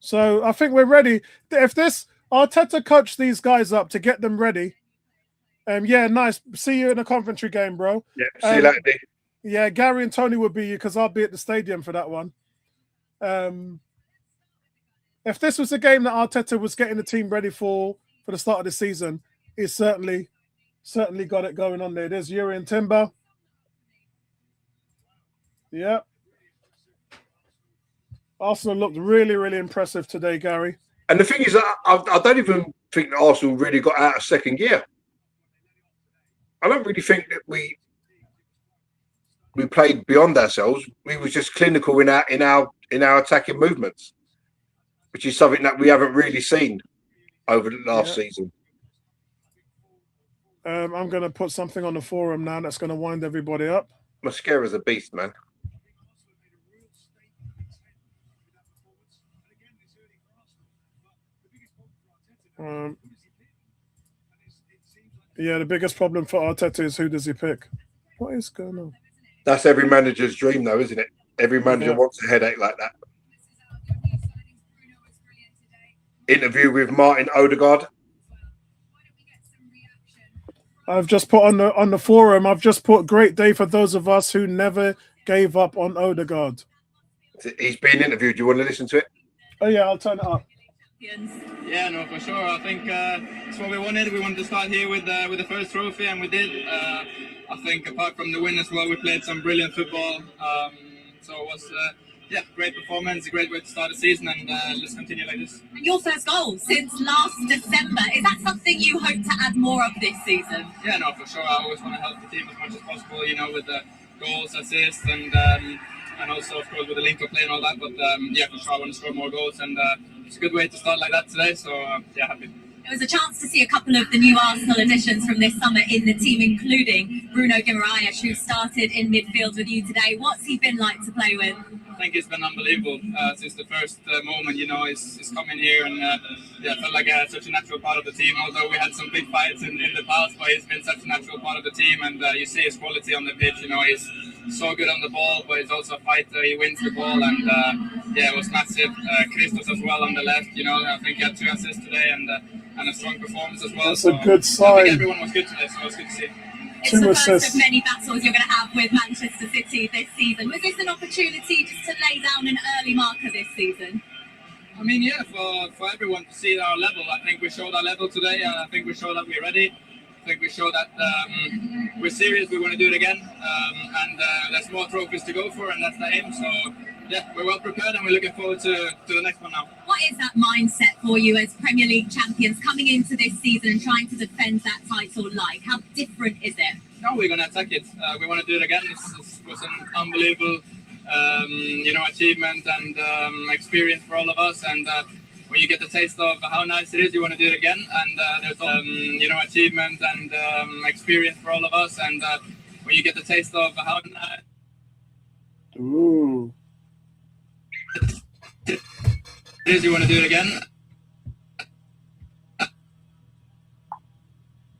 So I think we're ready. If this Arteta coached these guys up to get them ready, yeah, nice. See you in a Coventry game, bro. Yeah, see you later. Yeah, Gary and Tony will be you because I'll be at the stadium for that one. If this was a game that Arteta was getting the team ready for the start of the season, he's certainly got it going on there. There's Yuri and Timber. Yeah. Arsenal looked really, really impressive today, Gary. And the thing is, I don't even think that Arsenal really got out of second gear. I don't really think that we played beyond ourselves. We were just clinical in our attacking movements, which is something that we haven't really seen over the last season. I'm going to put something on the forum now that's going to wind everybody up. Mosquera's a beast, man. Yeah, the biggest problem for Arteta is who does he pick? What is going on? That's every manager's dream, though, isn't it? Every manager wants a headache like that. Interview with Martin Odegaard. I've just put on the forum. I've just put great day for those of us who never gave up on Odegaard. He's being interviewed. Do you want to listen to it? Oh yeah, I'll turn it up. Yeah, no, for sure. I think it's what we wanted. We wanted to start here with the first trophy, and we did. I think apart from the win as well, we played some brilliant football. So it was great performance, a great way to start the season, and let's continue like this. And your first goal since last December, is that something you hope to add more of this season? Yeah, no, for sure. I always want to help the team as much as possible, with the goals, assists, and also, of course, with the link-up play and all that. But for sure, I want to score more goals, and it's a good way to start like that today. So happy. It was a chance to see a couple of the new Arsenal additions from this summer in the team, including Bruno Guimaraes, who started in midfield with you today. What's he been like to play with? think it's been unbelievable since the first moment. You know, he's coming here and felt like such a natural part of the team. Although we had some big fights in the past, but he's been such a natural part of the team, and you see his quality on the pitch. You know, he's so good on the ball, but he's also a fighter. He wins the ball, and it was massive. Christos as well on the left. You know, I think he had 2 assists today, and a strong performance as well. That's a good sign. I think everyone was good today, so it was good to see. It's the first of many battles you're going to have with Manchester City this season. Was this an opportunity just to lay down an early marker this season? I mean, yeah, for everyone to see our level. I think we showed our level today. I think we showed that we're ready. I think we showed that we're serious. We want to do it again. And there's more trophies to go for, and that's the aim. So, yeah, we're well prepared, and we're looking forward to the next one now. What is that mindset for you as Premier League champions coming into this season and trying to defend that title like? How different is it? No, we're going to attack it. We want to do it again. This was an unbelievable, achievement and experience for all of us. And when you get the taste of how nice it is, you want to do it again. And there's achievement and experience for all of us. And when you get the taste of how nice. Ooh. It is, you want to do it again.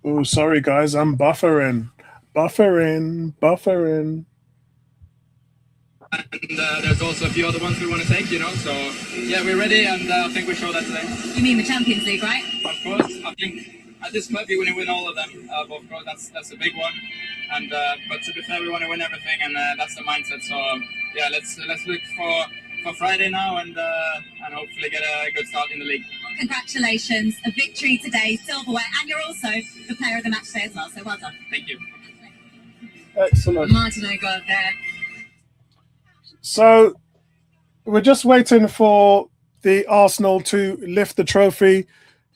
Oh, sorry guys, I'm buffering. And there's also a few other ones we want to take, you know. So yeah, we're ready, and I think we showed that today. You mean the Champions League, right? Of course, I think at this club you want to win all of them. But of course, that's a big one. And but to be fair, we want to win everything, and that's the mindset. So yeah, let's look for Friday now, and hopefully get a good start in the league. Congratulations, a victory today, silverware, and you're also the player of the match today as well. So well done. Thank you. Excellent. Martin Odegaard there. So we're just waiting for the Arsenal to lift the trophy.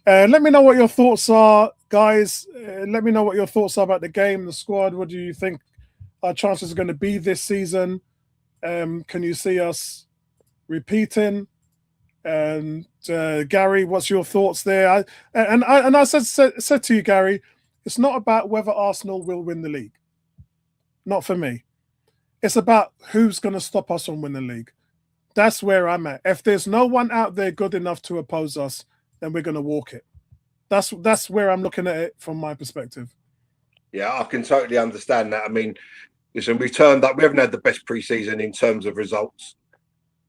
Let me know what your thoughts are, guys. Let me know what your thoughts are about the game, the squad. What do you think our chances are going to be this season? Can you see us repeating? And Gary, what's your thoughts there? I said to you, Gary, it's not about whether Arsenal will win the league. Not for me. It's about who's going to stop us from winning the league. That's where I'm at. If there's no one out there good enough to oppose us, then we're going to walk it. That's where I'm looking at it from my perspective. Yeah, I can totally understand that. I mean, listen, we turned up. We haven't had the best pre-season in terms of results.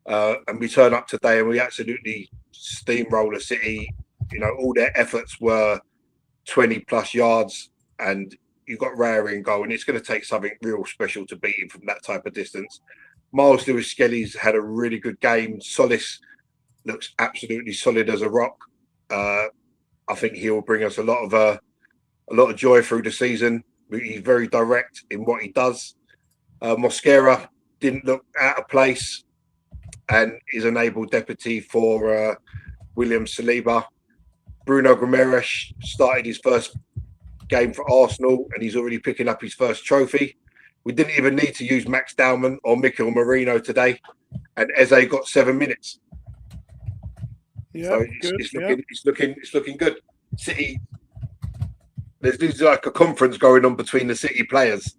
And we turn up today and we absolutely steamroller City. You know, all their efforts were 20+ yards, and you've got Raya in goal, and it's going to take something real special to beat him from that type of distance. Miles Lewis-Skelly's had a really good game. Solis looks absolutely solid as a rock. I think he will bring us a lot of joy through the season. He's very direct in what he does. Mosquera didn't look out of place and is an able deputy for William Saliba. Bruno Guimaraes started his first game for Arsenal, and he's already picking up his first trophy. We didn't even need to use Max Dowman or Mikel Merino today, and Eze got 7 minutes. Yeah, so it's looking good. City, there's like a conference going on between the City players.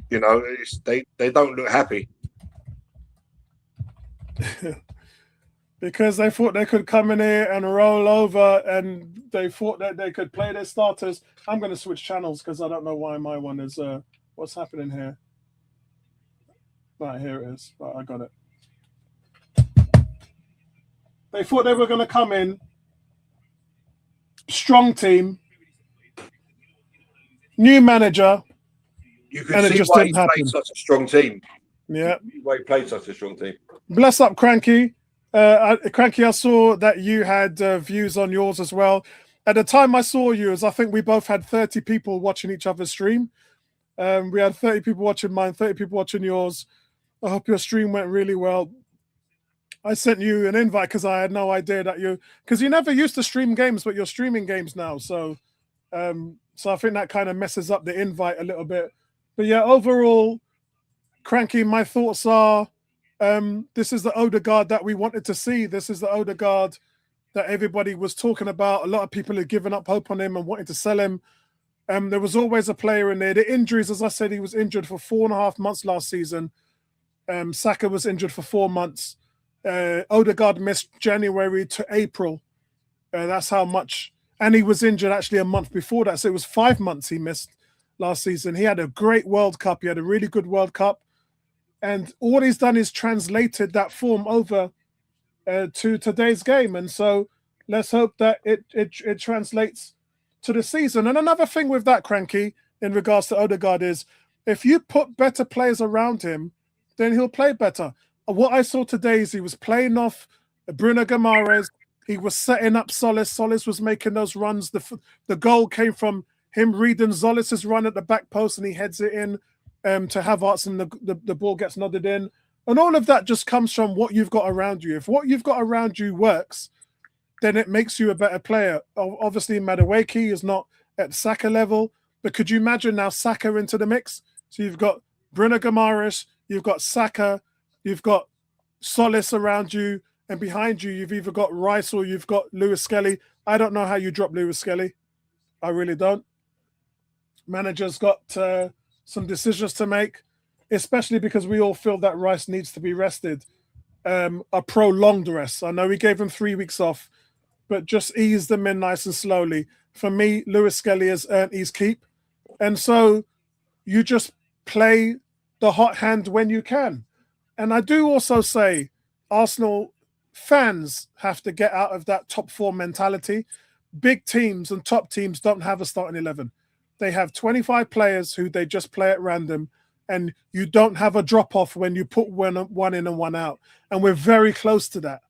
You know, they don't look happy. Because they thought they could come in here and roll over, and they thought that they could play their starters. I'm going to switch channels because I don't know why my one is. What's happening here? Right, here it is. Right, I got it. They thought they were going to come in, strong team, new manager, You can and see it just why didn't he happen. played such a strong team. Yeah. Why he played such a strong team. Bless up, Cranky. Cranky, I saw that you had views on yours as well. At the time I saw you, I think we both had 30 people watching each other's stream. We had 30 people watching mine, 30 people watching yours. I hope your stream went really well. I sent you an invite because I had no idea that because you never used to stream games, but you're streaming games now. So I think that kind of messes up the invite a little bit. But yeah, overall, Cranky, my thoughts are, this is the Odegaard that we wanted to see. This is the Odegaard that everybody was talking about. A lot of people had given up hope on him and wanted to sell him. There was always a player in there. The injuries, as I said, he was injured for 4.5 months last season. Saka was injured for 4 months. Odegaard missed January to April. That's how much. And he was injured actually a month before that. So it was 5 months he missed last season. He had a great World Cup. He had a really good World Cup. And all he's done is translated that form over to today's game. And so let's hope that it translates to the season. And another thing with that, Cranky, in regards to Odegaard is if you put better players around him, then he'll play better. What I saw today is he was playing off Bruno Guimaraes. He was setting up Solis. Solis was making those runs. The goal came from him reading Zolis's run at the back post, and he heads it in to Havertz, and the ball gets nodded in. And all of that just comes from what you've got around you. If what you've got around you works, then it makes you a better player. Obviously, Madueke is not at Saka level, but could you imagine now Saka into the mix? So you've got Bruno Guimaraes, you've got Saka, you've got Solis around you, and behind you, you've either got Rice or you've got Lewis Skelly. I don't know how you drop Lewis Skelly. I really don't. Manager's got some decisions to make, especially because we all feel that Rice needs to be rested. A prolonged rest. I know he gave him 3 weeks off, but just ease them in nice and slowly. For me, Lewis Skelly has earned his keep. And so you just play the hot hand when you can. And I do also say Arsenal fans have to get out of that top four mentality. Big teams and top teams don't have a starting 11. They have 25 players who they just play at random, and you don't have a drop-off when you put one in and one out. And we're very close to that.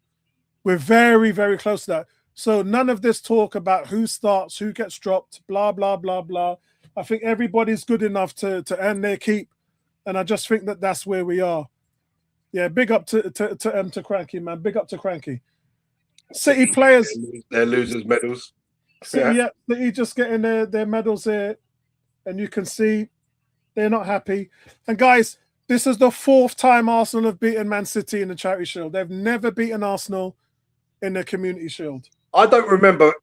We're very, very close to that. So none of this talk about who starts, who gets dropped, blah, blah, blah, blah. I think everybody's good enough to earn their keep. And I just think that that's where we are. Yeah, big up to Cranky, man. Big up to Cranky. City players. They're losers' medals. City just getting their medals here. And you can see they're not happy. And guys, this is the 4th time Arsenal have beaten Man City in the Charity Shield. They've never beaten Arsenal in the Community Shield. I don't remember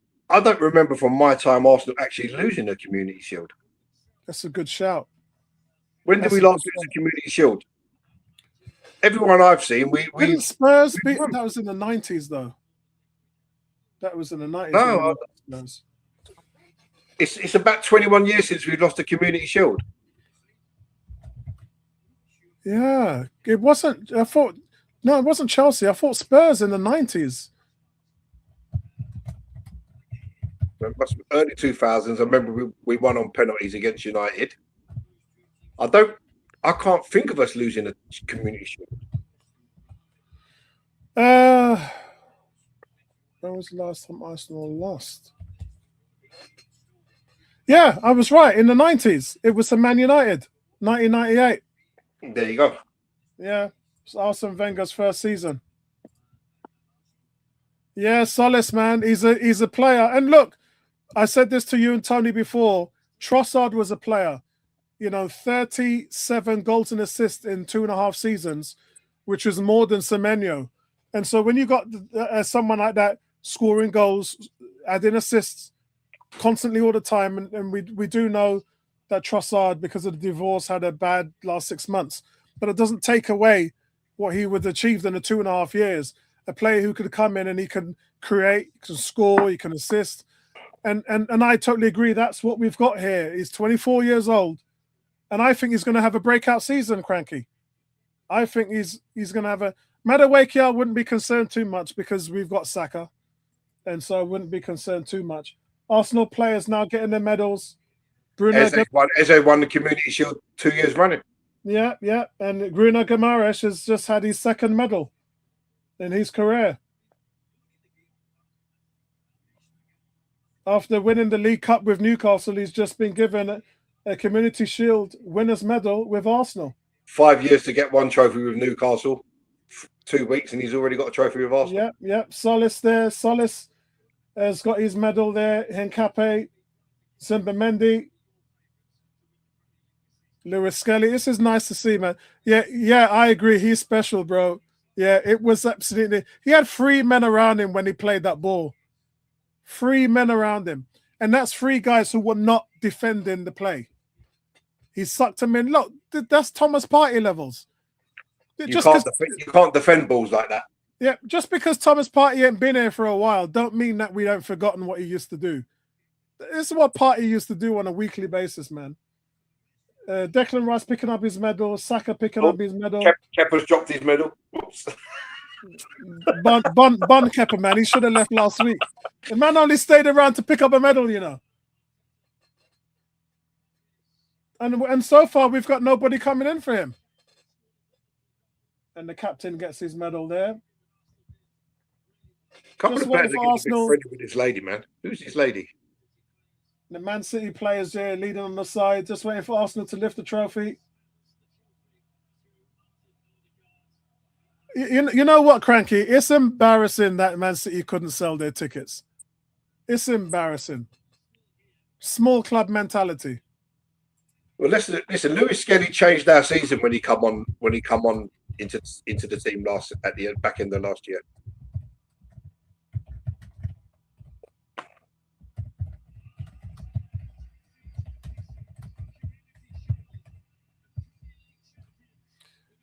from my time Arsenal actually losing the Community Shield. That's a good shout. When did we last lose the Community Shield? Everyone I've seen, Didn't Spurs beat them? That was in the 90s, though. That was in the 90s. No, it's about 21 years since we've lost the Community Shield. Yeah, it wasn't. It wasn't Chelsea. I thought Spurs in the 90s. It must be early 2000s. I remember we won on penalties against United. I can't think of us losing a Community Shield. When was the last time Arsenal lost? Yeah, I was right. In the 90s, it was to Man United, 1998. There you go. Yeah, it's Arsene Wenger's first season. Yeah, Solis, man, he's a player. And look, I said this to you and Tony before. Trossard was a player. 37 goals and assists in 2.5 seasons, which was more than Semenyo. And so when you got someone like that scoring goals, adding assists constantly all the time, and we do know that Trossard, because of the divorce, had a bad last 6 months. But it doesn't take away what he would have achieved in the 2.5 years. A player who could come in and he can create, he can score, he can assist. And I totally agree. That's what we've got here. He's 24 years old. And I think he's going to have a breakout season, Cranky. I think he's going to have a... Madueke, I wouldn't be concerned too much because we've got Saka. And so I wouldn't be concerned too much. Arsenal players now getting their medals. Eze won the Community Shield 2 years running. Yeah. And Bruno Guimaraes has just had his 2nd medal in his career. After winning the League Cup with Newcastle, he's just been given a Community Shield winner's medal with Arsenal. 5 years to get one trophy with Newcastle. 2 weeks and he's already got a trophy with Arsenal. Yep. Solis there. Solis has got his medal there. Henkape, Simba-Mendy, Lewis Skelly. This is nice to see, man. Yeah, I agree. He's special, bro. Yeah, it was absolutely... He had 3 men around him when he played that ball. 3 men around him. And that's 3 guys who were not defending the play. He sucked him in. Look, that's Thomas Partey levels. You can't defend balls like that. Yeah, just because Thomas Partey ain't been here for a while, don't mean that we don't forgotten what he used to do. This is what Partey used to do on a weekly basis, man. Declan Rice picking up his medal, Saka picking up his medal. Kepa's dropped his medal. Bun Kepa, man. He should have left last week. The man only stayed around to pick up a medal, you know. And so far, we've got nobody coming in for him. And the captain gets his medal there. Couple of players are getting a bit friendly with this lady, man. Who's this lady? The Man City players there leading on the side, just waiting for Arsenal to lift the trophy. You know what, Cranky? It's embarrassing that Man City couldn't sell their tickets. It's embarrassing. Small club mentality. Well, listen. Lewis Skelly changed our season when he come on into the team back in the last year.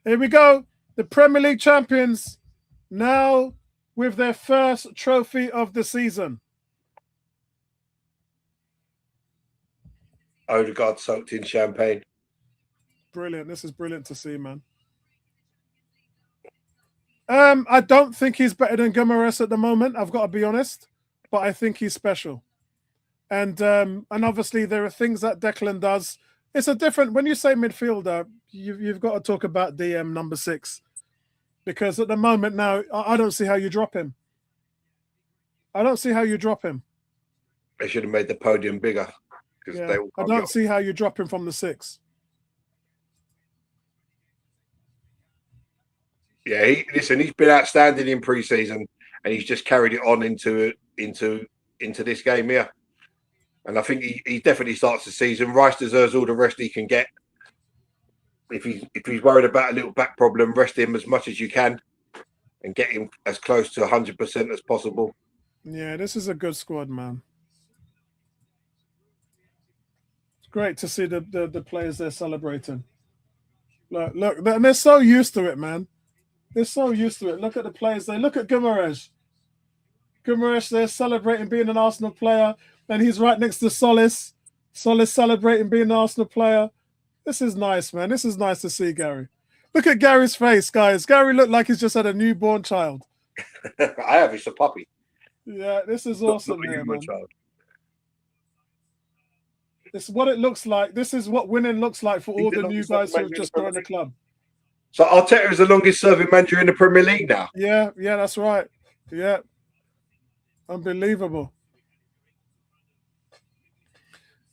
Here we go. The Premier League champions now with their first trophy of the season. Odegaard soaked in champagne. Brilliant. This is brilliant to see, man. I don't think he's better than Guimaraes at the moment, I've got to be honest, but I think he's special. And obviously there are things that Declan does. It's a different, when you say midfielder, you've got to talk about the number 6. Because at the moment now, I don't see how you drop him. I don't see how you drop him. They should have made the podium bigger. Yeah, I don't see how you drop him from the 6. Yeah, he's been outstanding in pre-season, and he's just carried it on into this game here. And I think he definitely starts the season. Rice deserves all the rest he can get. If he's worried about a little back problem, rest him as much as you can and get him as close to 100% as possible. Yeah, this is a good squad, man. It's great to see the players there celebrating. Look, and they're so used to it, man. They're so used to it. Look at the players there. Look at Guimaraes. Guimaraes there celebrating being an Arsenal player. And he's right next to Solis. Solis celebrating being an Arsenal player. This is nice, man. This is nice to see, Gary. Look at Gary's face, guys. Gary looked like he's just had a newborn child. I have. It's a puppy. Yeah, this is awesome, man. Child. This is what it looks like. This is what winning looks like for all the new guys who have just joined the club. So Arteta is the longest-serving manager in the Premier League now. Yeah, that's right. Yeah, unbelievable.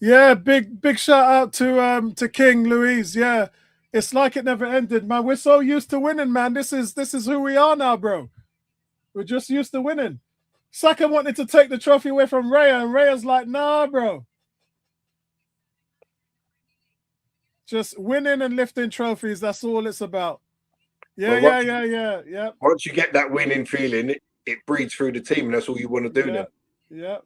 Yeah, big shout out to King Louise. Yeah, it's like it never ended, man. We're so used to winning, man. This is who we are now, bro. We're just used to winning. Saka wanted to take the trophy away from Raya, and Raya's like, nah, bro. Just winning and lifting trophies. That's all it's about. Yeah. Once you get that winning feeling, it breathes through the team, and that's all you want to do now. Yeah.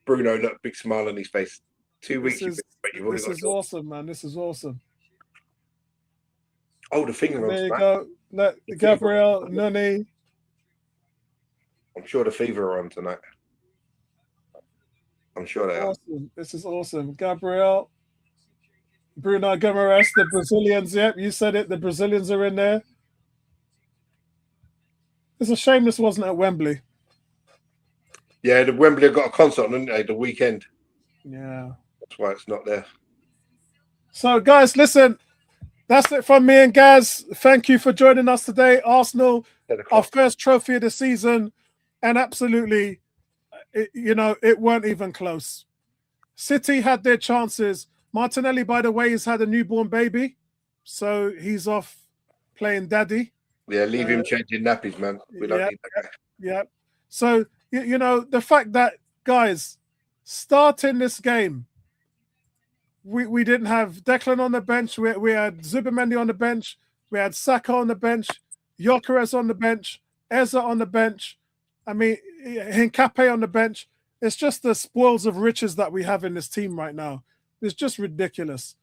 Bruno, look, big smile on his face. 2 weeks. This is awesome, man. This is awesome. Oh, the finger on. There you go. Look, Gabriel, Nuni. I'm sure the Fever are on tonight. I'm sure they are. Awesome. This is awesome. Gabriel, Bruno Guimaraes, the Brazilians. Yep, you said it. The Brazilians are in there. It's a shame this wasn't at Wembley. Yeah, the Wembley got a concert on, didn't they, the weekend? Yeah. That's why it's not there. So, guys, listen. That's it from me and Gaz. Thank you for joining us today. Arsenal, our first trophy of the season. And absolutely, it weren't even close. City had their chances. Martinelli, by the way, has had a newborn baby. So he's off playing daddy. Yeah, leave him changing nappies, man. We don't need that guy. Yeah. So, the fact that, guys, starting this game, we didn't have Declan on the bench. We had Zubimendi on the bench. We had Saka on the bench. Gyökeres on the bench. Eze on the bench. I mean, Hincapié on the bench. It's just the spoils of riches that we have in this team right now. It's just ridiculous.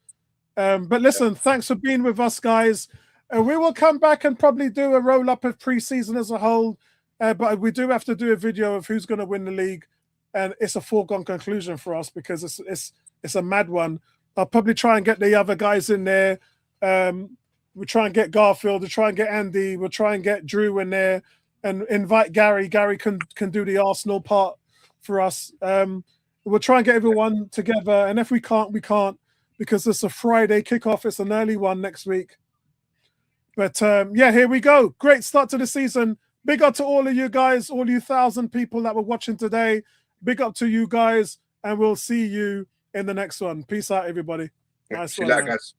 But listen, thanks for being with us, guys. We will come back and probably do a roll up of pre-season as a whole. But we do have to do a video of who's going to win the league, and it's a foregone conclusion for us because it's a mad one. I'll probably try and get the other guys in there. We'll try and get Garfield. We'll try and get Andy. We'll try and get Drew in there, and invite Gary. Gary can do the Arsenal part for us. We'll try and get everyone together, and if we can't, we can't, because it's a Friday kickoff. It's an early one next week. But yeah, here we go. Great start to the season. Big up to all of you guys, all you 1,000 people that were watching today. Big up to you guys, and we'll see you in the next one. Peace out, everybody. Nice See you one, later, man. guys.